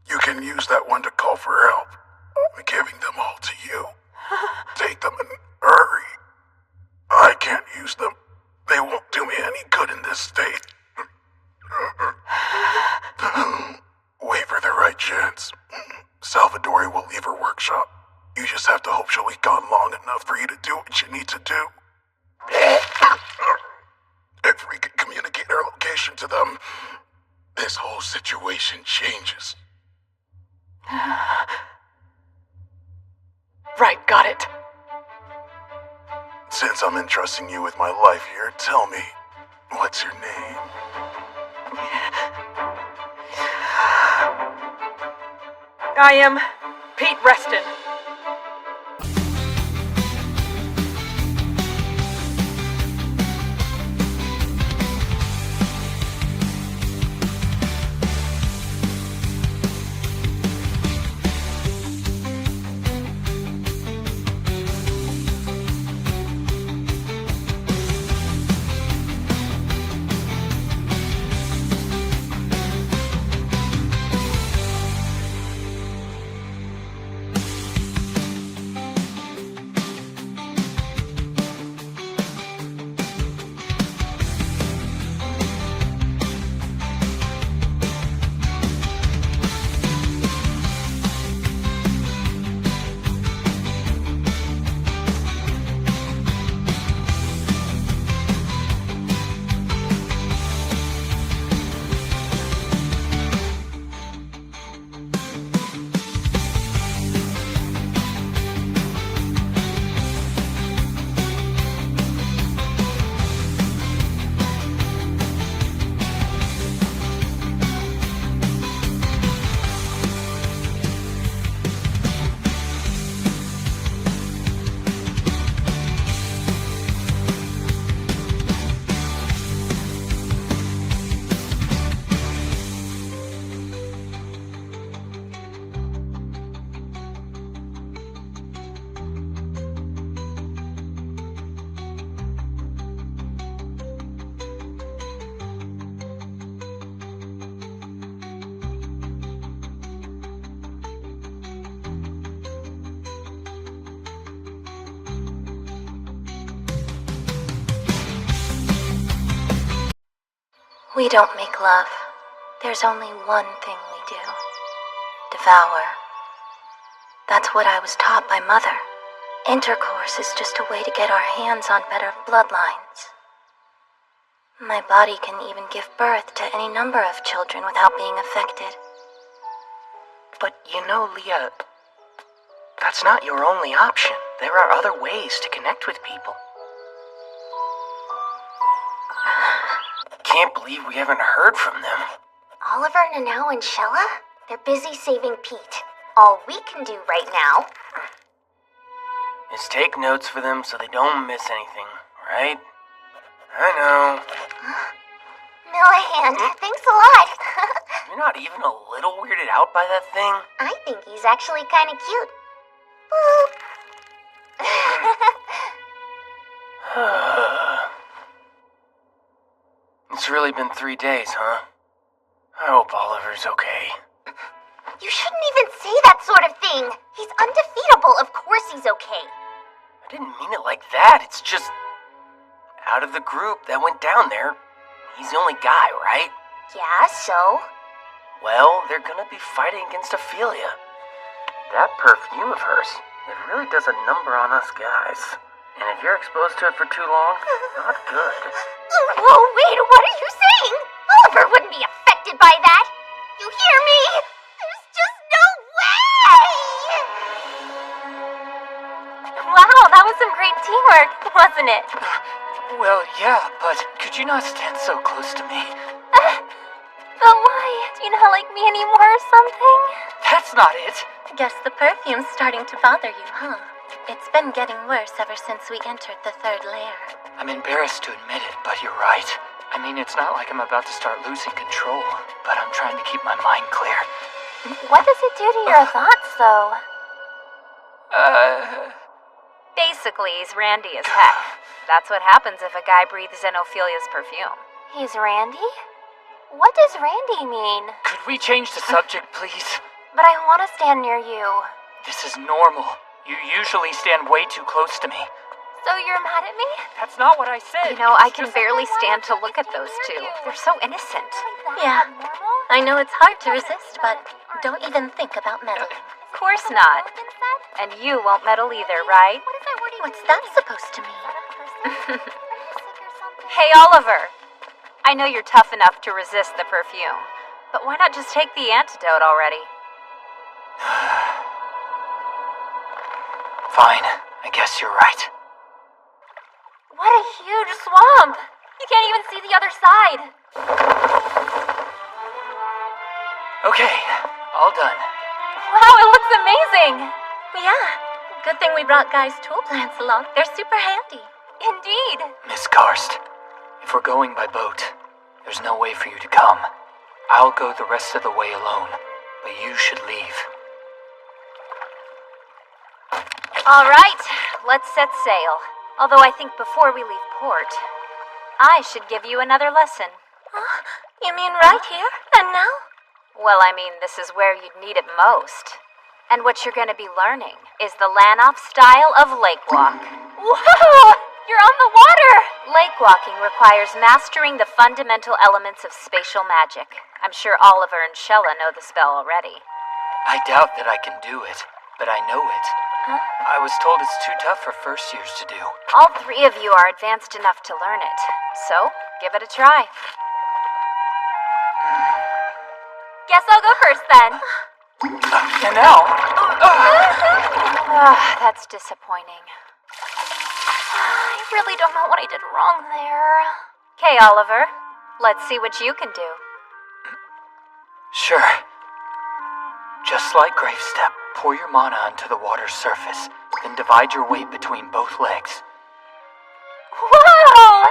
You can use that one to call for help. I'm giving them all to you. Take them and hurry. I can't use them. They won't do me any good in this state. Wait for the right chance. Salvadori will leave her workshop. You just have to hope she'll be gone long enough for you to do what you need to do. If we can communicate our location to them, this whole situation changes. Right, got it. Since I'm entrusting you with my life here, tell me, what's your name? I am Pete Reston. We don't make love. There's only one thing we do. Devour. That's what I was taught by Mother. Intercourse is just a way to get our hands on better bloodlines. My body can even give birth to any number of children without being affected. But you know, Leah, that's not your only option. There are other ways to connect with people. Can't believe we haven't heard from them. Oliver, Nanau, and Shella? They're busy saving Pete. All we can do right now Is take notes for them so they don't miss anything, right? I know. Millihan, thanks a lot. You're not even a little weirded out by that thing? I think he's actually kind of cute. Boop. It's really been 3 days, huh? I hope Oliver's okay. You shouldn't even say that sort of thing. He's undefeatable. Of course he's okay. I didn't mean it like that. It's just... out of the group that went down there, he's the only guy, right? Yeah, so? Well, they're gonna be fighting against Ophelia. That perfume of hers, it really does a number on us guys. And if you're exposed to it for too long, not good. Whoa, wait, what are you saying? Oliver wouldn't be affected by that. You hear me? There's just no way! Wow, that was some great teamwork, wasn't it? Well, yeah, but could you not stand so close to me? But why? Do you not like me anymore or something? That's not it. Guess the perfume's starting to bother you, huh? It's been getting worse ever since we entered the third layer. I'm embarrassed to admit it, but you're right. I mean, it's not like I'm about to start losing control, but I'm trying to keep my mind clear. What does it do to your thoughts, though? Basically, he's randy as heck. That's what happens if a guy breathes in Ophelia's perfume. He's Randy? What does Randy mean? Could we change the subject, please? But I want to stand near you. This is normal. You usually stand way too close to me. So you're mad at me? That's not what I said. You know, I can barely stand to look at those two. They're so innocent. Yeah. I know it's hard to resist, but don't even think about meddling. Of course not. And you won't meddle either, right? What's that supposed to mean? Hey, Oliver. I know you're tough enough to resist the perfume, but why not just take the antidote already? Fine. I guess you're right. What a huge swamp! You can't even see the other side. Okay, all done. Wow, it looks amazing! Yeah, good thing we brought Guy's tool plants along. They're super handy. Indeed. Miss Karst, if we're going by boat, there's no way for you to come. I'll go the rest of the way alone, but you should leave. All right, let's set sail. Although I think before we leave port, I should give you another lesson. Huh? You mean right here and now? Well, I mean, this is where you'd need it most. And what you're going to be learning is the Lanoff style of lake walk. Whoa! You're on the water! Lake walking requires mastering the fundamental elements of spatial magic. I'm sure Oliver and Shella know the spell already. I doubt that I can do it, but I know it. Huh? I was told it's too tough for first years to do. All three of you are advanced enough to learn it, so give it a try. Guess I'll go first then. And now... That's disappointing. I really don't know what I did wrong there. Okay, Oliver, let's see what you can do. Sure. Just like Gravestep, pour your mana onto the water's surface, then divide your weight between both legs. Whoa!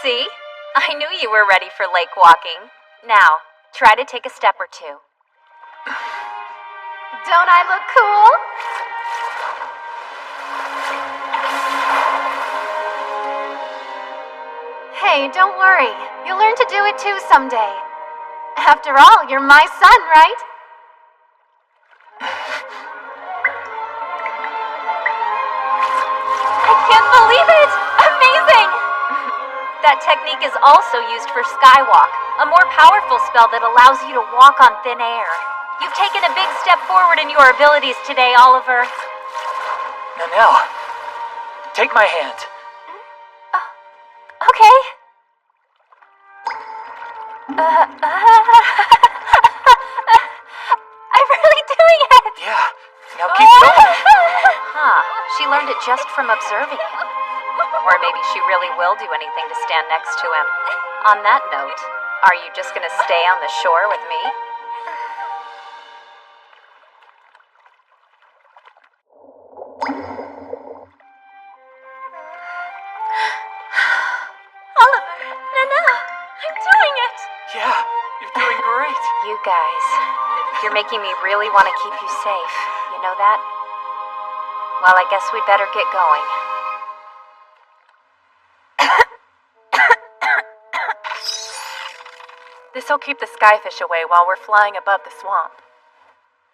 See? I knew you were ready for lake walking. Now, try to take a step or two. Don't I look cool? Hey, don't worry. You'll learn to do it too someday. After all, you're my son, right? I can't believe it! Amazing! That technique is also used for Skywalk, a more powerful spell that allows you to walk on thin air. You've taken a big step forward in your abilities today, Oliver. Nanelle, take my hand. Okay. I'm really doing it! Yeah, now keep going. Huh, she learned it just from observing him. Or maybe she really will do anything to stand next to him. On that note, are you just gonna stay on the shore with me? Oliver, Nanelle, I'm doing it! Yeah, you're doing great. You guys, you're making me really want to keep you safe. You know that? Well, I guess we'd better get going. This'll keep the skyfish away while we're flying above the swamp.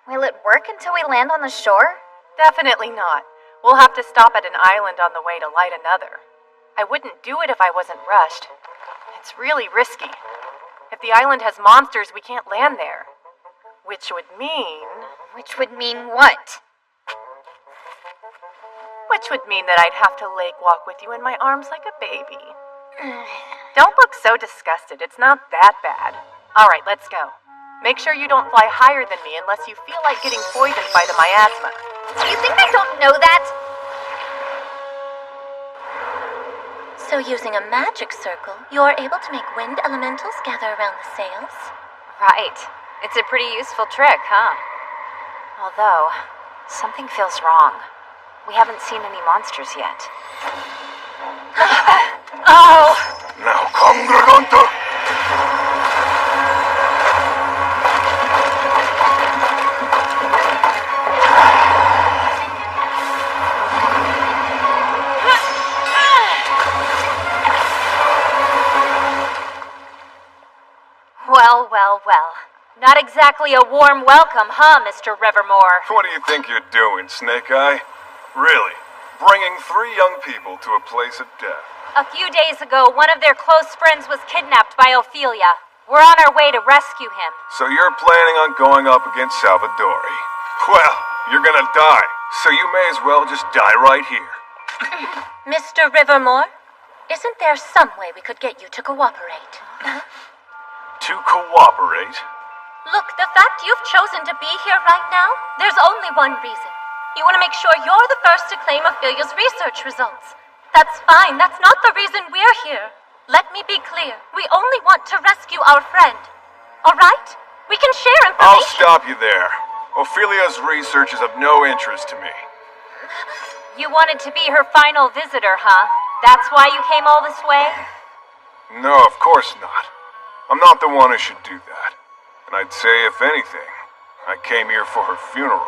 Will it work until we land on the shore? Definitely not. We'll have to stop at an island on the way to light another. I wouldn't do it if I wasn't rushed. It's really risky. If the island has monsters, we can't land there. Which would mean what? Which would mean that I'd have to lake walk with you in my arms like a baby. Don't look so disgusted. It's not that bad. All right, let's go. Make sure you don't fly higher than me unless you feel like getting poisoned by the miasma. You think I don't know that? So using a magic circle, you're able to make wind elementals gather around the sails? Right. It's a pretty useful trick, huh? Although, something feels wrong. We haven't seen any monsters yet. Oh! Now, congregante! Well, well, well. Not exactly a warm welcome, huh, Mr. Rivermore? What do you think you're doing, Snake Eye? Really? Bringing 3 young people to a place of death? A few days ago, one of their close friends was kidnapped by Ophelia. We're on our way to rescue him. So you're planning on going up against Salvadori? Well, you're gonna die, so you may as well just die right here. Mr. Rivermore, isn't there some way we could get you to cooperate? To cooperate? Look, the fact you've chosen to be here right now, there's only one reason. You want to make sure you're the first to claim Ophelia's research results. That's fine, that's not the reason we're here. Let me be clear, we only want to rescue our friend. Alright? We can share information. I'll stop you there. Ophelia's research is of no interest to me. You wanted to be her final visitor, huh? That's why you came all this way? No, of course not. I'm not the one who should do that. And I'd say, if anything, I came here for her funeral.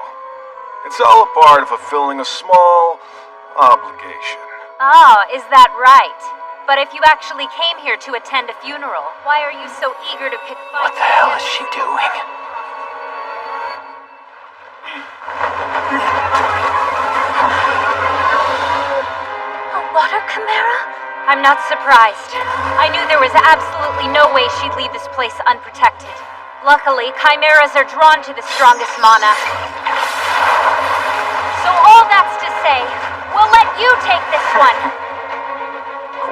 It's all a part of fulfilling a small obligation. Oh, is that right? But if you actually came here to attend a funeral, why are you so eager to pick fights? What the hell is she doing? A water chimera? I'm not surprised. I knew there was absolutely no way she'd leave this place unprotected. Luckily, chimeras are drawn to the strongest mana. So all that's to say, we'll let you take this one.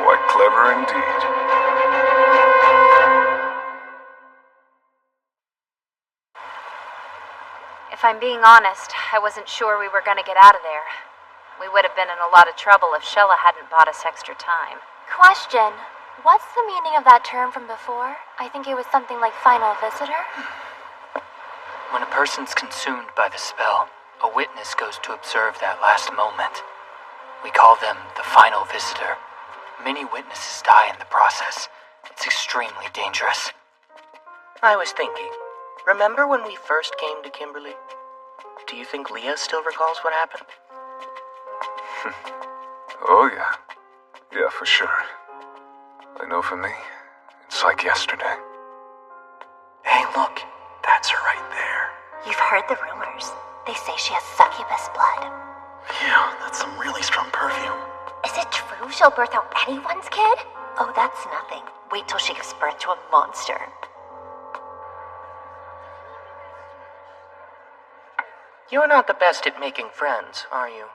Quite clever indeed. If I'm being honest, I wasn't sure we were gonna get out of there. We would have been in a lot of trouble if Shella hadn't bought us extra time. Question. What's the meaning of that term from before? I think it was something like final visitor? When a person's consumed by the spell, a witness goes to observe that last moment. We call them the final visitor. Many witnesses die in the process. It's extremely dangerous. I was thinking, remember when we first came to Kimberly? Do you think Leah still recalls what happened? Oh, yeah. Yeah, for sure. I know for me, it's like yesterday. Hey, look, that's her right there. You've heard the rumors. They say she has succubus blood. Yeah, that's some really strong perfume. Is it true she'll birth out anyone's kid? Oh, that's nothing. Wait till she gives birth to a monster. You're not the best at making friends, are you?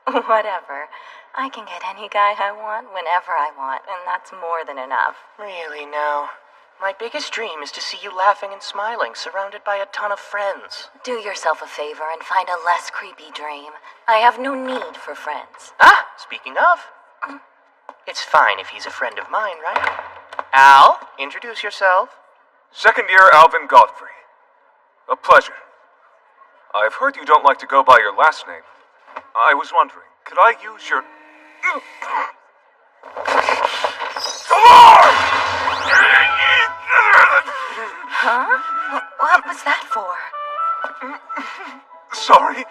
Whatever. I can get any guy I want whenever I want, and that's more than enough. Really now? My biggest dream is to see you laughing and smiling, surrounded by a ton of friends. Do yourself a favor and find a less creepy dream. I have no need for friends. Ah, speaking of. It's fine if he's a friend of mine, right? Al, introduce yourself. Second year Alvin Godfrey. A pleasure. I've heard you don't like to go by your last name. I was wondering, could I use your... Come on! Huh? What was that for? Sorry.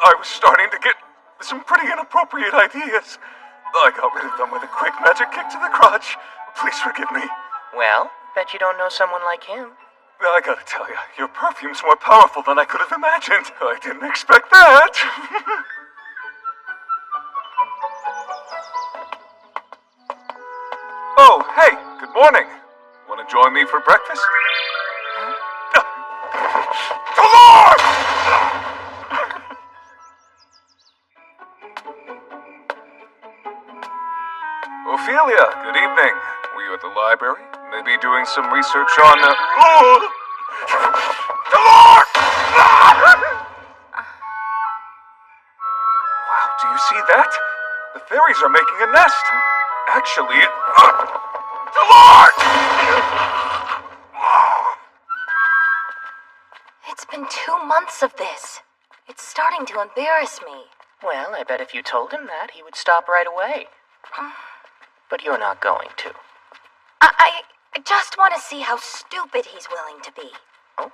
I was starting to get some pretty inappropriate ideas. I got rid of them with a quick magic kick to the crotch. Please forgive me. Well, bet you don't know someone like him. I gotta tell you, your perfume's more powerful than I could have imagined. I didn't expect that. Oh, hey, good morning. Want to join me for breakfast? Come on! Ophelia, good evening. Were you at the library? Maybe doing some research on Come on! Wow, do you see that? The fairies are making a nest. Actually, It's been 2 months of this. It's starting to embarrass me. Well, I bet if you told him that, he would stop right away. But you're not going to. I just want to see how stupid he's willing to be. Oh?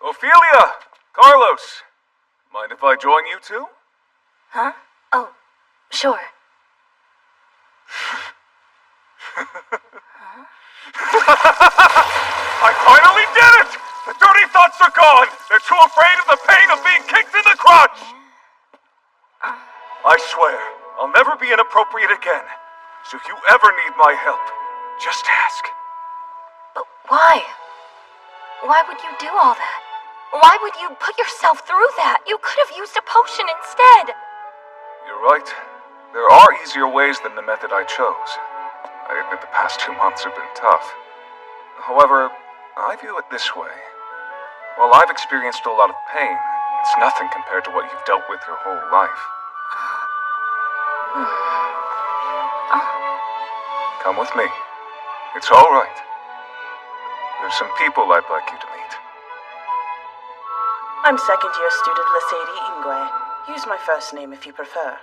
Ophelia! Carlos! Mind if I join you too? Huh? Oh, sure. I finally did it! The dirty thoughts are gone! They're too afraid of the pain of being kicked in the crotch! I swear, I'll never be inappropriate again. So if you ever need my help, just ask. But why? Why would you do all that? Why would you put yourself through that? You could have used a potion instead. You're right. There are easier ways than the method I chose. I admit the past 2 months have been tough. However, I view it this way. While I've experienced a lot of pain, it's nothing compared to what you've dealt with your whole life. Come with me. It's all right. There's some people I'd like you to meet. I'm second-year student Lesady Ingwe. Use my first name if you prefer.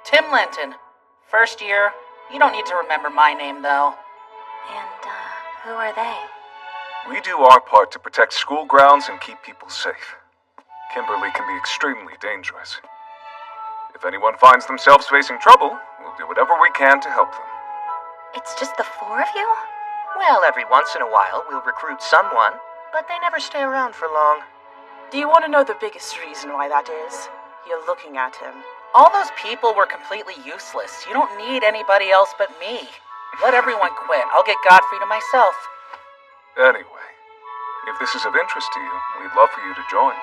Tim Lenton. First year. You don't need to remember my name, though. And, who are they? We do our part to protect school grounds and keep people safe. Kimberly can be extremely dangerous. If anyone finds themselves facing trouble, we'll do whatever we can to help them. It's just the 4 of you? Well, every once in a while, we'll recruit someone, but they never stay around for long. Do you want to know the biggest reason why that is? You're looking at him. All those people were completely useless. You don't need anybody else but me. Let everyone quit. I'll get Godfrey to myself. Anyway, if this is of interest to you, we'd love for you to join.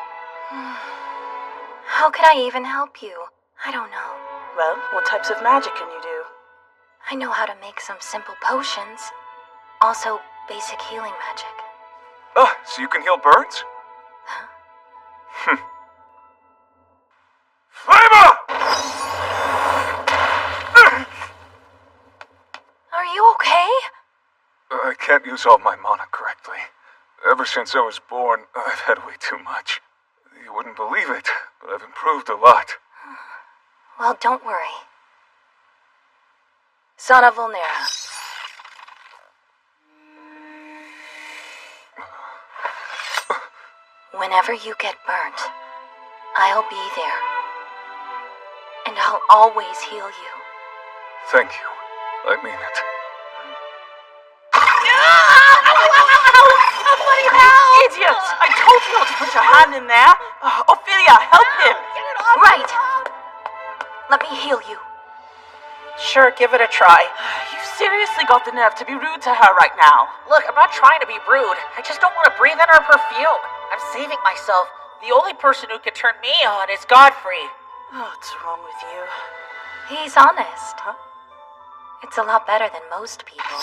How could I even help you? I don't know. Well, what types of magic can you do? I know how to make some simple potions. Also, basic healing magic. Ah, so you can heal burns? Huh? Flavor! Are you okay? I can't use all my mana correctly. Ever since I was born, I've had way too much. You wouldn't believe it, but I've improved a lot. Well, don't worry. Son of Volnera. Whenever you get burnt, I'll be there. And I'll always heal you. Thank you. I mean it. Somebody help! Idiot! I told you not to put your hand in there. Ophelia, help him! Right. Let me heal you. Sure, give it a try. You seriously got the nerve to be rude to her right now. Look, I'm not trying to be rude. I just don't want to breathe in her perfume. I'm saving myself. The only person who can turn me on is Godfrey. What's wrong with you? He's honest. Huh? It's a lot better than most people.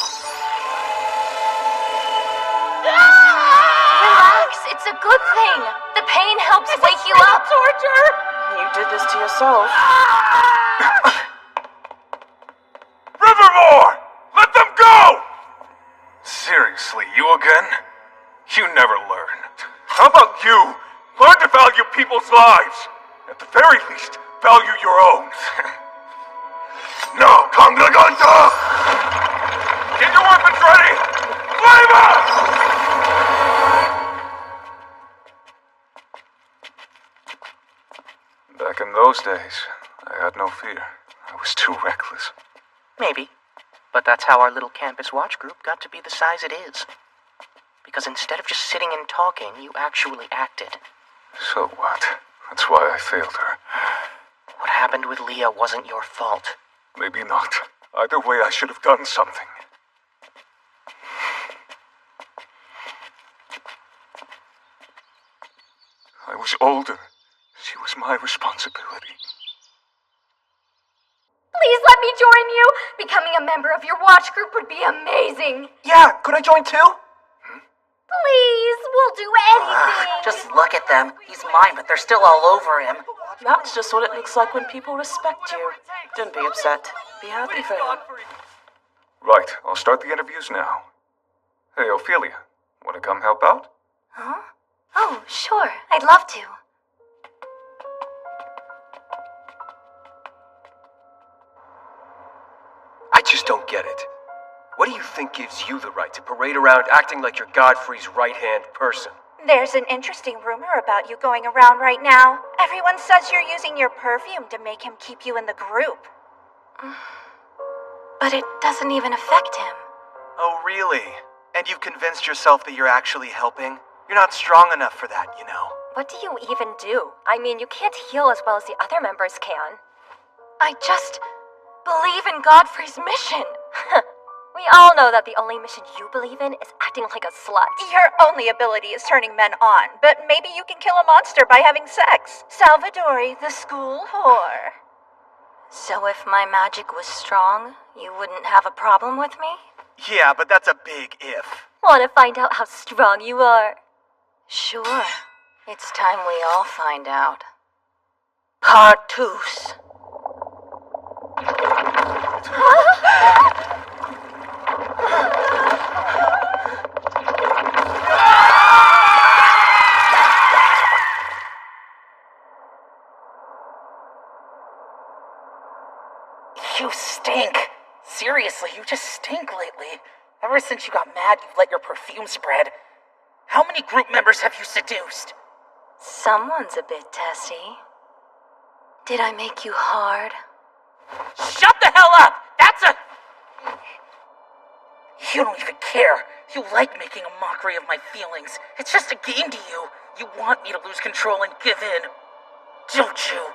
Relax, it's a good thing. The pain helps wake you up. Torture! You did this to yourself. Rivermore! Let them go! Seriously, you again? You never learn. How about you? Learn to value people's lives. At the very least, value your own. No, Kangaganta! Get your weapons ready! Flame up! Back in those days, I had no fear. I was too reckless. Maybe. But that's how our little campus watch group got to be the size it is. Because instead of just sitting and talking, you actually acted. So what? That's why I failed her. What happened with Leah wasn't your fault. Maybe not. Either way, I should have done something. I was older. She was my responsibility. Please let me join you. Becoming a member of your watch group would be amazing. Yeah, could I join too? Please, we'll do anything. Just look at them. He's mine, but they're still all over him. That's just what it looks like when people respect you. Don't be upset. Be happy for him. Right, I'll start the interviews now. Hey, Ophelia, want to come help out? Huh? Oh, sure. I'd love to. I just don't get it. What do you think gives you the right to parade around acting like you're Godfrey's right-hand person? There's an interesting rumor about you going around right now. Everyone says you're using your perfume to make him keep you in the group. But it doesn't even affect him. Oh, really? And you've convinced yourself that you're actually helping? You're not strong enough for that, you know. What do you even do? I mean, you can't heal as well as the other members can. I just believe in Godfrey's mission. We all know that the only mission you believe in is acting like a slut. Your only ability is turning men on, but maybe you can kill a monster by having sex. Salvatore, the school whore. So if my magic was strong, you wouldn't have a problem with me? Yeah, but that's a big if. Want to find out how strong you are? Sure. It's time we all find out. Partus. You stink. Seriously, you just stink lately. Ever since you got mad, you've let your perfume spread. How many group members have you seduced? Someone's a bit testy. Did I make you hard? Shut the hell up! That's a... You don't even care. You like making a mockery of my feelings. It's just a game to you. You want me to lose control and give in. Don't you?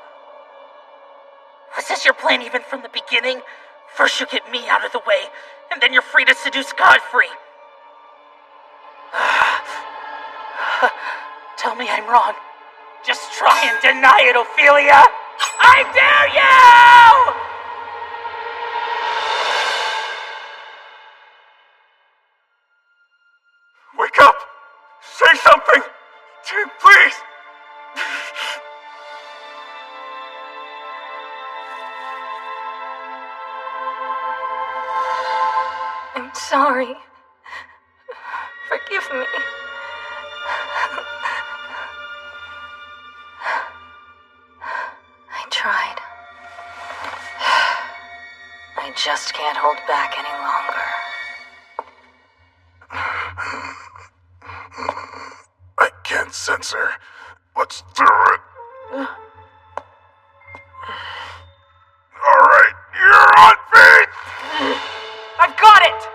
Was this your plan even from the beginning? First you get me out of the way, and then you're free to seduce Godfrey. Tell me I'm wrong. Just try and deny it, Ophelia! I dare you! Wake up! Say something! Jim, please! I'm sorry. Forgive me. I tried. I just can't hold back any longer. I can't censor. Let's do it. Alright, you're on feet! I've got it!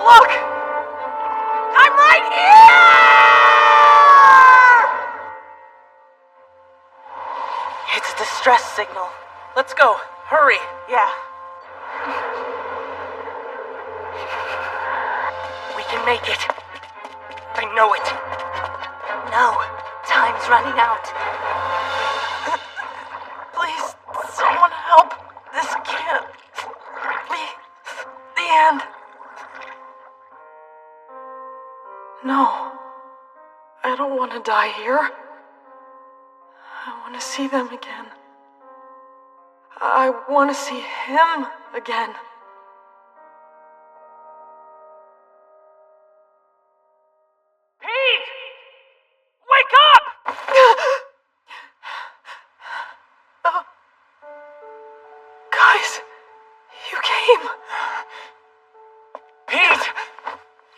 Look! I'm right here! It's a distress signal. Let's go. Hurry. Yeah. We can make it. I know it. No. Time's running out. Please, someone help. This can't be the end. No. I don't want to die here. I want to see them again. I want to see him again. Pete! Wake up! Guys, you came. Pete!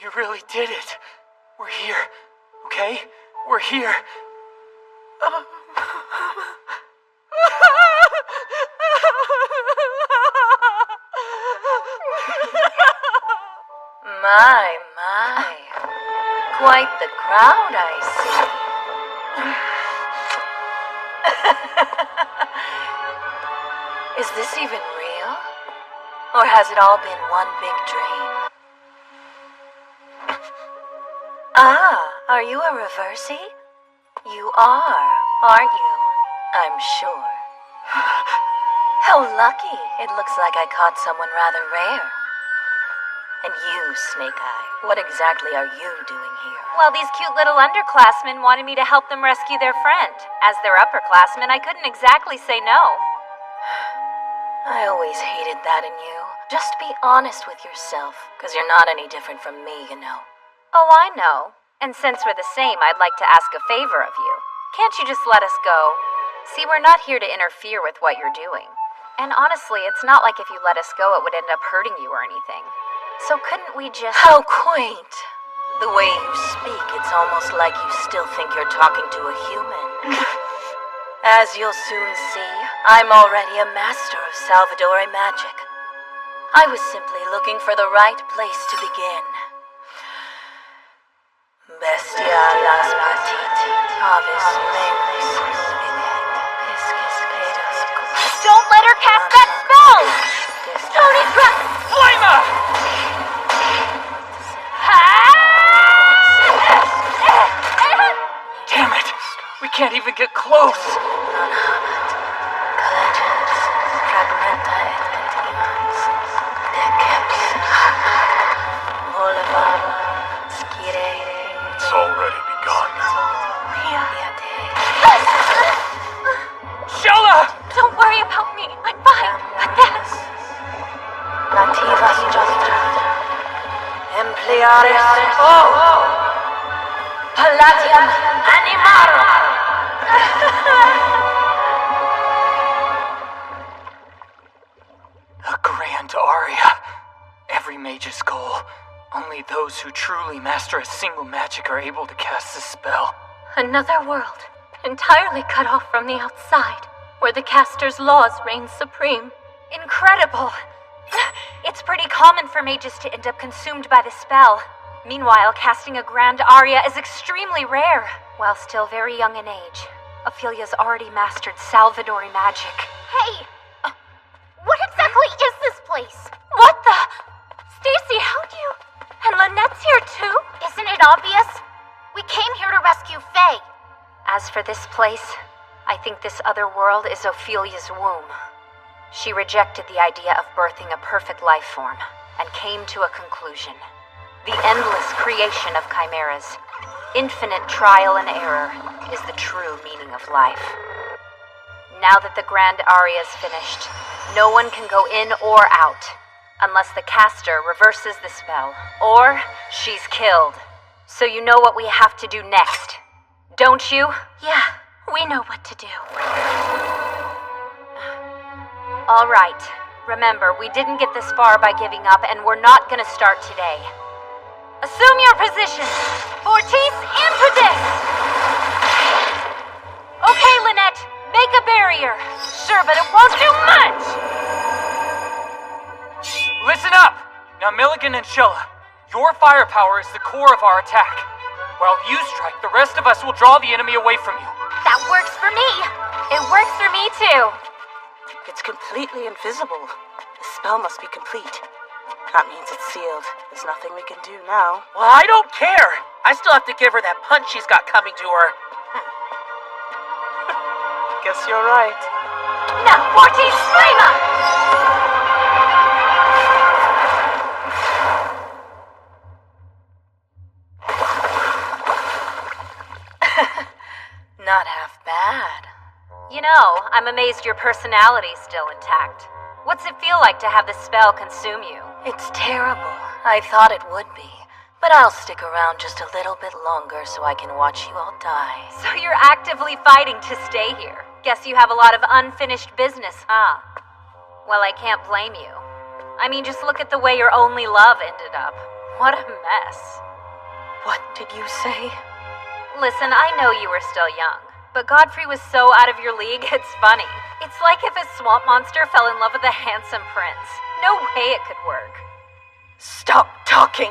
You really did it. We're here, okay? We're here. My. Quite the crowd, I see. Is this even real? Or has it all been one big dream? Are you a reversie? You are, aren't you? I'm sure. How lucky. It looks like I caught someone rather rare. And you, Snake Eye, what exactly are you doing here? Well, these cute little underclassmen wanted me to help them rescue their friend. As their upperclassmen, I couldn't exactly say no. I always hated that in you. Just be honest with yourself, because you're not any different from me, you know. Oh, I know. And since we're the same, I'd like to ask a favor of you. Can't you just let us go? See, we're not here to interfere with what you're doing. And honestly, it's not like if you let us go, it would end up hurting you or anything. So couldn't we just... How quaint. The way you speak, it's almost like you still think you're talking to a human. As you'll soon see, I'm already a master of Salvadori magic. I was simply looking for the right place to begin. Bestia las patiti, avis menos Don't let her cast that spell! Tony, Flamer! Damn it! We can't even get close! It's already begun. Shella! Don't worry about me. I'm fine. But that's... Palladium Animarum! A grand aria. Every mage's goal. Only those who truly master a single magic are able to cast this spell. Another world, entirely cut off from the outside, where the caster's laws reign supreme. Incredible! It's pretty common for mages to end up consumed by the spell. Meanwhile, casting a grand aria is extremely rare. While still very young in age, Ophelia's already mastered Salvadori magic. Hey! What exactly is this place? What the? Stacy, how'd you... And Lynette's here too? Isn't it obvious? We came here to rescue Faye. As for this place, I think this other world is Ophelia's womb. She rejected the idea of birthing a perfect life form and came to a conclusion. The endless creation of chimeras, infinite trial and error, is the true meaning of life. Now that the grand aria is finished, no one can go in or out unless the caster reverses the spell, or she's killed. So you know what we have to do next, don't you? Yeah, we know what to do. All right. Remember, we didn't get this far by giving up, and we're not gonna start today. Assume your positions! Fortis Impedis! Okay, Lynette, make a barrier. Sure, but it won't do much! Listen up! Now, Milligan and Shella, Your firepower is the core of our attack. While you strike, the rest of us will draw the enemy away from you. That works for me. It works for me too. It's completely invisible. The spell must be complete. That means it's sealed. There's nothing we can do now. Well, I don't care. I still have to give her that punch she's got coming to her. Guess you're right. Now, Fortis Flama! Not half bad. You know, I'm amazed your personality's still intact. What's it feel like to have the spell consume you? It's terrible. I thought it would be. But I'll stick around just a little bit longer so I can watch you all die. So you're actively fighting to stay here. Guess you have a lot of unfinished business, huh? Well, I can't blame you. I mean, just look at the way your only love ended up. What a mess. What did you say? Listen, I know you were still young, but Godfrey was so out of your league, it's funny. It's like if a swamp monster fell in love with a handsome prince. No way it could work. Stop talking!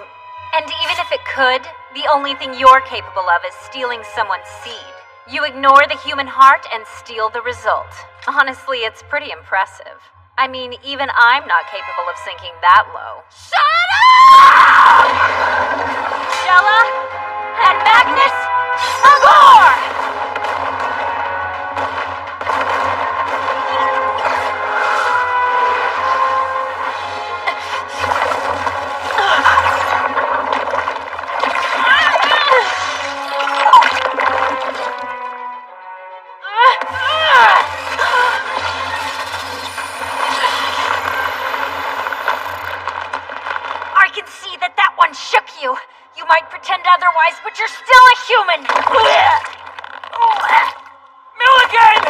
And even if it could, the only thing you're capable of is stealing someone's seed. You ignore the human heart and steal the result. Honestly, it's pretty impressive. I mean, even I'm not capable of sinking that low. Shut up! Jella and Magnus, Agor! I can see that one shook you. You might pretend otherwise, but you're still a human. Milligan!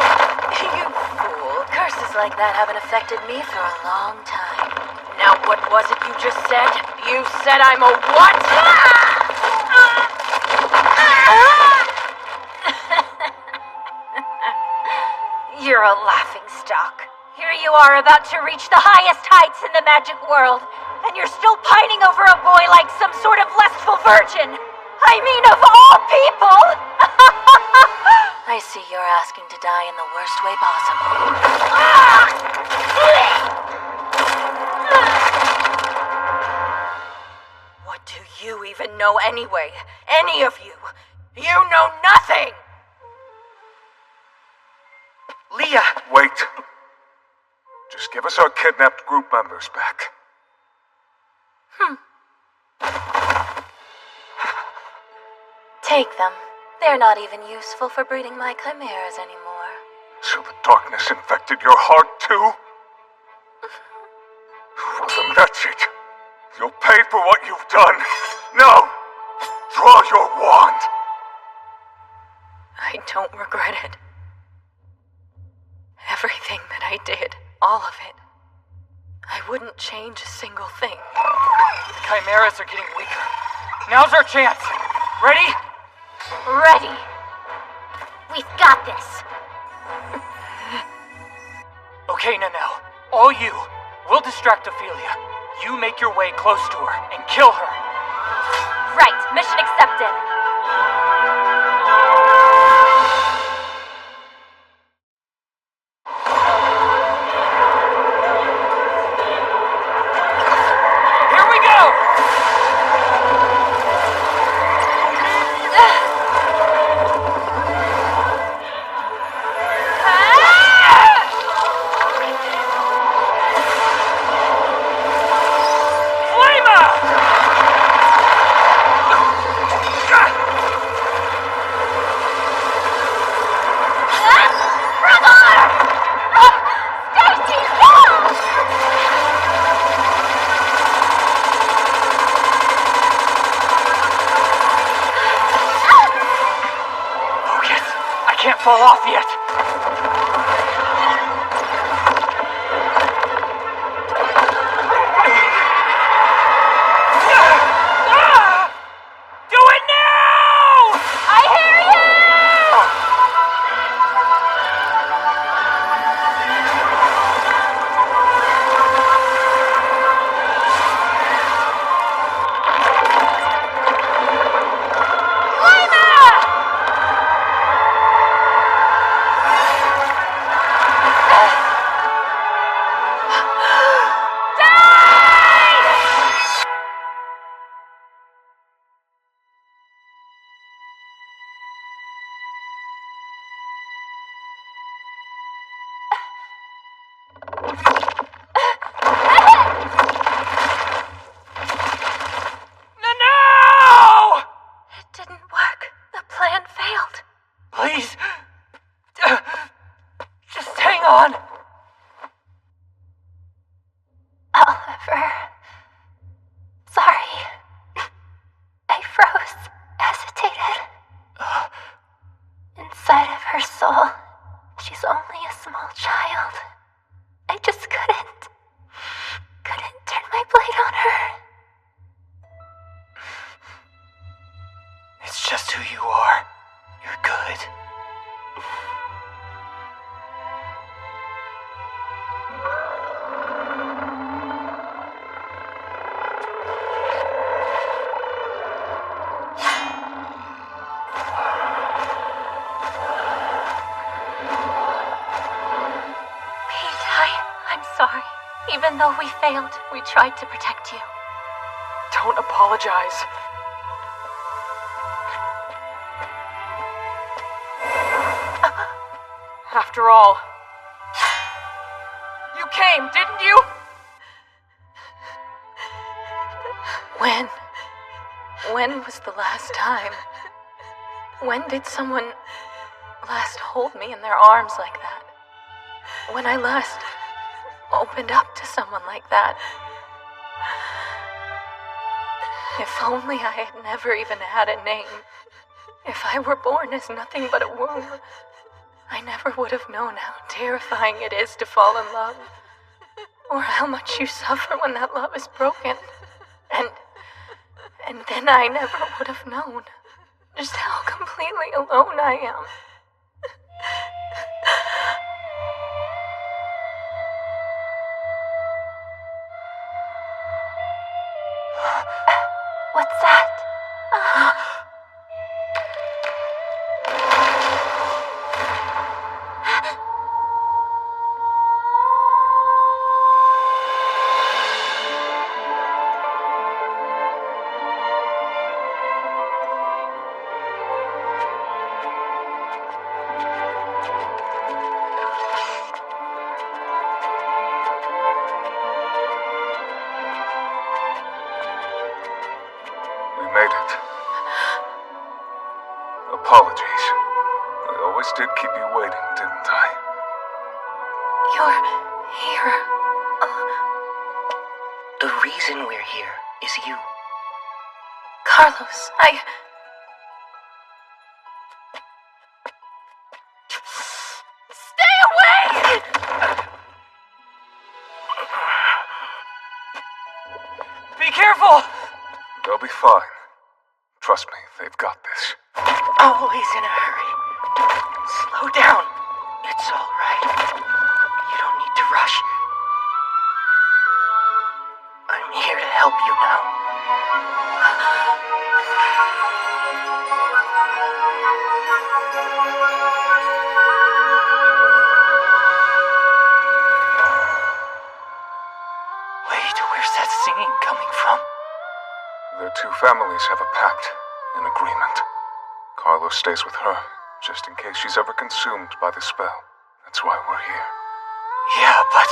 You fool. Curses like that haven't affected me for a long time. Now what was it you just said? You said I'm a what? You're a laughingstock. Here you are about to reach the highest heights in the magic world, and you're still pining over a boy like some sort of lustful virgin. I mean, of all people! I see you're asking to die in the worst way possible. What do you even know anyway? Any of you? You know nothing! Leah! Wait. Just give us our kidnapped group members back. Take them. They're not even useful for breeding my chimeras anymore. So the darkness infected your heart too? Well, then that's it. You'll pay for what you've done. Now, draw your wand. I don't regret it. Everything that I did, all of it. I wouldn't change a single thing. The chimeras are getting weaker. Now's our chance. Ready? Ready. We've got this. Okay, Nanelle. All you. We'll distract Ophelia. You make your way close to her and kill her. Right. Mission accepted. Here we go! Can't fall off yet. Do it now! I hear you! Even though we failed, we tried to protect you. Don't apologize. After all, you came, didn't you? When was the last time? When did someone last hold me in their arms like that? When I last opened up to someone like that? If only I had never even had a name. If I were born as nothing but a womb, I never would have known how terrifying it is to fall in love. Or how much you suffer when that love is broken. And then I never would have known just how completely alone I am. What's that? We made it. Apologies. I always did keep you waiting, didn't I? You're here. The reason we're here is you. Carlos, Stay away! Be careful! They'll be fine. Trust me, they've got this. Always in a hurry. Slow down. It's all right. You don't need to rush. I'm here to help you now. Wait, where's that singing coming from? Their two families have a pact, an agreement. Carlos stays with her, just in case she's ever consumed by the spell. That's why we're here. Yeah, but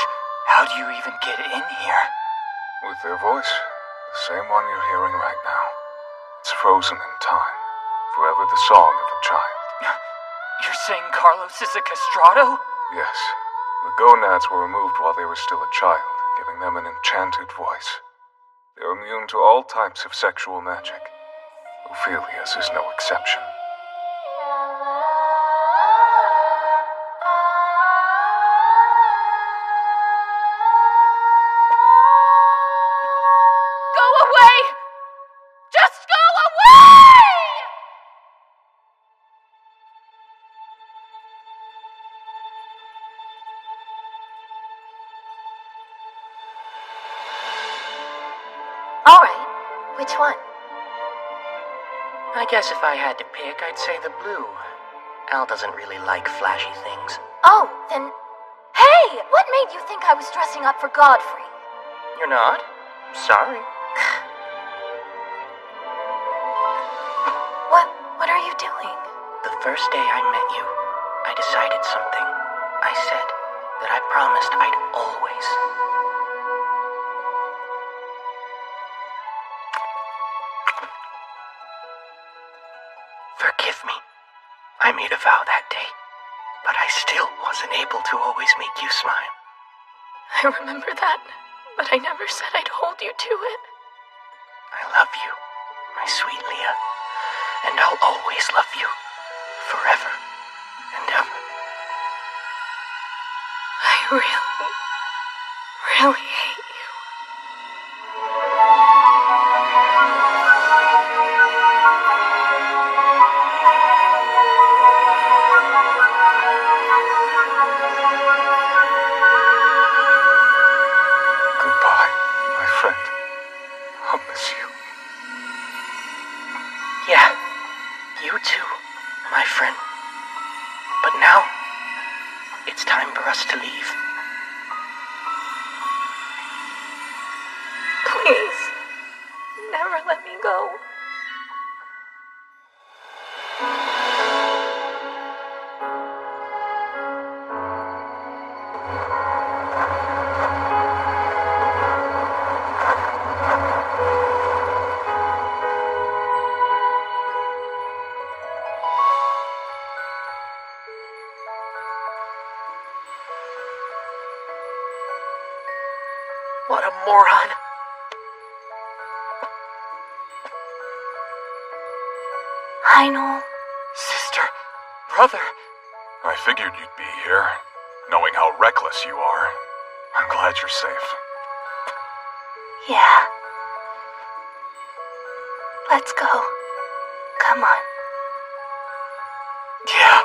how do you even get in here? With their voice, the same one you're hearing right now. It's frozen in time, forever the song of a child. You're saying Carlos is a castrato? Yes, the gonads were removed while they were still a child, giving them an enchanted voice. They're immune to all types of sexual magic. Ophelia's is no exception. Go away! Just go away! All right. Which one? I guess if I had to pick, I'd say the blue. Al doesn't really like flashy things. Oh, then... Hey! What made you think I was dressing up for Godfrey? You're not? Sorry. What are you doing? The first day I met you, I decided something. I said that I promised I'd always... Forgive me. I made a vow that day, but I still wasn't able to always make you smile. I remember that, but I never said I'd hold you to it. I love you, my sweet Leah, and I'll always love you, forever and ever. I really hate you. Goodbye, my friend. I'll miss you. Yeah, you too, my friend. But now, it's time for us to leave. Hi, Noel. Sister, brother. I figured you'd be here, knowing how reckless you are. I'm glad you're safe. Yeah. Let's go. Come on. Yeah.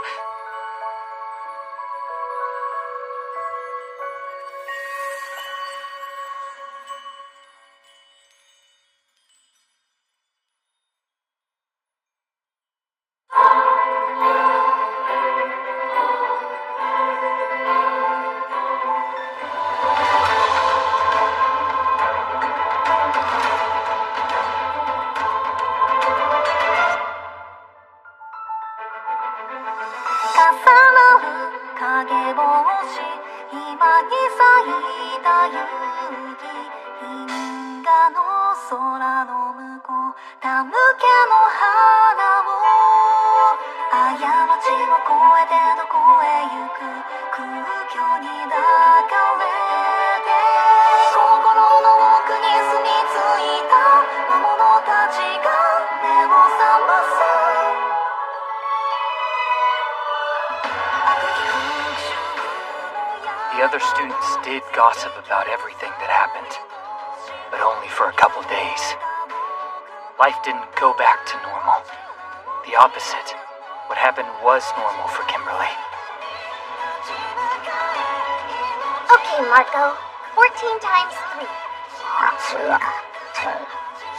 The other students did gossip about everything that happened, but only for a couple days. Life didn't go back to normal. The opposite. What happened was normal for Kimberly. Okay, Marco. 14 times 3.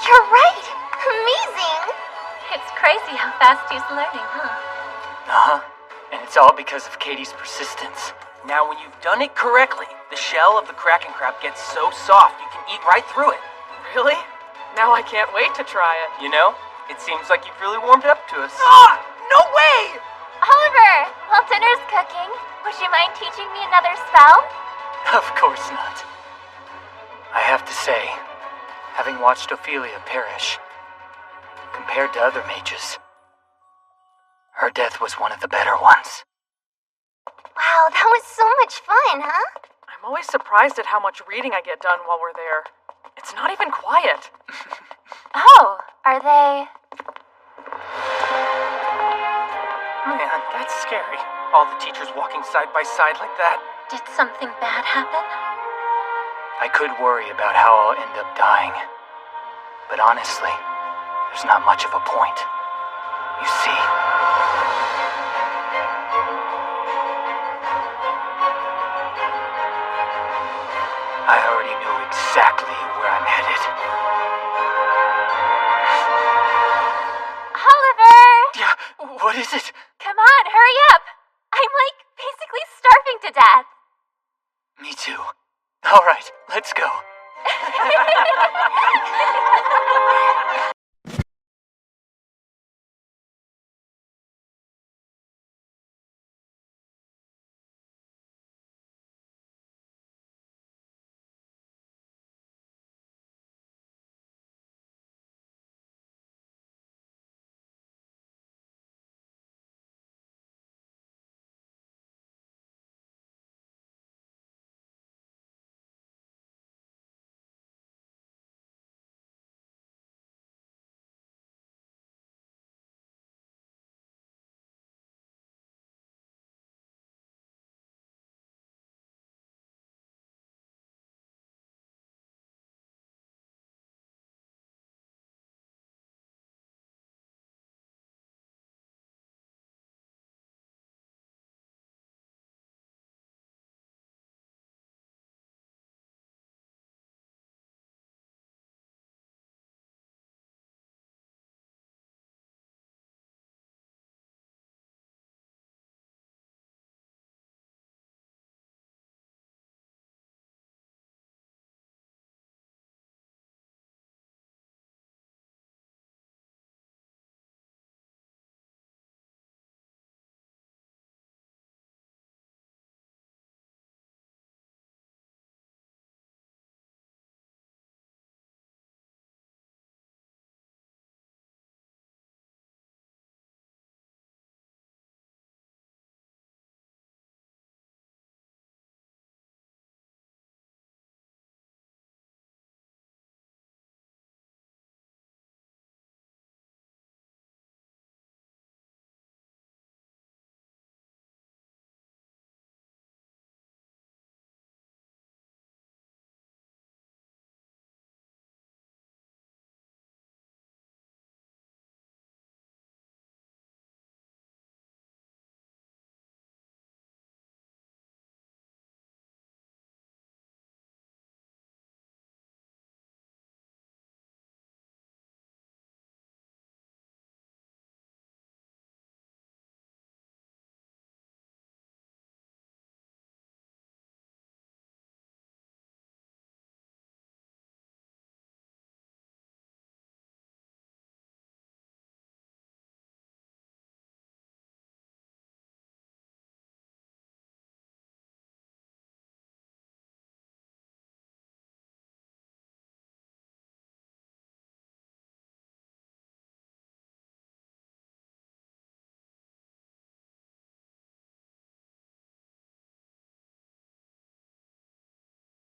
You're right! Amazing! It's crazy how fast he's learning, huh? Uh-huh. And it's all because of Katie's persistence. Now, when you've done it correctly, the shell of the Kraken crab gets so soft you can eat right through it. Really? Now I can't wait to try it. You know, it seems like you've really warmed up to us. Ah! No way! Oliver, while dinner's cooking, would you mind teaching me another spell? Of course not. I have to say, having watched Ophelia perish, compared to other mages, her death was one of the better ones. Wow, that was so much fun, huh? I'm always surprised at how much reading I get done while we're there. It's not even quiet. Oh, are they... Man, that's scary. All the teachers walking side by side like that. Did something bad happen? I could worry about how I'll end up dying. But honestly, there's not much of a point. You see... I already knew exactly where I'm headed. Oliver! Yeah, what is it? Come on, hurry up! I'm basically starving to death. Me too. All right, let's go.